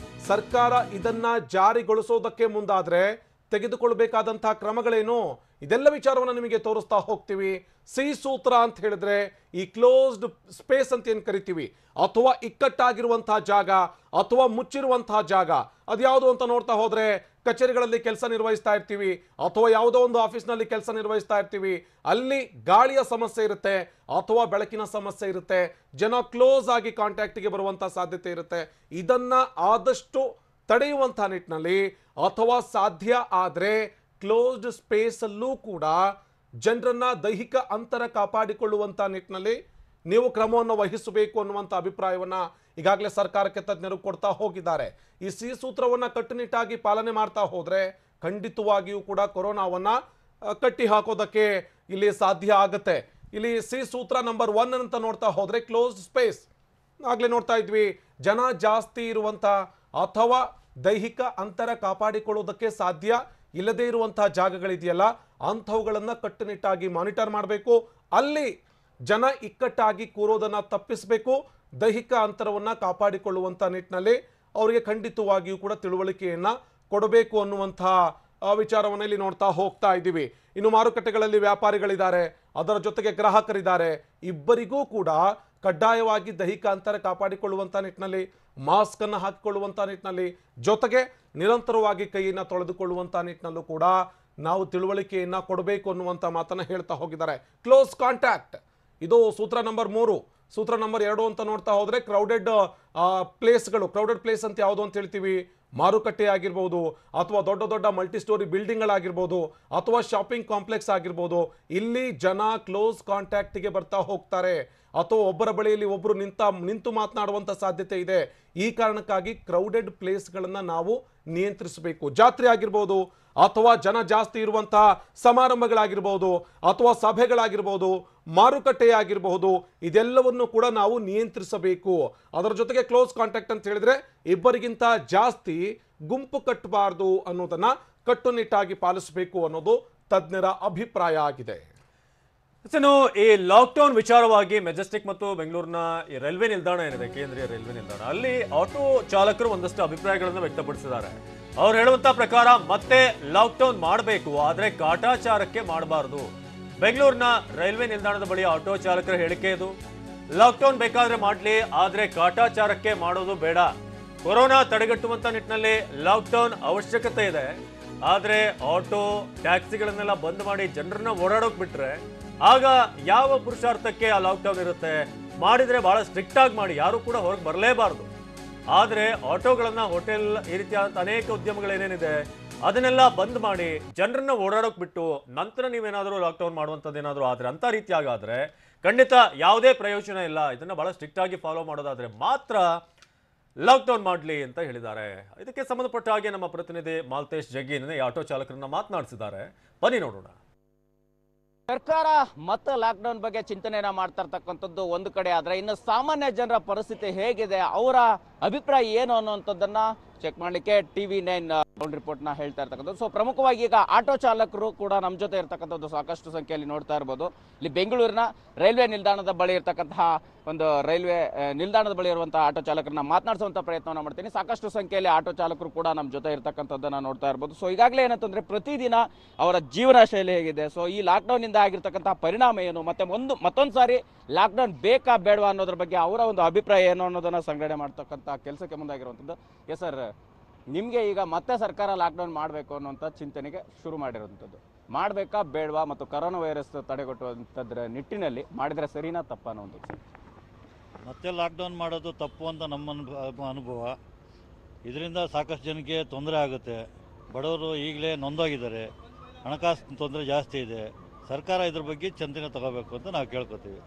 ಸರ್ಕಾರ ಇದನ್ನ ಜಾರಿಗೊಳಿಸೋದಕ್ಕೆ ಮುಂದಾದ್ರೆ ತೆಗೆದುಕೊಳ್ಳಬೇಕಾದಂತಹ ಕ್ರಮಗಳೇನು, ಇದೆಲ್ಲ ವಿಚಾರವನ್ನು ನಿಮಗೆ ತೋರಿಸ್ತಾ ಹೋಗ್ತೀವಿ. ಸಿ ಸೂತ್ರ ಅಂತ ಹೇಳಿದ್ರೆ ಈ ಕ್ಲೋಸ್ಡ್ ಸ್ಪೇಸ್ ಅಂತ ಏನ್ ಕರಿತೀವಿ, ಅಥವಾ ಇಕ್ಕಟ್ಟಾಗಿರುವಂತಹ ಜಾಗ ಅಥವಾ ಮುಚ್ಚಿರುವಂತಹ ಜಾಗ, ಅದ್ಯಾವುದು ಅಂತ ನೋಡ್ತಾ ಹೋದ್ರೆ ಕಚೇರಿಗಳಲ್ಲಿ ಕೆಲಸ ನಿರ್ವಹಿಸ್ತಾ ಇರ್ತೀವಿ ಅಥವಾ ಯಾವುದೋ ಒಂದು ಆಫೀಸ್ನಲ್ಲಿ ಕೆಲಸ ನಿರ್ವಹಿಸ್ತಾ ಇರ್ತೀವಿ, ಅಲ್ಲಿ ಗಾಳಿಯ ಸಮಸ್ಯೆ ಇರುತ್ತೆ ಅಥವಾ ಬೆಳಕಿನ ಸಮಸ್ಯೆ ಇರುತ್ತೆ, ಜನ ಕ್ಲೋಸ್ ಆಗಿ ಕಾಂಟ್ಯಾಕ್ಟ್ಗೆ ಬರುವಂತಹ ಸಾಧ್ಯತೆ ಇರುತ್ತೆ. ಇದನ್ನ ಆದಷ್ಟು ತಡೆಯುವಂತಹ ನಿಟ್ಟಿನಲ್ಲಿ ಅಥವಾ ಸಾಧ್ಯ ಆದ್ರೆ ಕ್ಲೋಸ್ಡ್ ಸ್ಪೇಸ್ ಅಲ್ಲೂ ಕೂಡ ಜನರನ್ನ ದೈಹಿಕ ಅಂತರ ಕಾಪಾಡಿಕೊಳ್ಳುವಂತ ನಿಟ್ಟಿನಲ್ಲಿ ನೀವು ಕ್ರಮವನ್ನು ವಹಿಸಬೇಕು ಅನ್ನುವಂಥ ಅಭಿಪ್ರಾಯವನ್ನ ಈಗಾಗಲೇ ಸರ್ಕಾರಕ್ಕೆ ತಜ್ಞರು ಕೊಡ್ತಾ ಹೋಗಿದ್ದಾರೆ. ಈ ಸಿ ಸೂತ್ರವನ್ನ ಕಟ್ಟುನಿಟ್ಟಾಗಿ ಪಾಲನೆ ಮಾಡ್ತಾ ಹೋದ್ರೆ ಖಂಡಿತವಾಗಿಯೂ ಕೂಡ ಕೊರೋನಾವನ್ನ ಕಟ್ಟಿ ಹಾಕೋದಕ್ಕೆ ಇಲ್ಲಿ ಸಾಧ್ಯ ಆಗುತ್ತೆ. ಇಲ್ಲಿ ಸಿ ಸೂತ್ರ ನಂಬರ್ 1 ಅಂತ ನೋಡ್ತಾ ಹೋದ್ರೆ ಕ್ಲೋಸ್ಡ್ ಸ್ಪೇಸ್. ಆಗ್ಲೇ ನೋಡ್ತಾ ಇದ್ವಿ, ಜನ ಜಾಸ್ತಿ ಇರುವಂತ ಅಥವಾ ದೈಹಿಕ ಅಂತರ ಕಾಪಾಡಿಕೊಳ್ಳುವುದಕ್ಕೆ ಸಾಧ್ಯ ಇಲ್ಲದೇ ಇರುವಂತಹ ಜಾಗಗಳಿದೆಯಲ್ಲ, ಅಂಥವುಗಳನ್ನ ಕಟ್ಟುನಿಟ್ಟಾಗಿ ಮಾನಿಟರ್ ಮಾಡಬೇಕು. ಅಲ್ಲಿ ಜನ ಇಕ್ಕಟ್ಟಾಗಿ ಕೂರೋದನ್ನ ತಪ್ಪಿಸಬೇಕು, ದೈಹಿಕ ಅಂತರವನ್ನ ಕಾಪಾಡಿಕೊಳ್ಳುವಂತ ನಿಟ್ಟಿನಲ್ಲಿ ಅವರಿಗೆ ಖಂಡಿತವಾಗಿಯೂ ಕೂಡ ತಿಳುವಳಿಕೆಯನ್ನ ಕೊಡಬೇಕು ಅನ್ನುವಂತಹ ವಿಚಾರವನ್ನ ಇಲ್ಲಿ ನೋಡ್ತಾ ಹೋಗ್ತಾ ಇದ್ದೀವಿ. ಇನ್ನು ಮಾರುಕಟ್ಟೆಗಳಲ್ಲಿ ವ್ಯಾಪಾರಿಗಳಿದ್ದಾರೆ, ಅದರ ಜೊತೆಗೆ ಗ್ರಾಹಕರಿದ್ದಾರೆ, ಇಬ್ಬರಿಗೂ ಕೂಡ ಕಡ್ಡಾಯವಾಗಿ ದೈಹಿಕ ಅಂತರ ಕಾಪಾಡಿಕೊಳ್ಳುವಂತ ನಿಟ್ಟಿನಲ್ಲಿ, ಮಾಸ್ಕ್ ಅನ್ನು ಹಾಕಿಕೊಳ್ಳುವಂತ ನಿಟ್ಟಿನಲ್ಲಿ, ಜೊತೆಗೆ ನಿರಂತರವಾಗಿ ಕೈಯನ್ನು ತೊಳೆದುಕೊಳ್ಳುವಂತ ನಿಟ್ಟಿನಲ್ಲೂ ಕೂಡ ನಾವು ತಿಳುವಳಿಕೆಯನ್ನ ಕೊಡಬೇಕು ಅನ್ನುವಂತ ಮಾತನ್ನ ಹೇಳ್ತಾ ಹೋಗಿದ್ದಾರೆ. ಕ್ಲೋಸ್ ಕಾಂಟ್ಯಾಕ್ಟ್ ಇದು ಸೂತ್ರ ನಂಬರ್ 3. ಸೂತ್ರ ನಂಬರ್ 2 ಅಂತ ನೋಡ್ತಾ ಹೋದ್ರೆ ಕ್ರೌಡೆಡ್ ಪ್ಲೇಸ್ಗಳು. ಕ್ರೌಡೆಡ್ ಪ್ಲೇಸ್ ಅಂತ ಯಾವುದು ಅಂತ ಹೇಳ್ತೀವಿ, ಮಾರುಕಟ್ಟೆ ಆಗಿರ್ಬೋದು ಅಥವಾ ದೊಡ್ಡ ದೊಡ್ಡ ಮಲ್ಟಿ ಸ್ಟೋರಿ ಬಿಲ್ಡಿಂಗ್ಗಳಾಗಿರ್ಬೋದು ಅಥವಾ ಶಾಪಿಂಗ್ ಕಾಂಪ್ಲೆಕ್ಸ್ ಆಗಿರ್ಬೋದು, ಇಲ್ಲಿ ಜನ ಕ್ಲೋಸ್ ಕಾಂಟ್ಯಾಕ್ಟ್ಗೆ ಬರ್ತಾ ಹೋಗ್ತಾರೆ ಅಥವಾ ಒಬ್ಬರ ಬಳಿಯಲ್ಲಿ ಒಬ್ಬರು ನಿಂತು ಮಾತನಾಡುವಂಥ ಸಾಧ್ಯತೆ ಇದೆ. ಈ ಕಾರಣಕ್ಕಾಗಿ ಕ್ರೌಡೆಡ್ ಪ್ಲೇಸ್ಗಳನ್ನು ನಾವು ನಿಯಂತ್ರಿಸಬೇಕು. ಜಾತ್ರೆ ಆಗಿರ್ಬೋದು ಅಥವಾ ಜನ ಜಾಸ್ತಿ ಇರುವಂತಹ ಸಮಾರಂಭಗಳಾಗಿರ್ಬೋದು ಅಥವಾ ಸಭೆಗಳಾಗಿರ್ಬೋದು, ಮಾರುಕಟ್ಟೆ ಆಗಿರಬಹುದು, ಇದೆಲ್ಲವನ್ನು ಕೂಡ ನಾವು ನಿಯಂತ್ರಿಸಬೇಕು. ಅದರ ಜೊತೆಗೆ ಕ್ಲೋಸ್ ಕಾಂಟ್ಯಾಕ್ಟ್ ಅಂತ ಹೇಳಿದ್ರೆ ಇಬ್ಬರಿಗಿಂತ ಜಾಸ್ತಿ ಗುಂಪು ಕಟ್ಟಬಾರದು ಅನ್ನೋದನ್ನ ಕಟ್ಟುನಿಟ್ಟಾಗಿ ಪಾಲಿಸಬೇಕು ಅನ್ನೋದು ತಜ್ಞರ ಅಭಿಪ್ರಾಯ ಆಗಿದೆ. ಈ ಲಾಕ್ಡೌನ್ ವಿಚಾರವಾಗಿ ಮೆಜೆಸ್ಟಿಕ್ ಮತ್ತು ಬೆಂಗಳೂರಿನ ರೈಲ್ವೆ ನಿಲ್ದಾಣ ಏನಿದೆ, ಕೇಂದ್ರೀಯ ರೈಲ್ವೆ ನಿಲ್ದಾಣ, ಅಲ್ಲಿ ಆಟೋ ಚಾಲಕರು ಒಂದಷ್ಟು ಅಭಿಪ್ರಾಯಗಳನ್ನು ವ್ಯಕ್ತಪಡಿಸಿದ್ದಾರೆ. ಅವ್ರು ಹೇಳುವಂತ ಪ್ರಕಾರ ಮತ್ತೆ ಲಾಕ್ಡೌನ್ ಮಾಡಬೇಕು, ಆದ್ರೆ ಕಾಟಾಚಾರಕ್ಕೆ ಮಾಡಬಾರದು. ಬೆಂಗಳೂರಿನ ರೈಲ್ವೆ ನಿಲ್ದಾಣದ ಬಳಿ ಆಟೋ ಚಾಲಕರ ಹೇಳಿಕೆ ಇದು. ಲಾಕ್ಡೌನ್ ಬೇಕಾದ್ರೆ ಮಾಡ್ಲಿ, ಆದ್ರೆ ಕಾಟಾಚಾರಕ್ಕೆ ಮಾಡೋದು ಬೇಡ. ಕೊರೋನಾ ತಡೆಗಟ್ಟುವಂತ ನಿಟ್ಟಿನಲ್ಲಿ ಲಾಕ್ಡೌನ್ ಅವಶ್ಯಕತೆ ಇದೆ, ಆದ್ರೆ ಆಟೋ ಟ್ಯಾಕ್ಸಿಗಳನ್ನೆಲ್ಲ ಬಂದ್ ಮಾಡಿ ಜನರನ್ನ ಓಡಾಡೋಕ್ ಬಿಟ್ರೆ ಆಗ ಯಾವ ಪುರುಷಾರ್ಥಕ್ಕೆ ಆ ಲಾಕ್ಡೌನ್ ಇರುತ್ತೆ? ಮಾಡಿದ್ರೆ ಬಹಳ ಸ್ಟ್ರಿಕ್ಟ್ ಆಗಿ ಮಾಡಿ, ಯಾರು ಕೂಡ ಹೊರಗೆ ಬರಲೇಬಾರದು. ಆದ್ರೆ ಆಟೋಗಳನ್ನ, ಹೋಟೆಲ್, ಈ ರೀತಿಯಾದಂತ ಅನೇಕ ಉದ್ಯಮಗಳೇನೇನಿದೆ ಅದನ್ನೆಲ್ಲ ಬಂದ್ ಮಾಡಿ ಜನರನ್ನ ಓಡಾಡೋಕ್ ಬಿಟ್ಟು ನಂತರ ನೀವೇನಾದ್ರೂ ಲಾಕ್ಡೌನ್ ಮಾಡುವಂಥದ್ದು ಏನಾದರೂ ಆದ್ರೆ ಅಂತ ರೀತಿಯಾಗಾದ್ರೆ ಖಂಡಿತ ಯಾವುದೇ ಪ್ರಯೋಜನ ಇಲ್ಲ. ಇದನ್ನ ಬಹಳ ಸ್ಟ್ರಿಕ್ಟ್ ಆಗಿ ಫಾಲೋ ಮಾಡೋದಾದ್ರೆ ಮಾತ್ರ ಲಾಕ್ಡೌನ್ ಮಾಡಲಿ ಅಂತ ಹೇಳಿದ್ದಾರೆ. ಇದಕ್ಕೆ ಸಂಬಂಧಪಟ್ಟ ಹಾಗೆ ನಮ್ಮ ಪ್ರತಿನಿಧಿ ಮಾಲ್ತೇಶ್ ಜಗ್ಗಿ ಈ ಆಟೋ ಚಾಲಕರನ್ನ ಮಾತನಾಡಿಸಿದ್ದಾರೆ. ಬನ್ನಿ ನೋಡೋಣ. ಸರ್ಕಾರ ಮತ್ತೆ ಲಾಕ್ಡೌನ್ ಬಗ್ಗೆ ಚಿಂತನೆಯನ್ನ ಮಾಡ್ತಾ ಇರ್ತಕ್ಕಂಥದ್ದು ಒಂದು ಕಡೆ ಆದ್ರೆ, ಇನ್ನು ಸಾಮಾನ್ಯ ಜನರ ಪರಿಸ್ಥಿತಿ ಹೇಗಿದೆ, ಅವರ ಅಭಿಪ್ರಾಯ ಏನು ಅನ್ನುವಂಥದ್ದನ್ನ ಚೆಕ್ ಮಾಡಲಿಕ್ಕೆ TV9 ಗ್ರೌಂಡ್ ರಿಪೋರ್ಟ್ ನ ಹೇಳ್ತಾ ಇರ್ತಕ್ಕಂಥದ್ದು. ಸೊ ಪ್ರಮುಖವಾಗಿ ಈಗ ಆಟೋ ಚಾಲಕರು ಕೂಡ ನಮ್ಮ ಜೊತೆ ಇರ್ತಕ್ಕಂಥದ್ದು ಸಾಕಷ್ಟು ಸಂಖ್ಯೆಯಲ್ಲಿ ನೋಡ್ತಾ ಇರ್ಬೋದು. ಇಲ್ಲಿ ಬೆಂಗಳೂರಿನ ರೈಲ್ವೆ ನಿಲ್ದಾಣದ ಬಳಿ ಇರ್ತಕ್ಕಂತಹ ಒಂದು ರೈಲ್ವೆ ನಿಲ್ದಾಣದ ಬಳಿ ಇರುವಂತಹ ಆಟೋ ಚಾಲಕರನ್ನ ಮಾತನಾಡಿಸುವಂತ ಪ್ರಯತ್ನವನ್ನ ಮಾಡ್ತೀನಿ. ಸಾಕಷ್ಟು ಸಂಖ್ಯೆಯಲ್ಲಿ ಆಟೋ ಚಾಲಕರು ಕೂಡ ನಮ್ಮ ಜೊತೆ ಇರ್ತಕ್ಕಂಥದ್ದನ್ನ ನೋಡ್ತಾ ಇರ್ಬೋದು. ಸೊ ಈಗಾಗಲೇ ಏನಂತಂದ್ರೆ ಪ್ರತಿದಿನ ಅವರ ಜೀವನ ಶೈಲಿ ಹೇಗಿದೆ, ಸೊ ಈ ಲಾಕ್ಡೌನ್ ಇಂದ ಆಗಿರ್ತಕ್ಕಂತಹ ಪರಿಣಾಮ ಏನು, ಮತ್ತೆ ಮತ್ತೊಂದು ಸಾರಿ ಲಾಕ್ಡೌನ್ ಬೇಕಾ ಬೇಡವಾ ಅನ್ನೋದ್ರ ಬಗ್ಗೆ ಅವರ ಒಂದು ಅಭಿಪ್ರಾಯ ಏನು ಅನ್ನೋದನ್ನ ಸಂಗ್ರಹಣೆ ಮಾಡ್ತಕ್ಕಂಥ ಕೆಲಸಕ್ಕೆ ಮುಂದಾಗಿರುವಂಥದ್ದು. ಎಸ್ ಸರ್, ನಿಮಗೆ ಈಗ ಮತ್ತೆ ಸರ್ಕಾರ ಲಾಕ್ಡೌನ್ ಮಾಡಬೇಕು ಅನ್ನುವಂಥ ಚಿಂತನೆಗೆ ಶುರು ಮಾಡಿರುವಂಥದ್ದು, ಮಾಡಬೇಕಾ ಬೇಡವಾ, ಮತ್ತು ಕೊರೋನಾ ವೈರಸ್ ತಡೆಗಟ್ಟುವಂಥದ್ರ ನಿಟ್ಟಿನಲ್ಲಿ ಮಾಡಿದರೆ ಸರಿನಾ ತಪ್ಪ ಅನ್ನೋದು? ಮತ್ತೆ ಲಾಕ್ಡೌನ್ ಮಾಡೋದು ತಪ್ಪು ಅಂತ ನಮ್ಮ ಅನುಭವ. ಇದರಿಂದ ಸಾಕಷ್ಟು ಜನಕ್ಕೆ ತೊಂದರೆ ಆಗುತ್ತೆ. ಬಡವರು ಈಗಲೇ ನೊಂದೋಗಿದ್ದಾರೆ, ಹಣಕಾಸು ತೊಂದರೆ ಜಾಸ್ತಿ ಇದೆ. ಸರ್ಕಾರ ಇದ್ರ ಬಗ್ಗೆ ಚಿಂತನೆ ತಗೋಬೇಕು ಅಂತ ನಾವು ಕೇಳ್ಕೊತೀವಿ.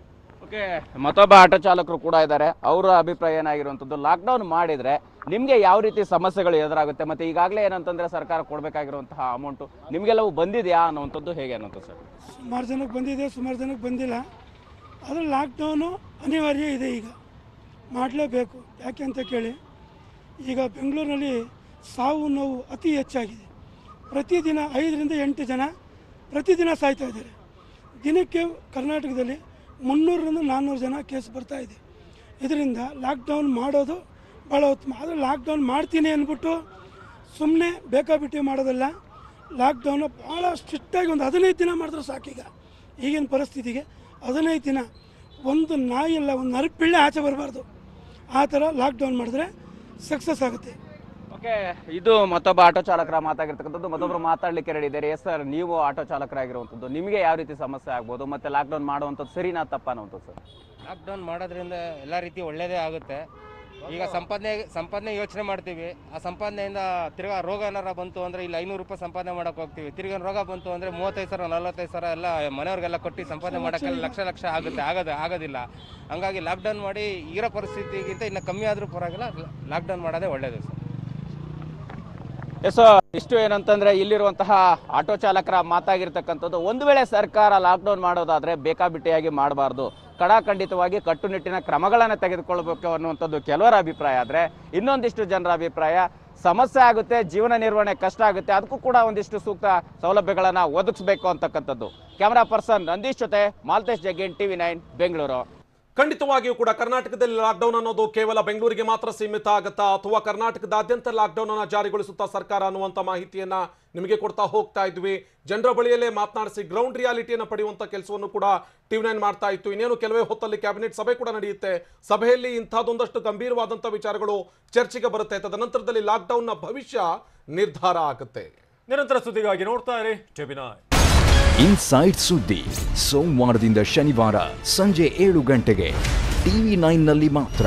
ಓಕೆ, ಮತ್ತೊಬ್ಬ ಆಟೋ ಚಾಲಕರು ಕೂಡ ಇದ್ದಾರೆ. ಅವರ ಅಭಿಪ್ರಾಯ ಏನಾಗಿರುವಂಥದ್ದು, ಲಾಕ್ಡೌನ್ ಮಾಡಿದ್ರೆ ನಿಮಗೆ ಯಾವ ರೀತಿ ಸಮಸ್ಯೆಗಳು ಎದುರಾಗುತ್ತೆ, ಮತ್ತೆ ಈಗಾಗಲೇ ಏನಂತಂದ್ರೆ ಸರ್ಕಾರ ಕೊಡಬೇಕಾಗಿರುವಂತಹ ಅಮೌಂಟು ನಿಮಗೆಲ್ಲವೂ ಬಂದಿದೆಯಾ ಅನ್ನುವಂಥದ್ದು ಹೇಗೆ ಅನ್ನುವಂಥದ್ದು ಸರ್? ಸುಮಾರು ಜನಕ್ಕೆ ಬಂದಿದೆ, ಸುಮಾರು ಜನಕ್ಕೆ ಬಂದಿಲ್ಲ. ಆದರೆ ಲಾಕ್ಡೌನು ಅನಿವಾರ್ಯ ಇದೆ, ಈಗ ಮಾಡಲೇಬೇಕು. ಯಾಕೆ ಅಂತ ಕೇಳಿ, ಈಗ ಬೆಂಗಳೂರಿನಲ್ಲಿ ಸಾವು ನೋವು ಅತಿ ಹೆಚ್ಚಾಗಿದೆ. ಪ್ರತಿದಿನ 5ರಿಂದ 8 ಜನ ಪ್ರತಿದಿನ ಸಾಯ್ತಾ ಇದ್ದಾರೆ. ದಿನಕ್ಕೆ ಕರ್ನಾಟಕದಲ್ಲಿ 300ರಿಂದ 400 ಜನ ಕೇಸ್ ಬರ್ತಾ ಇದೆ. ಇದರಿಂದ ಲಾಕ್ಡೌನ್ ಮಾಡೋದು ಭಾಳ ಉತ್ತಮ. ಆದರೆ ಲಾಕ್ಡೌನ್ ಮಾಡ್ತೀನಿ ಅಂದ್ಬಿಟ್ಟು ಸುಮ್ಮನೆ ಬೇಕಾಬಿಟ್ಟಿ ಮಾಡೋದಲ್ಲ. ಲಾಕ್ಡೌನ ಭಾಳ ಸ್ಟ್ರಿಕ್ಟಾಗಿ ಒಂದು 15 ದಿನ ಮಾಡಿದ್ರೆ ಸಾಕೀಗ. ಈಗಿನ ಪರಿಸ್ಥಿತಿಗೆ 15 ದಿನ ಒಂದು ನಾಯಿ ಎಲ್ಲ ಒಂದು ನರಪಿಳ್ಳೆ ಆಚೆ ಬರಬಾರ್ದು. ಆ ಥರ ಲಾಕ್ಡೌನ್ ಮಾಡಿದ್ರೆ ಸಕ್ಸಸ್ ಆಗುತ್ತೆ. ಓಕೆ, ಇದು ಮತ್ತೊಬ್ಬ ಆಟೋ ಚಾಲಕರ ಮಾತಾಗಿರ್ತಕ್ಕಂಥದ್ದು. ಮತ್ತೊಬ್ಬರು ಮಾತಾಡಲಿಕ್ಕೆ ರೆಡಿ ಇದ್ದಾರೆ. ಎಸ್ ಸರ್, ನೀವು ಆಟೋ ಚಾಲಕರಾಗಿರುವಂಥದ್ದು, ನಿಮಗೆ ಯಾವ ರೀತಿ ಸಮಸ್ಯೆ ಆಗ್ಬೋದು, ಮತ್ತೆ ಲಾಕ್ಡೌನ್ ಮಾಡುವಂಥದ್ದು ಸರಿನಾ ತಪ್ಪ ಅನ್ನುವಂಥದ್ದು ಸರ್? ಲಾಕ್ಡೌನ್ ಮಾಡೋದ್ರಿಂದ ಎಲ್ಲ ರೀತಿ ಒಳ್ಳೆಯದೇ ಆಗುತ್ತೆ. ಈಗ ಸಂಪಾದನೆ ಯೋಚನೆ ಮಾಡ್ತೀವಿ. ಆ ಸಂಪಾದನೆಯಿಂದ ತಿರ್ಗಾ ರೋಗ ಏನಾರ ಬಂತು ಅಂದರೆ ಇಲ್ಲಿ 500 ರೂಪಾಯಿ ಸಂಪಾದನೆ ಮಾಡೋಕೆ ಹೋಗ್ತೀವಿ. ತಿರ್ಗಾ ರೋಗ ಬಂತು ಅಂದರೆ 35,000 45,000 ಎಲ್ಲ ಮನೆಯವ್ರಿಗೆಲ್ಲ ಕೊಟ್ಟು ಸಂಪಾದನೆ ಮಾಡೋಕ್ಕೆಲ್ಲ ಲಕ್ಷ ಆಗುತ್ತೆ. ಆಗೋದಿಲ್ಲ. ಹಂಗಾಗಿ ಲಾಕ್ಡೌನ್ ಮಾಡಿ ಇರೋ ಪರಿಸ್ಥಿತಿಗಿಂತ ಇನ್ನು ಕಮ್ಮಿ ಆದರೂ ಪರವಾಗಿಲ್ಲ, ಲಾಕ್ಡೌನ್ ಮಾಡೋದೇ ಒಳ್ಳೆಯದು ಸರ್. ಎಸ್, ಇಷ್ಟು ಏನಂತಂದ್ರೆ ಇಲ್ಲಿರುವಂತಹ ಆಟೋ ಚಾಲಕರ ಮಾತಾಗಿರ್ತಕ್ಕಂಥದ್ದು. ಒಂದು ವೇಳೆ ಸರ್ಕಾರ ಲಾಕ್ಡೌನ್ ಮಾಡೋದಾದ್ರೆ ಬೇಕಾಬಿಟ್ಟಿಯಾಗಿ ಮಾಡಬಾರ್ದು, ಕಡಾಖಂಡಿತವಾಗಿ ಕಟ್ಟುನಿಟ್ಟಿನ ಕ್ರಮಗಳನ್ನು ತೆಗೆದುಕೊಳ್ಬೇಕು ಅನ್ನುವಂಥದ್ದು ಕೆಲವರ ಅಭಿಪ್ರಾಯ. ಆದರೆ ಇನ್ನೊಂದಿಷ್ಟು ಜನರ ಅಭಿಪ್ರಾಯ ಸಮಸ್ಯೆ ಆಗುತ್ತೆ, ಜೀವನ ನಿರ್ವಹಣೆ ಕಷ್ಟ ಆಗುತ್ತೆ, ಅದಕ್ಕೂ ಕೂಡ ಒಂದಿಷ್ಟು ಸೂಕ್ತ ಸೌಲಭ್ಯಗಳನ್ನು ಒದಗಿಸಬೇಕು ಅಂತಕ್ಕಂಥದ್ದು. ಕ್ಯಾಮರಾ ಪರ್ಸನ್ ನಂದೀಶ್ ಜೊತೆ ಮಾಲ್ತೇಶ್ ಜಗ್ಗೇನ್, TV9 ಬೆಂಗಳೂರು. ಖಂಡಿತವಾಗಿಯೂ ಕೂಡ ಕರ್ನಾಟಕದಲ್ಲಿ ಲಾಕ್ಡೌನ್ ಅನ್ನೋದು ಕೇವಲ ಬೆಂಗಳೂರಿಗೆ ಮಾತ್ರ ಸೀಮಿತ ಆಗುತ್ತಾ, ಅಥವಾ ಕರ್ನಾಟಕದಾದ್ಯಂತ ಲಾಕ್ಡೌನ್ ಅನ್ನು ಜಾರಿಗೊಳಿಸುತ್ತಾ ಸರ್ಕಾರ ಅನ್ನುವಂಥ ಮಾಹಿತಿಯನ್ನ ನಿಮಗೆ ಕೊಡ್ತಾ ಹೋಗ್ತಾ ಇದ್ವಿ. ಜನರ ಬಳಿಯಲ್ಲೇ ಮಾತನಾಡಿಸಿ ಗ್ರೌಂಡ್ ರಿಯಾಲಿಟಿಯನ್ನು ಪಡೆಯುವಂಥ ಕೆಲಸವನ್ನು ಕೂಡ TV9 ಮಾಡ್ತಾ ಇತ್ತು. ಇನ್ನೇನು ಕೆಲವೇ ಹೊತ್ತಲ್ಲಿ ಕ್ಯಾಬಿನೆಟ್ ಸಭೆ ಕೂಡ ನಡೆಯುತ್ತೆ. ಸಭೆಯಲ್ಲಿ ಇಂಥದ್ದೊಂದಷ್ಟು ಗಂಭೀರವಾದಂಥ ವಿಚಾರಗಳು ಚರ್ಚೆಗೆ ಬರುತ್ತೆ. ತದನಂತರದಲ್ಲಿ ಲಾಕ್ಡೌನ್ನ ಭವಿಷ್ಯ ನಿರ್ಧಾರ ಆಗುತ್ತೆ. ನಿರಂತರ ಸುದ್ದಿಗಾಗಿ ನೋಡ್ತಾ ಇರಿ TV9. ಇನ್ಸೈಡ್ ಸುದ್ದಿ ಸೋಮವಾರದಿಂದ ಶನಿವಾರ ಸಂಜೆ 7 ಗಂಟೆಗೆ TV9 ನಲ್ಲಿ ಮಾತ್ರ.